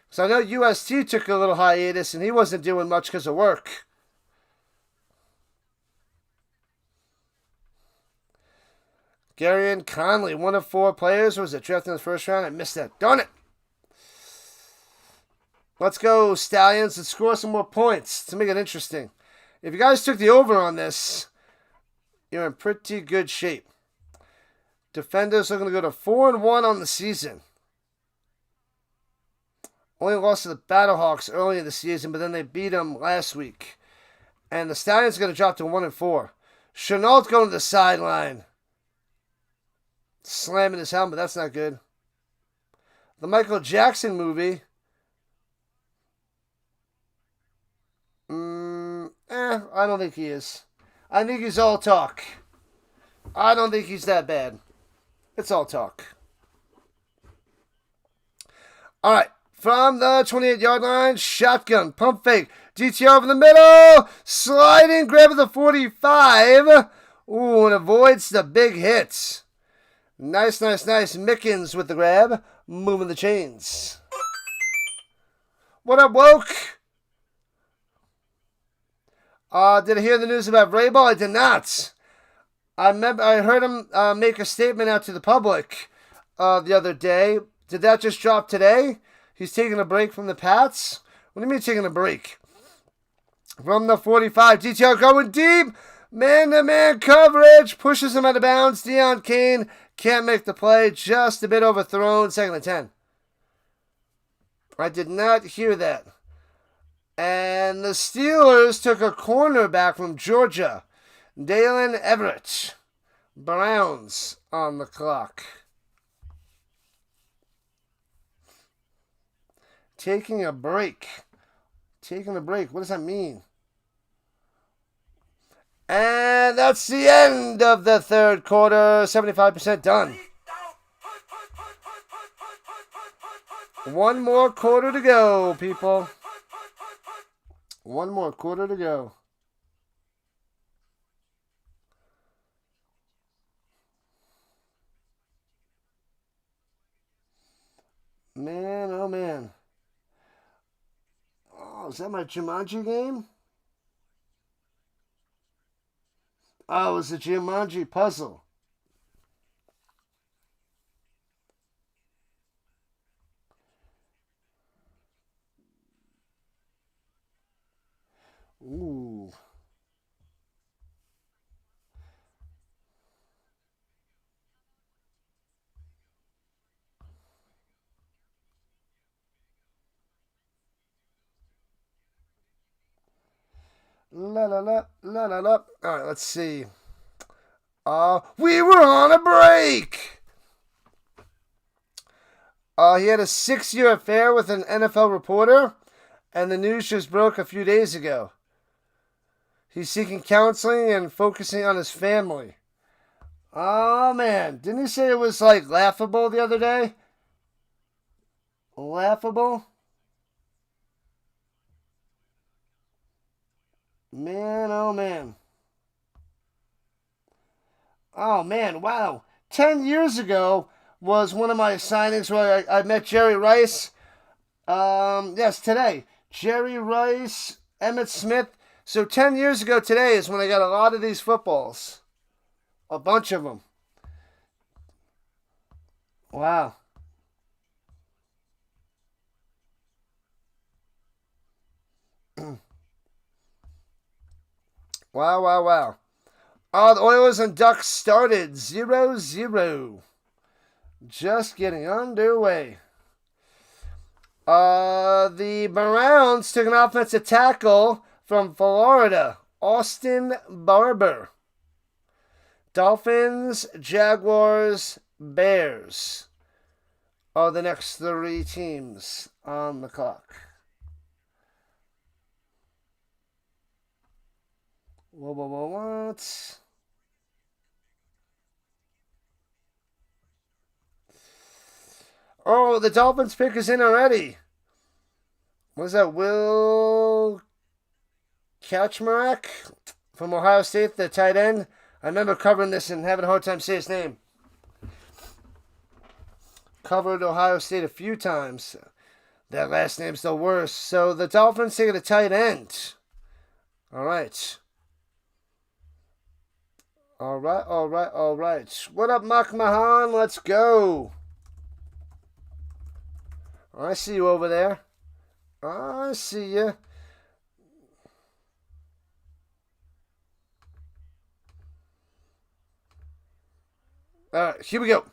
So I know UST took a little hiatus and he wasn't doing much because of work. Garyon Conley, one of 4 players, was it drafted in the first round? I missed that. Darn it. Let's go, Stallions. Let's score some more points to make it interesting. If you guys took the over on this, you're in pretty good shape. Defenders are going to go to 4-1 on the season. Only lost to the Battlehawks early in the season, but then they beat them last week. And the Stallions are going to drop to 1-4. Chenault going to the sideline. Slamming his helmet. That's not good. The Michael Jackson movie. I don't think he is. I think he's all talk. I don't think he's that bad. It's all talk. All right. From the 28-yard line, shotgun, pump fake, DTR over the middle, sliding, grabbing the 45. Ooh, and avoids the big hits. Nice. Mickens with the grab, moving the chains. What up, Woke? Did I hear the news about Rayball? I did not. I heard him make a statement out to the public the other day. Did that just drop today? He's taking a break from the Pats? What do you mean taking a break? From the 45, DTR going deep. Man-to-man coverage. Pushes him out of bounds. Deion Kane can't make the play. Just a bit overthrown. 2nd and 10. I did not hear that. And the Steelers took a cornerback from Georgia. Dalen Everett. Browns on the clock. Taking a break. What does that mean? And that's the end of the third quarter. 75% done. One more quarter to go, people. One more quarter to go. Man, oh man. Oh, is that my Jumanji game? Oh, it's a Jumanji puzzle. Ooh. La la la la la la. All right, let's see. We were on a break. He had a 6-year affair with an NFL reporter, and the news just broke a few days ago. He's seeking counseling and focusing on his family. Oh, man. Didn't he say it was, like, laughable the other day? Laughable? Man, oh, man. Oh, man, wow. 10 years ago was one of my signings where I met Jerry Rice. Yes, today. Jerry Rice, Emmett Smith. So 10 years ago today is when I got a lot of these footballs. A bunch of them. Wow. Wow, wow, wow. The Oilers and Ducks started 0-0. Just getting underway. The Browns took an offensive tackle from Florida, Austin Barber. Dolphins, Jaguars, Bears are the next 3 teams on the clock. What? Oh, the Dolphins pick is in already. What is that, Will Kaczmarek from Ohio State, the tight end? I remember covering this and having a hard time saying his name. Covered Ohio State a few times. That last name's the worst. So the Dolphins take a tight end. All right. All right. What up, Mark Mahan? Let's go. I see you over there. I see you. All right, here we go.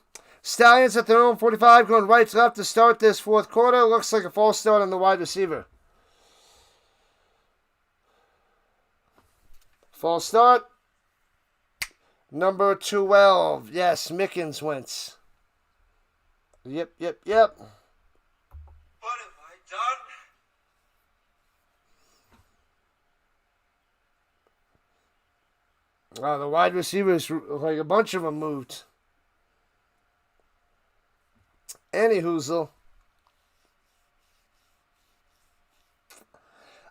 Stallions at their own 45, going right to left to start this fourth quarter. Looks like a false start on the wide receiver. False start. Number 12. Yes, Mickens went. Yep. What have I done? Wow, the wide receivers, like a bunch of them moved. Any hoozle.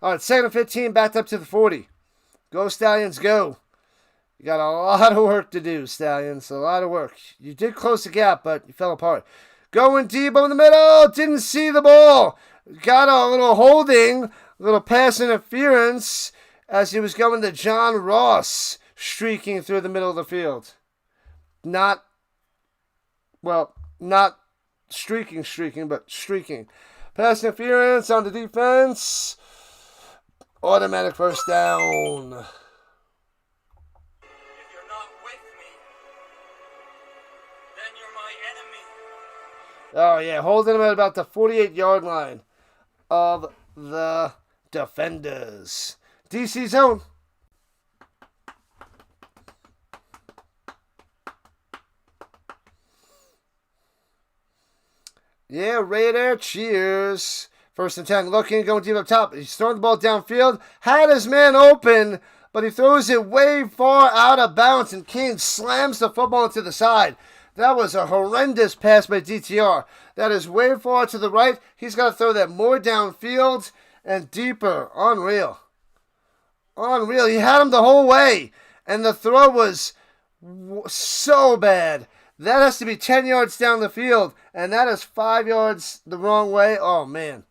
All right, 2nd and 15, backed up to the 40. Go, Stallions, go. You got a lot of work to do, Stallions. A lot of work. You did close the gap, but you fell apart. Going deep over the middle. Didn't see the ball. Got a little holding, a little pass interference as he was going to John Ross, streaking through the middle of the field. Not streaking, but streaking. Pass interference on the defense. Automatic first down. If you're not with me, then you're my enemy. Oh, yeah, holding him at about the 48-yard line of the defenders. DC zone. Yeah, Raider, cheers. 1st and 10, looking, going deep up top. He's throwing the ball downfield. Had his man open, but he throws it way far out of bounds, and Kane slams the football into the side. That was a horrendous pass by DTR. That is way far to the right. He's got to throw that more downfield and deeper. Unreal. He had him the whole way, and the throw was so bad. That has to be 10 yards down the field, and that is 5 yards the wrong way. Oh, man.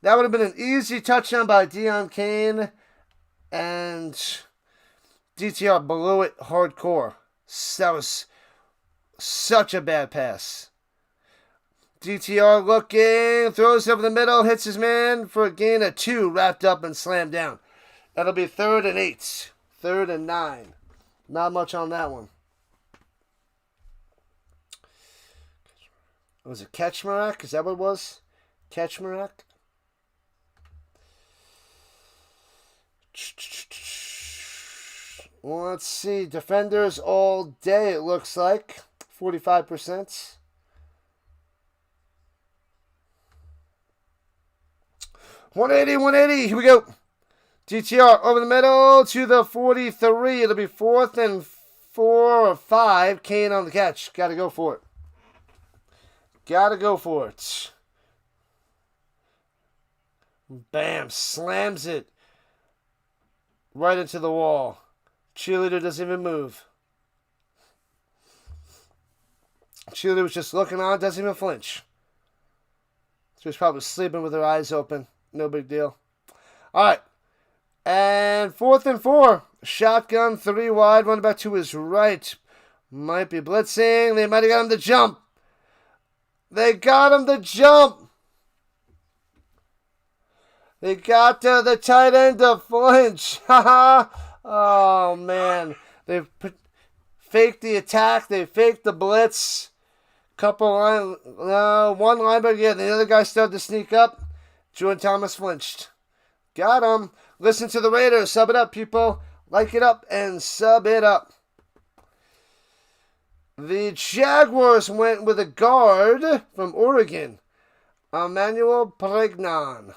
That would have been an easy touchdown by Deion Kane, and DTR blew it hardcore. That was such a bad pass. DTR looking, throws over the middle, hits his man for a gain of 2, wrapped up and slammed down. That'll be 3rd and 8. 3rd and 9. Not much on that one. Was it Kaczmarek? Is that what it was? Kaczmarek? Let's see. Defenders all day, it looks like. 45%. $180. Here we go. DTR over the middle to the 43. It'll be 4th and 4 or 5. Kane on the catch. Got to go for it. Got to go for it. Bam. Slams it right into the wall. Cheerleader doesn't even move. Cheerleader was just looking on, doesn't even flinch. She was probably sleeping with her eyes open. No big deal. All right. And 4th and 4. Shotgun, 3 wide. Running back to his right. Might be blitzing. They might have got him to jump. They got him to jump. They got the tight end to flinch. Oh, man. They faked the attack. They faked the blitz. One linebacker. Yeah, the other guy started to sneak up. Jordan Thomas flinched. Got him. Listen to the Raiders. Sub it up, people. Like it up and sub it up. The Jaguars went with a guard from Oregon. Emmanuel Pregnan.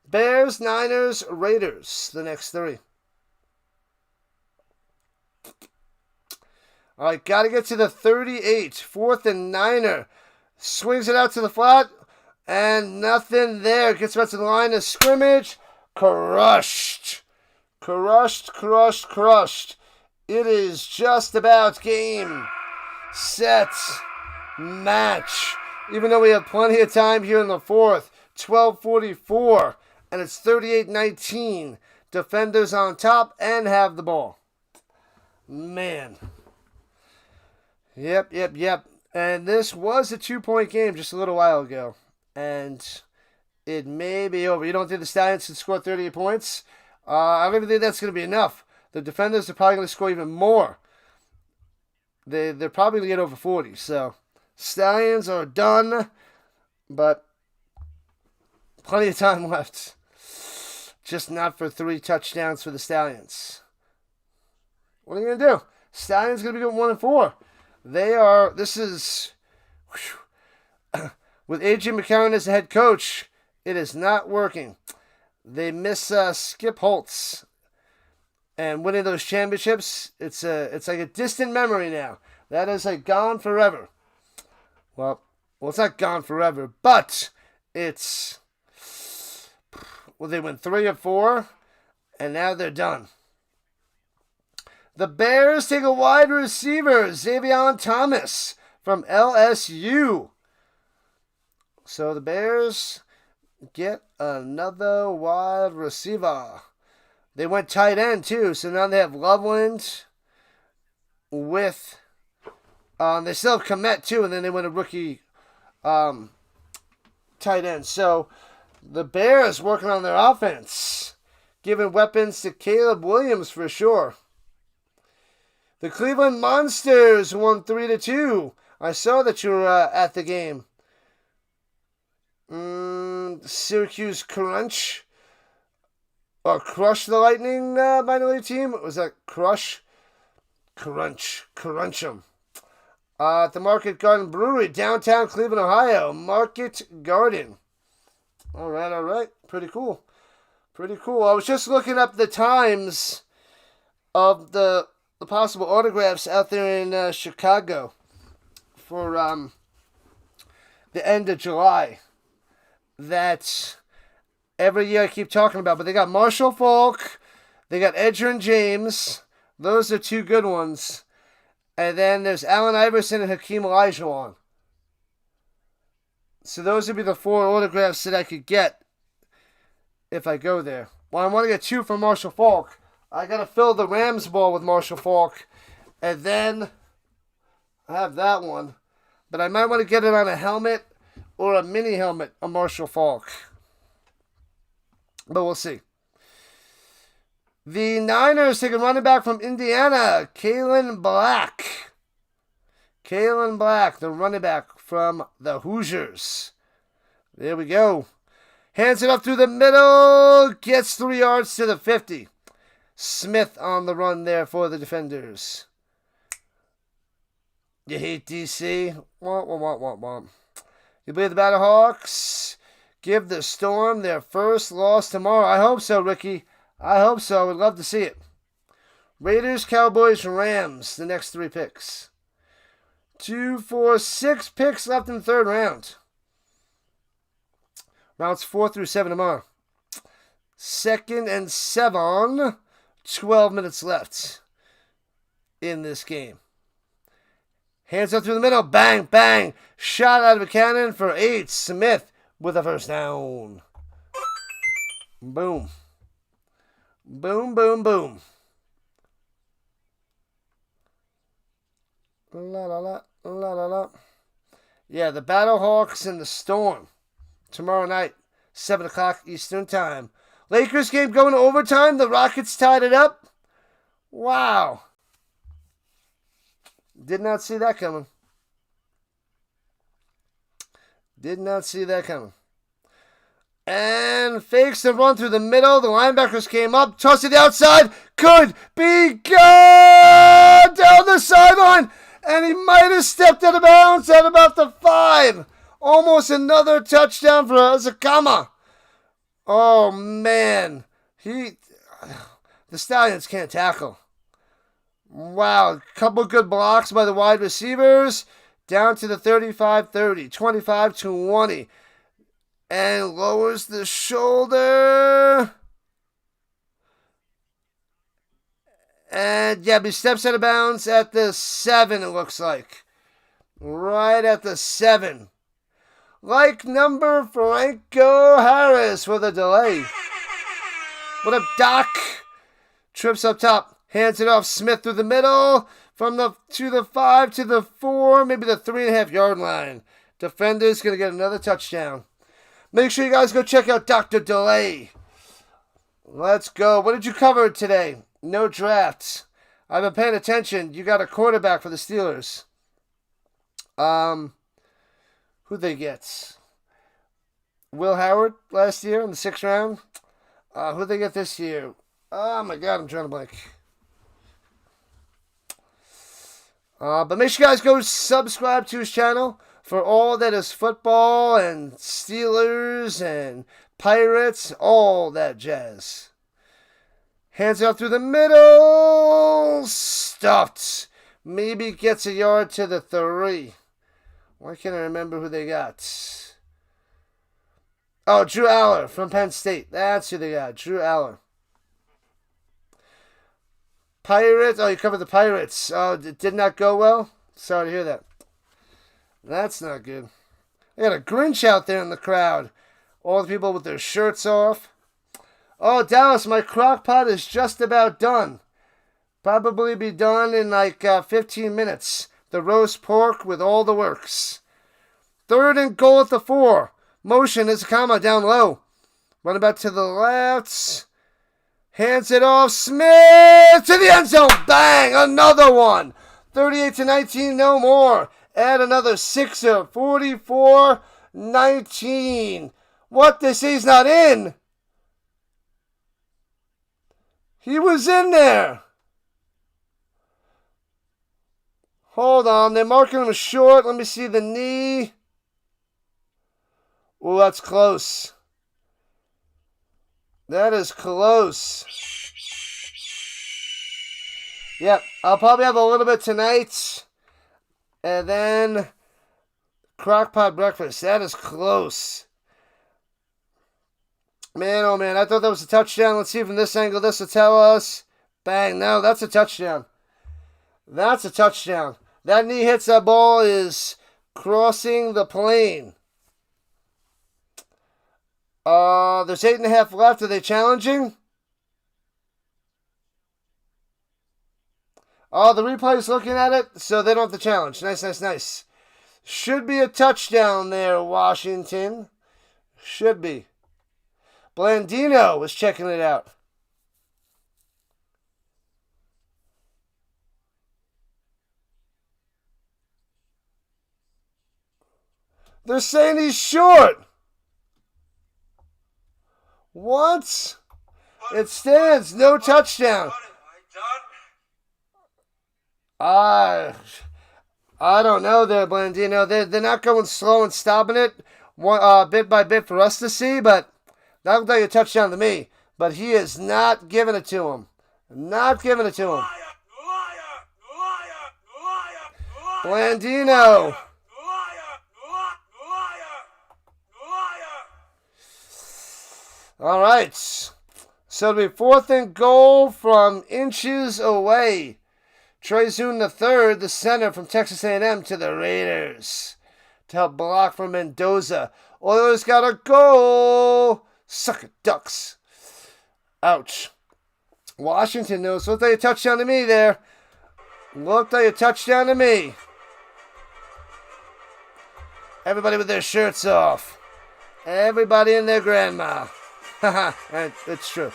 Bears, Niners, Raiders. The next 3. All right, got to get to the 38. 4th and 9er. Swings it out to the flat. And nothing there. Gets back to the line of scrimmage. Crushed. Crushed. It is just about game, set, match. Even though we have plenty of time here in the 4th. 12:44. And it's 38-19. Defenders on top and have the ball. Man. Yep. And this was a 2-point game just a little while ago. And it may be over. You don't think the Stallions can score 38 points? I don't even think that's going to be enough. The defenders are probably going to score even more. They're probably going to get over 40. So, Stallions are done. But plenty of time left. Just not for 3 touchdowns for the Stallions. What are you going to do? Stallions going to be going 1 and 4. This is, with A.J. McCarron as the head coach, it is not working. They miss Skip Holtz. And winning those championships, it's like a distant memory now. That is like gone forever. Well, it's not gone forever, but it's, they went 3 or 4, and now they're done. The Bears take a wide receiver, Xavier Thomas, from LSU. So the Bears get another wide receiver. They went tight end, too, so now they have Loveland with, they still have Komet, too, and then they went a rookie tight end. So the Bears working on their offense, giving weapons to Caleb Williams for sure. The Cleveland Monsters won 3-2. I saw that you were at the game. Syracuse Crunch. Or Crush the Lightning minor league team. Was that Crush? Crunch them. At the Market Garden Brewery, downtown Cleveland, Ohio. Market Garden. All right. Pretty cool. I was just looking up the times of the possible autographs out there in Chicago for the end of July. That every year I keep talking about. But they got Marshall Faulk. They got Edgerrin James. Those are 2 good ones. And then there's Allen Iverson and Hakeem Olajuwon. So those would be the 4 autographs that I could get if I go there. Well, I want to get 2 from Marshall Faulk. I got to fill the Rams ball with Marshall Faulk. And then I have that one. But I might want to get it on a helmet or a mini helmet of Marshall Faulk. But we'll see. The Niners take a running back from Indiana, Kalen Black. The running back from the Hoosiers. There we go. Hands it up through the middle. Gets 3 yards to the 50. Smith on the run there for the defenders. You hate DC. Womp, womp, womp, womp. You believe the Battlehawks give the Storm their first loss tomorrow. I hope so, Ricky. I hope so. I would love to see it. Raiders, Cowboys, Rams, the next 3 picks. 2, 4, 6 picks left in the 3rd round. Rounds 4 through 7 tomorrow. 2nd and 7. 12 minutes left in this game. Hands up through the middle. Bang, bang. Shot out of a cannon for 8. Smith with a first down. Boom. Boom, boom, boom. La, la, la, la, la, la. Yeah, the Battlehawks and the Storm. Tomorrow night, 7 o'clock Eastern Time. Lakers game going to overtime. The Rockets tied it up. Wow. Did not see that coming. Did not see that coming. And fakes the run through the middle. The linebackers came up. Tossed to the outside. Could be good. Down the sideline. And he might have stepped out of bounds at about the 5. Almost another touchdown for Zakama. Oh, man. The Stallions can't tackle. Wow. A couple good blocks by the wide receivers. Down to the 35-30. 25-20. And lowers the shoulder. And, yeah, he steps out of bounds at the 7, it looks like. Right at the 7. Like number Franco Harris for the delay. What up, Doc? Trips up top. Hands it off. Smith through the middle. To the 5, to the 4, maybe the 3.5 yard line. Defender's going to get another touchdown. Make sure you guys go check out Dr. Delay. Let's go. What did you cover today? No drafts. I've been paying attention. You got a quarterback for the Steelers. Who'd they get? Will Howard last year in the 6th round. Who'd they get this year? Oh my God, I'm trying to blank. But make sure you guys go subscribe to his channel for all that is football and Steelers and Pirates, all that jazz. Hands out through the middle. Stuffed. Maybe gets a yard to the 3. Why can't I remember who they got? Oh, Drew Aller from Penn State. That's who they got. Drew Aller. Pirates. Oh, you covered the Pirates. Oh, it did not go well? Sorry to hear that. That's not good. I got a Grinch out there in the crowd. All the people with their shirts off. Oh, Dallas, my crock pot is just about done. Probably be done in like 15 minutes. The roast pork with all the works. 3rd and goal at the 4. Motion is a comma down low. Running back to the left. Hands it off. Smith to the end zone. Bang! Another one. 38-19, no more. Add another 6er. 44-19. What? They say he's not in. He was in there. Hold on. They're marking him short. Let me see the knee. Oh, that's close. That is close. Yep. I'll probably have a little bit tonight. And then crockpot breakfast. That is close. Man, oh man. I thought that was a touchdown. Let's see from this angle. This will tell us. Bang. No, that's a touchdown. That's a touchdown. That knee hits that ball is crossing the plane. There's 8.5 left. Are they challenging? Oh, the replay's looking at it, so they don't have to challenge. Nice, nice, nice. Should be a touchdown there, Washington. Should be. Blandino was checking it out. They're saying he's short. What? It stands. No touchdown. What have I done? I don't know there, Blandino. They're not going slow and stopping it bit by bit for us to see, but that looked like a touchdown to me. But he is not giving it to him. Not giving it to him. Liar! Liar! Liar! Liar! Blandino. Liar! Liar! All right. So it'll be 4th and goal from inches away. Trey Zoon III, the center from Texas A&M, to the Raiders to help block for Mendoza. Oilers got a goal. Suck it, Ducks. Ouch. Washington knows. Looked like a touchdown to me there. Looked like a touchdown to me. Everybody with their shirts off. Everybody and their grandma. Haha, it's true.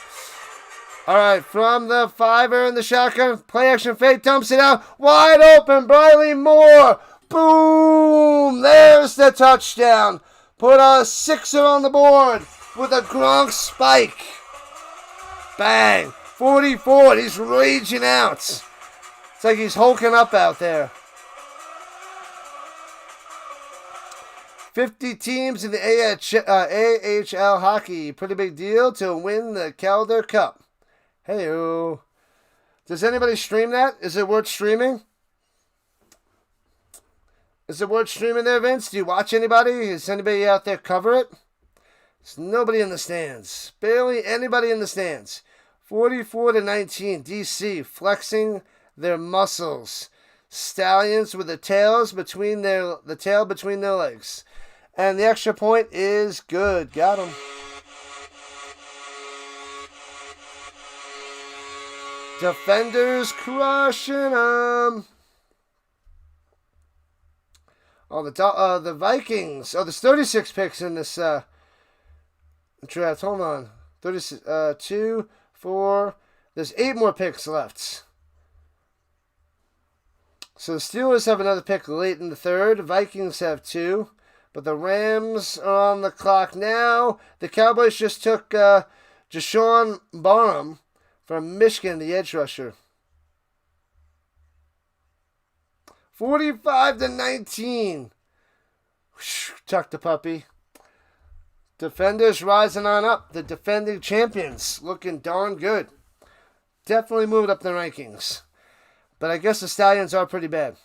All right, from the 5er in the shotgun, play action fake, dumps it out, wide open, Briley Moore, boom, there's the touchdown. Put a 6er on the board with a Gronk spike. Bang, 44, he's raging out. It's like he's hulking up out there. 50 teams in the AHL hockey, pretty big deal to win the Calder Cup. Hey-o. Does anybody stream that? Is it worth streaming? Is it worth streaming there, Vince? Do you watch anybody? Is anybody out there cover it? There's nobody in the stands. Barely anybody in the stands. 44-19. DC flexing their muscles. Stallions with the tail between their legs. And the extra point is good. Got him. Defenders crushing them. Oh, the Vikings. Oh, there's 36 picks in this draft. Hold on. 36, 2, 4. There's 8 more picks left. So the Steelers have another pick late in the 3rd. Vikings have 2. But the Rams are on the clock now. The Cowboys just took Jashawn Barham from Michigan, the edge rusher. 45-19. Tuck the puppy. Defenders rising on up. The defending champions looking darn good. Definitely moving up the rankings. But I guess the Stallions are pretty bad.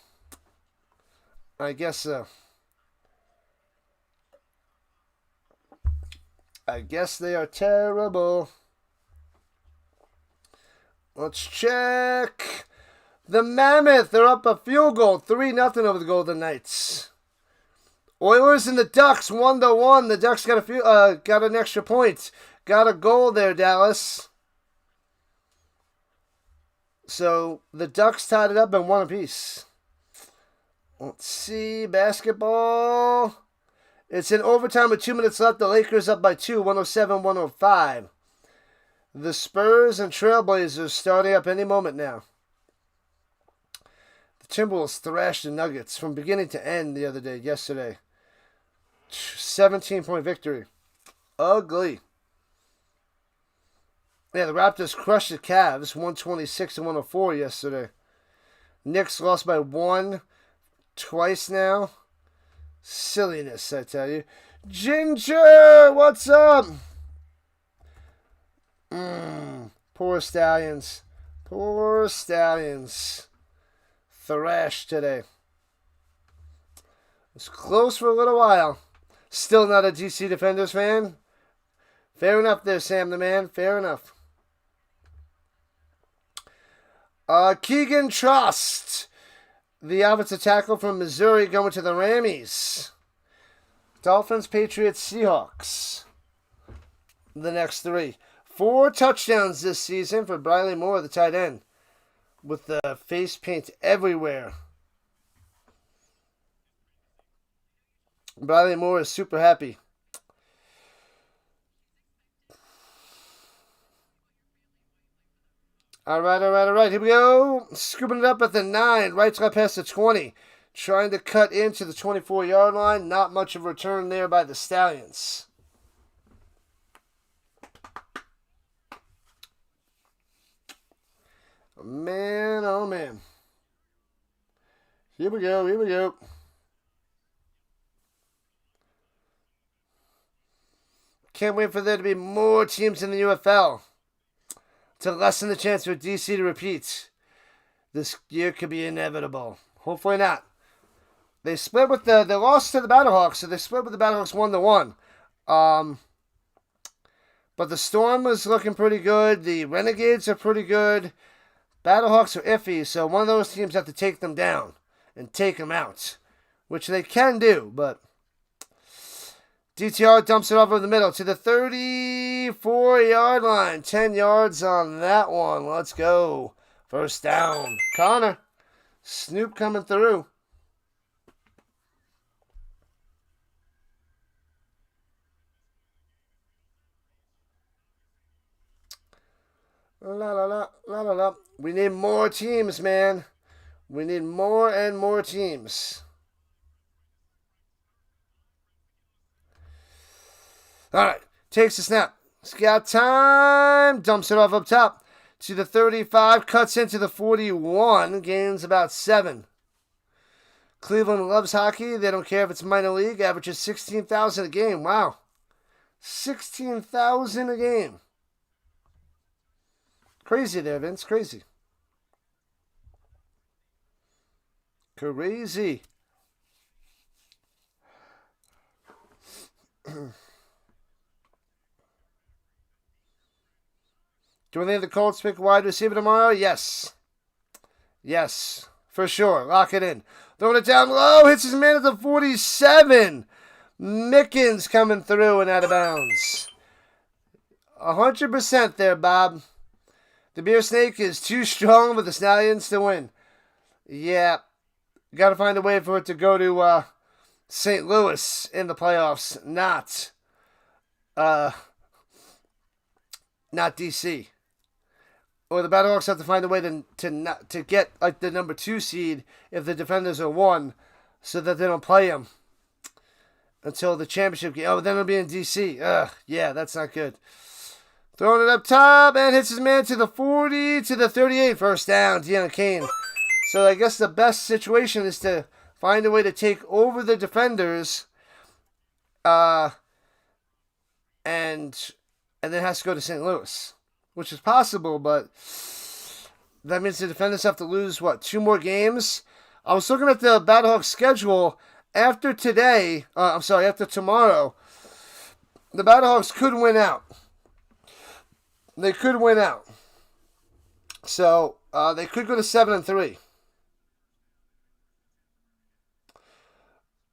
I guess so. I guess they are terrible. Let's check. The Mammoth, they're up a field goal. 3-0 over the Golden Knights. Oilers and the Ducks, 1-1. The Ducks got an extra point. Got a goal there, Dallas. So the Ducks tied it up in 1 apiece. Let's see. Basketball. It's in overtime with 2 minutes left. The Lakers up by 2, 107-105. The Spurs and Trailblazers starting up any moment now. The Timberwolves thrashed the Nuggets from beginning to end yesterday. 17-point victory. Ugly. Yeah, the Raptors crushed the Cavs, 126-104 yesterday. Knicks lost by 1 twice now. Silliness, I tell you. Ginger, what's up? Poor Stallions. Poor Stallions. Thrashed today. It was close for a little while. Still not a DC Defenders fan. Fair enough there, Sam the man. Fair enough. Keegan Trust, the offensive tackle from Missouri, going to the Rammies. Dolphins, Patriots, Seahawks. The next 3. 4 touchdowns this season for Briley Moore, the tight end, with the face paint everywhere. Briley Moore is super happy. All right. Here we go. Scooping it up at the 9. Right side past the 20. Trying to cut into the 24-yard line. Not much of a return there by the Stallions. Man, oh man. Here we go, here we go. Can't wait for there to be more teams in the UFL to lessen the chance for DC to repeat. This year could be inevitable. Hopefully not. They split with they lost to the Battlehawks, so they split with the Battlehawks 1-1. But the Storm was looking pretty good. The Renegades are pretty good. Battlehawks are iffy, so one of those teams have to take them down and take them out, which they can do, but DTR dumps it over the middle to the 34-yard line. 10 yards on that one. Let's go. First down. Connor. Snoop coming through. La la la la la la. We need more teams, man. We need more and more teams. All right, takes the snap. He's got time. Dumps it off up top to the 35. Cuts into the 41. Gains about 7. Cleveland loves hockey. They don't care if it's minor league. Averages 16,000 a game. Wow. 16,000 a game. Crazy there, Vince. Crazy. Crazy. Do we think the Colts pick wide receiver tomorrow? Yes. Yes. For sure. Lock it in. Throwing it down low. Hits his man at the 47. Mickens coming through and out of bounds. 100% there, Bob. The Beer Snake is too strong for the Stallions to win. Yeah. Got to find a way for it to go to St. Louis in the playoffs. Not DC. Or the Battlehawks have to find a way to get like the number 2 seed if the Defenders are 1, so that they don't play them until the championship game. Oh, then it'll be in DC. Ugh, yeah, that's not good. Throwing it up top and hits his man to the 40 to the 38. First down, Deanna Kane. So I guess the best situation is to find a way to take over the Defenders, and then has to go to St. Louis, which is possible, but that means the Defenders have to lose, 2 more games? I was looking at the Battlehawks schedule. After tomorrow, the Battlehawks could win out. They could win out. So, they could go to 7-3.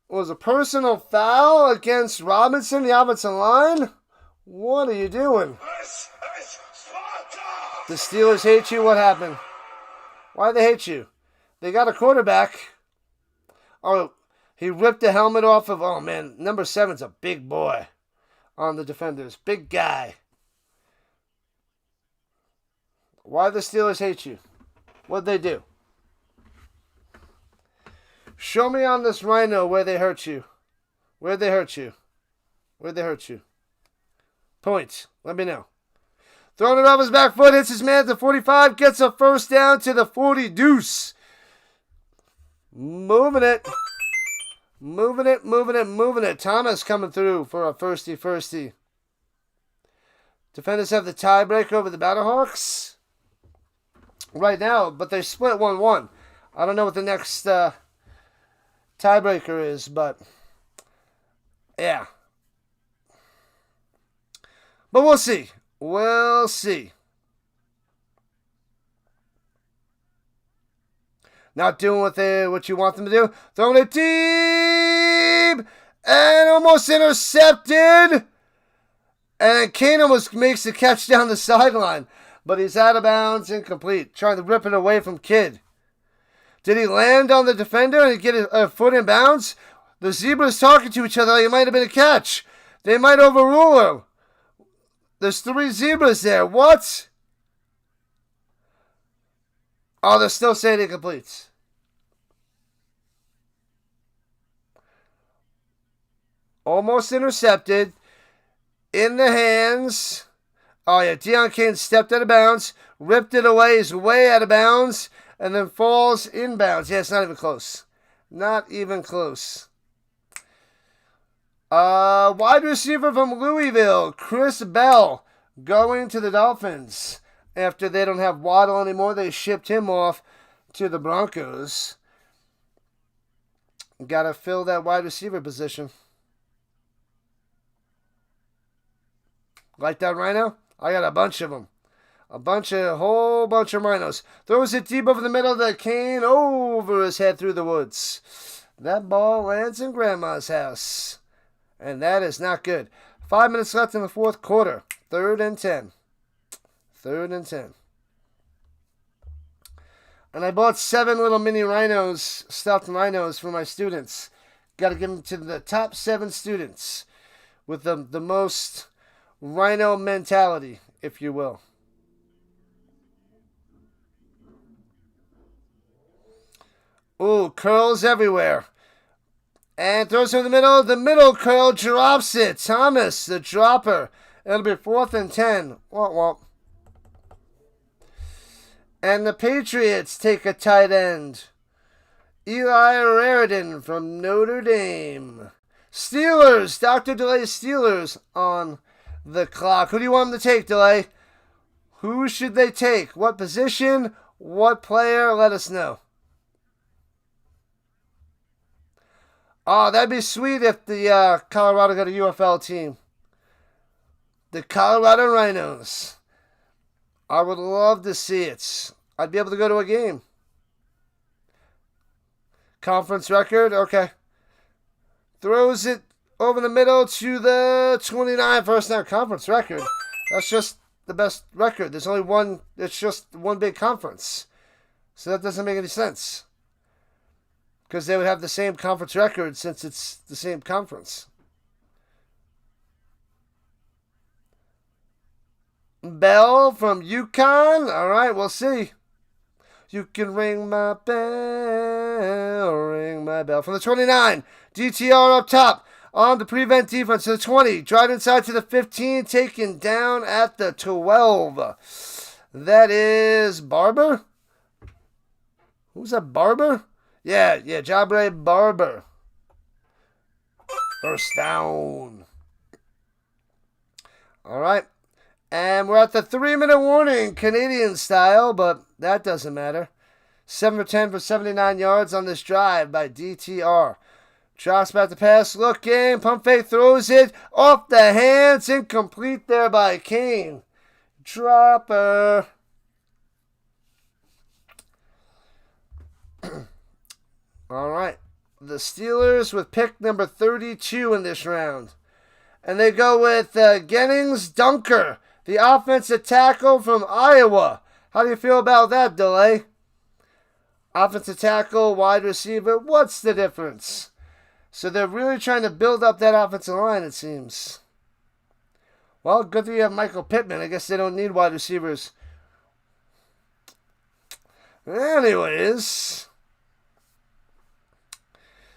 Was a personal foul against Robinson, the offensive line? What are you doing? The Steelers hate you. What happened? Why do they hate you? They got a quarterback. Oh, he ripped the helmet off of... Oh, man. Number 7's a big boy on the Defenders. Big guy. Why do the Steelers hate you? What'd they do? Show me on this Rhino where they hurt you. Where'd they hurt you? Where'd they hurt you? Points. Let me know. Throwing it off his back foot. Hits his man at the 45. Gets a first down to the 40 deuce. Moving it. Moving it. Thomas coming through for a firsty. Defenders have the tiebreaker over the Battlehawks right now, but they split 1-1. I don't know what the next tiebreaker is, but yeah. But we'll see. We'll see. Not doing what you want them to do. Throwing it deep and almost intercepted. And Kane almost makes the catch down the sideline, but he's out of bounds, incomplete. Trying to rip it away from Kidd. Did he land on the defender and get a foot in bounds? The Zebras talking to each other. It might have been a catch. They might overrule him. There's 3 Zebras there. What? Oh, they're still saying it completes. Almost intercepted. In the hands Oh, yeah. Deion Kane stepped out of bounds, ripped it away. He's way out of bounds, and then falls inbounds. Yeah, it's not even close. Not even close. Wide receiver from Louisville, Chris Bell, going to the Dolphins. After they don't have Waddle anymore, they shipped him off to the Broncos. Got to fill that wide receiver position. Like that Rhino? I got a bunch of them. A whole bunch of Rhinos. Throws it deep over the middle of the Kane, over his head through the woods. That ball lands in Grandma's house. And that is not good. 5 minutes left in the fourth quarter. 3rd and 10. 3rd and 10. And I bought 7 little mini rhinos, stuffed rhinos for my students. Got to give them to the top 7 students with the most rhino mentality, if you will. Ooh, curls everywhere. And throws it in the middle. The middle curl drops it. Thomas, the dropper. It'll be 4th and 10. Womp womp. And the Patriots take a tight end. Eli Raridan from Notre Dame. Steelers. Dr. DeLay Steelers on the clock. Who do you want them to take, DeLay? Who should they take? What position? What player? Let us know. Oh, that'd be sweet if the Colorado got a UFL team. The Colorado Rhinos. I would love to see it. I'd be able to go to a game. Conference record? Okay. Throws it over the middle to the 29. First down conference record. That's just the best record. There's only one. It's just one big conference. So that doesn't make any sense. Because they would have the same conference record since it's the same conference. Bell from UConn. All right, we'll see. You can ring my bell, ring my bell. From the 29, DTR up top on the prevent defense to the 20. Drive inside to the 15, taken down at the 12. That is Barber. Who's that, Barber? Yeah, Jabre Barber. First down. All right. And we're at the 3-minute warning, Canadian style, but that doesn't matter. 7 for 10 for 79 yards on this drive by DTR. Drops back to pass, looking, pump fake, throws it off the hands, incomplete there by Kane. Dropper. All right. The Steelers with pick number 32 in this round. And they go with Gennings Dunker, the offensive tackle from Iowa. How do you feel about that, DeLay? Offensive tackle, wide receiver, what's the difference? So they're really trying to build up that offensive line, it seems. Well, good thing you have Michael Pittman. I guess they don't need wide receivers. Anyways.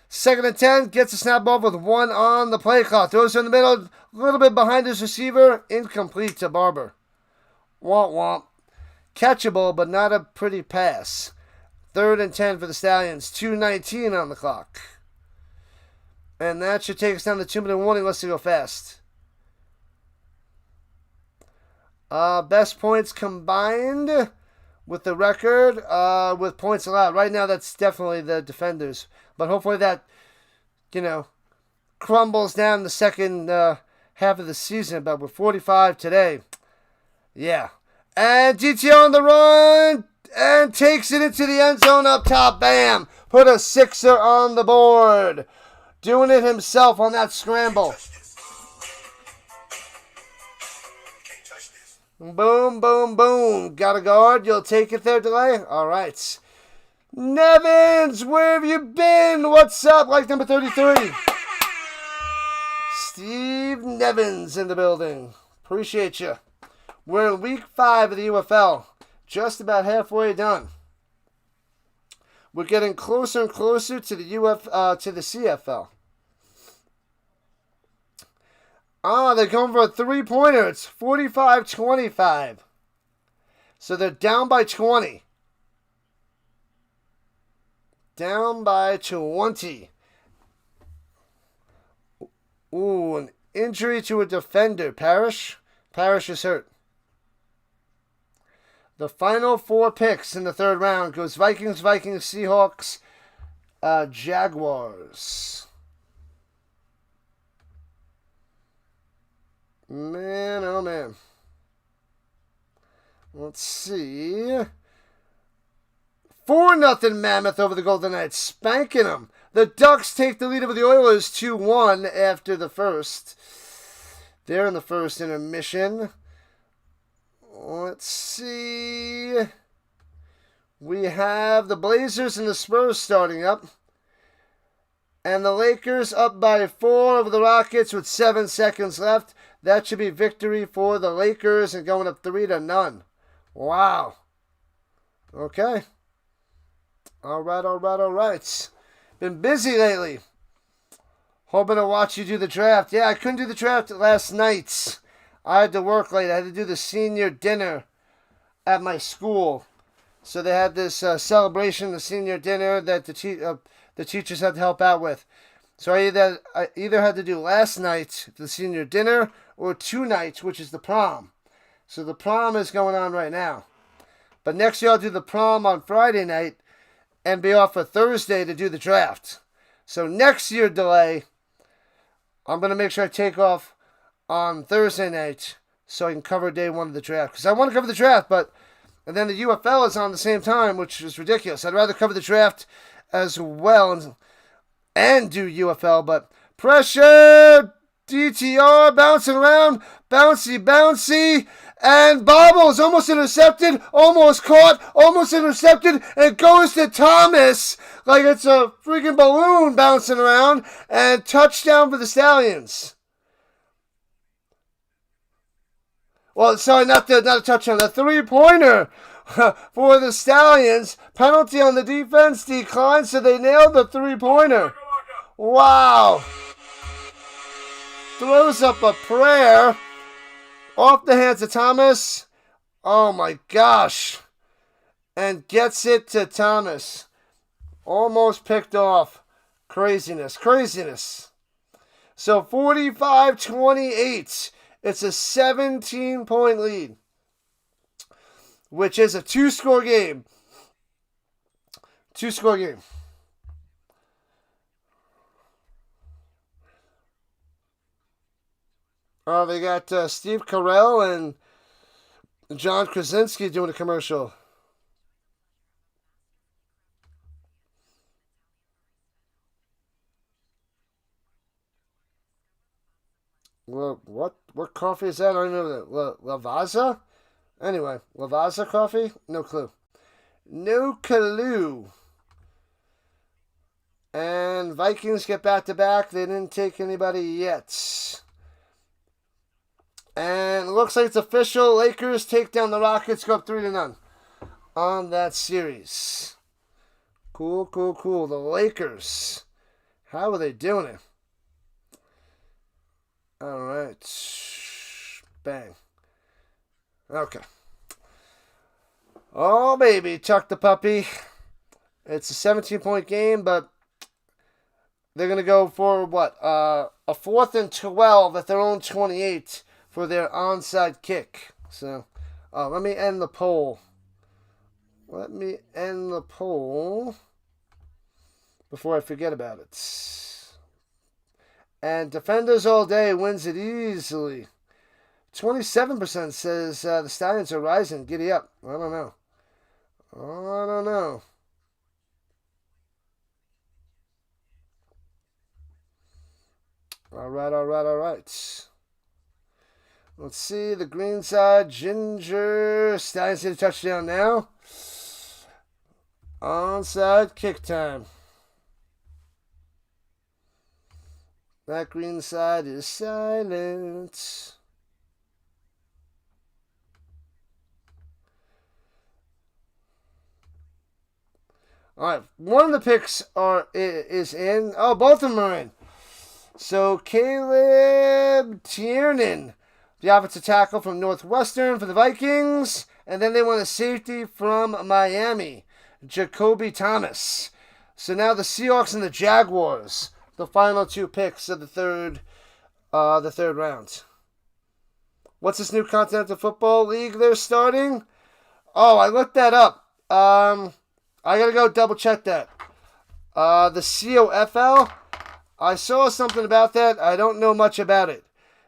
2nd and 10, gets a snap ball with 1 on the play clock. Throws it in the middle, a little bit behind his receiver. Incomplete to Barber. Womp womp. Catchable, but not a pretty pass. 3rd and 10 for the Stallions. 2:19 on the clock. And that should take us down to 2-minute warning. Let's go fast. Best points combined with the record, with points allowed. Right now, that's definitely the defenders. But hopefully that, crumbles down the second half of the season. But we're 45 today. Yeah. And DTR on the run. And takes it into the end zone up top. Bam. Put a 6er on the board. Doing it himself on that scramble. Boom, boom, boom. Got a guard. You'll take it there, DeLay? All right. Nevins, where have you been? What's up? Like number 33. Steve Nevins in the building. Appreciate you. We're in week 5 of the UFL. Just about halfway done. We're getting closer and closer to the CFL. They're going for a three-pointer. It's 45-25. So they're down by 20. Down by 20. Ooh, an injury to a defender. Parrish is hurt. The final 4 picks in the third round goes Vikings, Seahawks, Jaguars. Man, oh man. Let's see. 4-0 Mammoth over the Golden Knights, spanking them. The Ducks take the lead over the Oilers 2-1 after the first. They're in the first intermission. Let's see. We have the Blazers and the Spurs starting up. And the Lakers up by 4 over the Rockets with 7 seconds left. That should be victory for the Lakers and going up 3-0. Wow. Okay. All right. Been busy lately. Hoping to watch you do the draft. Yeah, I couldn't do the draft last night. I had to work late. I had to do the senior dinner at my school. So they had this celebration, the senior dinner that the teachers had to help out with. So I either had to do last night, the senior dinner, or 2 nights, which is the prom. So the prom is going on right now. But next year I'll do the prom on Friday night and be off for Thursday to do the draft. So next year delay, I'm going to make sure I take off on Thursday night so I can cover day 1 of the draft. Because I want to cover the draft, and then the UFL is on the same time, which is ridiculous. I'd rather cover the draft as well and do UFL, but pressure, DTR, bouncing around, bouncy, and bobbles, almost intercepted, almost caught, almost intercepted, and goes to Thomas like it's a freaking balloon bouncing around, and touchdown for the Stallions. Well, sorry, not a touchdown, a 3-pointer for the Stallions. Penalty on the defense declined, so they nailed the 3-pointer. Wow. Throws up a prayer. Off the hands of Thomas. Oh my gosh. And gets it to Thomas. Almost picked off. Craziness. So 45-28. It's a 17-point lead. Which is a 2-score game. 2-score game. They got Steve Carell and John Krasinski doing a commercial. Well, what coffee is that? I don't know that. Lavazza? Anyway, Lavazza coffee? No clue. And Vikings get back-to-back. They didn't take anybody yet. And it looks like it's official. Lakers take down the Rockets, go up 3-0 on that series. Cool. The Lakers. How are they doing it? All right. Bang. Okay. Oh, baby. Tuck the puppy. It's a 17-point game, but they're going to go for what? A 4th and 12 at their own 28. For their onside kick. So, let me end the poll. Before I forget about it. And defenders all day wins it easily. 27% says the Stallions are rising. Giddy up. I don't know. All right. Let's see, the green side, Ginger. Stallions get a touchdown now. Onside kick time. That green side is silent. All right, one of the picks is in. Oh, both of them are in. So Caleb Tiernan, the offensive tackle from Northwestern for the Vikings. And then they want a safety from Miami, Jacoby Thomas. So now the Seahawks and the Jaguars, the final 2 picks of the third round. What's this new Continental Football League they're starting? Oh, I looked that up. I gotta go double check that. The COFL. I saw something about that. I don't know much about it.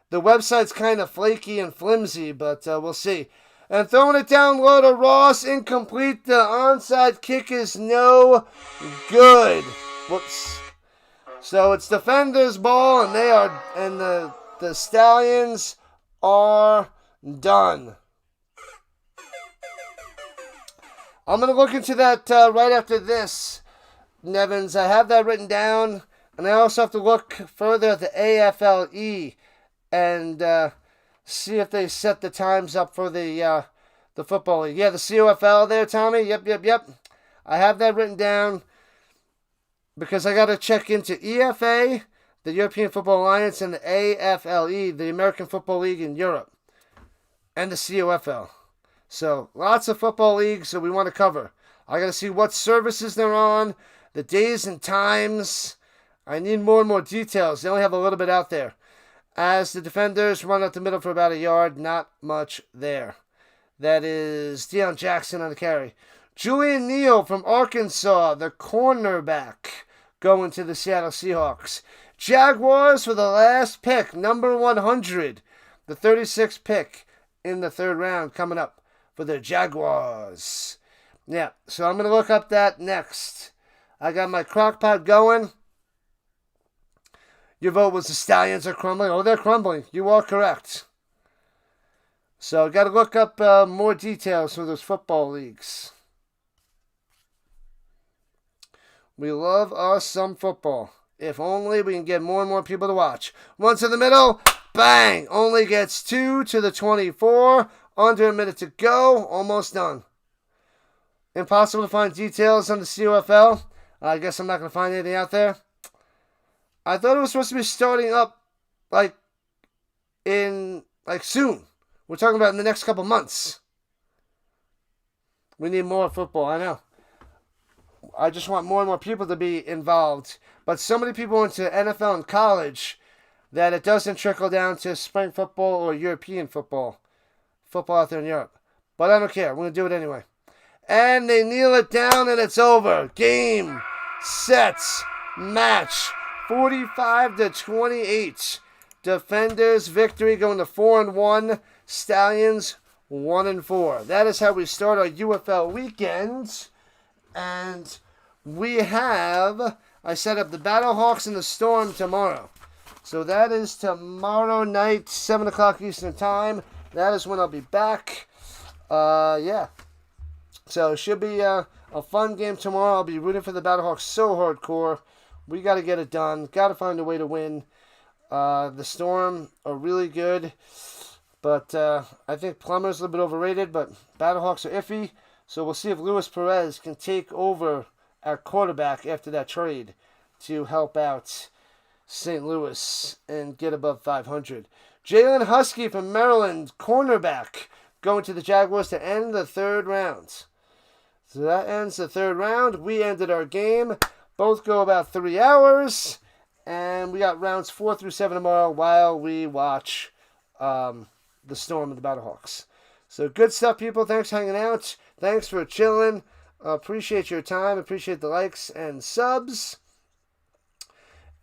The website's kind of flaky and flimsy, but we'll see. And throwing it down low to Ross, incomplete. The onside kick is no good. Whoops. So it's defenders' ball, and the Stallions are done. I'm gonna look into that right after this, Nevins. I have that written down, and I also have to look further at the AFLE and see if they set the times up for the Football League. Yeah, the COFL there, Tommy. Yep. I have that written down because I got to check into EFA, the European Football Alliance, and the AFLE, the American Football League in Europe, and the COFL. So lots of football leagues that we want to cover. I got to see what services they're on, the days and times. I need more and more details. They only have a little bit out there. As the defenders run up the middle for about a yard, not much there. That is Deion Jackson on the carry. Julian Neal from Arkansas, the cornerback, going to the Seattle Seahawks. Jaguars for the last pick, number 100, the 36th pick in the third round coming up for the Jaguars. Yeah, so I'm going to look up that next. I got my crock pot going. Your vote was the Stallions are crumbling. Oh, they're crumbling. You are correct. So got to look up more details for those football leagues. We love us some football. If only we can get more and more people to watch. Once in the middle, bang! Only gets 2 to the 24. Under a minute to go. Almost done. Impossible to find details on the COFL. I guess I'm not going to find anything out there. I thought it was supposed to be starting up soon. We're talking about in the next couple months. We need more football, I know. I just want more and more people to be involved. But so many people into NFL and college that it doesn't trickle down to spring football or European football. Football out there in Europe. But I don't care. We're going to do it anyway. And they kneel it down and it's over. Game, sets, match. 45-28. Defenders victory going to 4-1. Stallions 1-4. That is how we start our UFL weekends. And we have, I set up the Battlehawks and the Storm tomorrow. So that is tomorrow night, 7 o'clock Eastern Time. That is when I'll be back. Yeah. So it should be a fun game tomorrow. I'll be rooting for the Battlehawks so hardcore. We got to get it done. Got to find a way to win. The Storm are really good. But I think Plummer's a little bit overrated. But Battlehawks are iffy. So we'll see if Luis Perez can take over at quarterback after that trade to help out St. Louis and get above 500. Jalen Husky from Maryland, cornerback, going to the Jaguars to end the third round. So that ends the third round. We ended our game. Both go about 3 hours. And we got rounds 4 through 7 tomorrow while we watch the Storm and the Battlehawks. So good stuff, people. Thanks for hanging out. Thanks for chilling. Appreciate your time. Appreciate the likes and subs.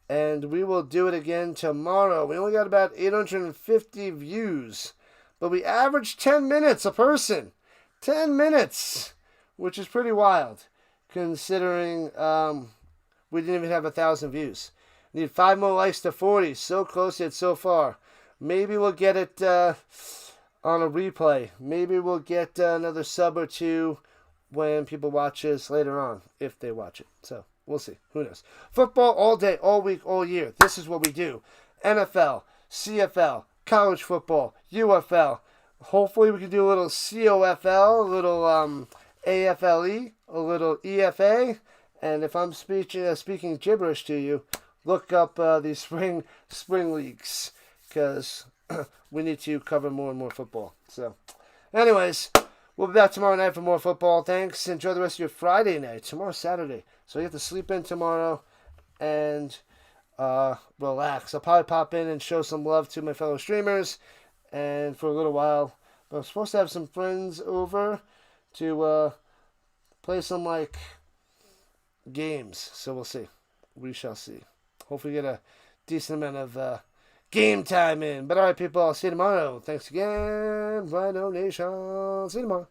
And we will do it again tomorrow. We only got about 850 views. But we averaged 10 minutes a person. 10 minutes. Which is pretty wild. Considering we didn't even have 1,000 views. Need 5 more likes to 40. So close yet so far. Maybe we'll get it on a replay. Maybe we'll get another sub or 2 when people watch this later on. If they watch it. So we'll see. Who knows? Football all day, all week, all year. This is what we do. NFL, CFL, college football, UFL. Hopefully we can do a little COFL, a little AFLE, a little EFA. And if I'm speaking gibberish to you, look up these spring leagues because we need to cover more and more football. So, anyways, we'll be back tomorrow night for more football. Thanks. Enjoy the rest of your Friday night. Tomorrow's Saturday, so you have to sleep in tomorrow and relax. I'll probably pop in and show some love to my fellow streamers and for a little while. But I'm supposed to have some friends over to play some like games. So we'll see. We shall see. Hopefully get a decent amount of game time in. But alright people, I'll see you tomorrow. Thanks again, Rhino Nation. See you tomorrow.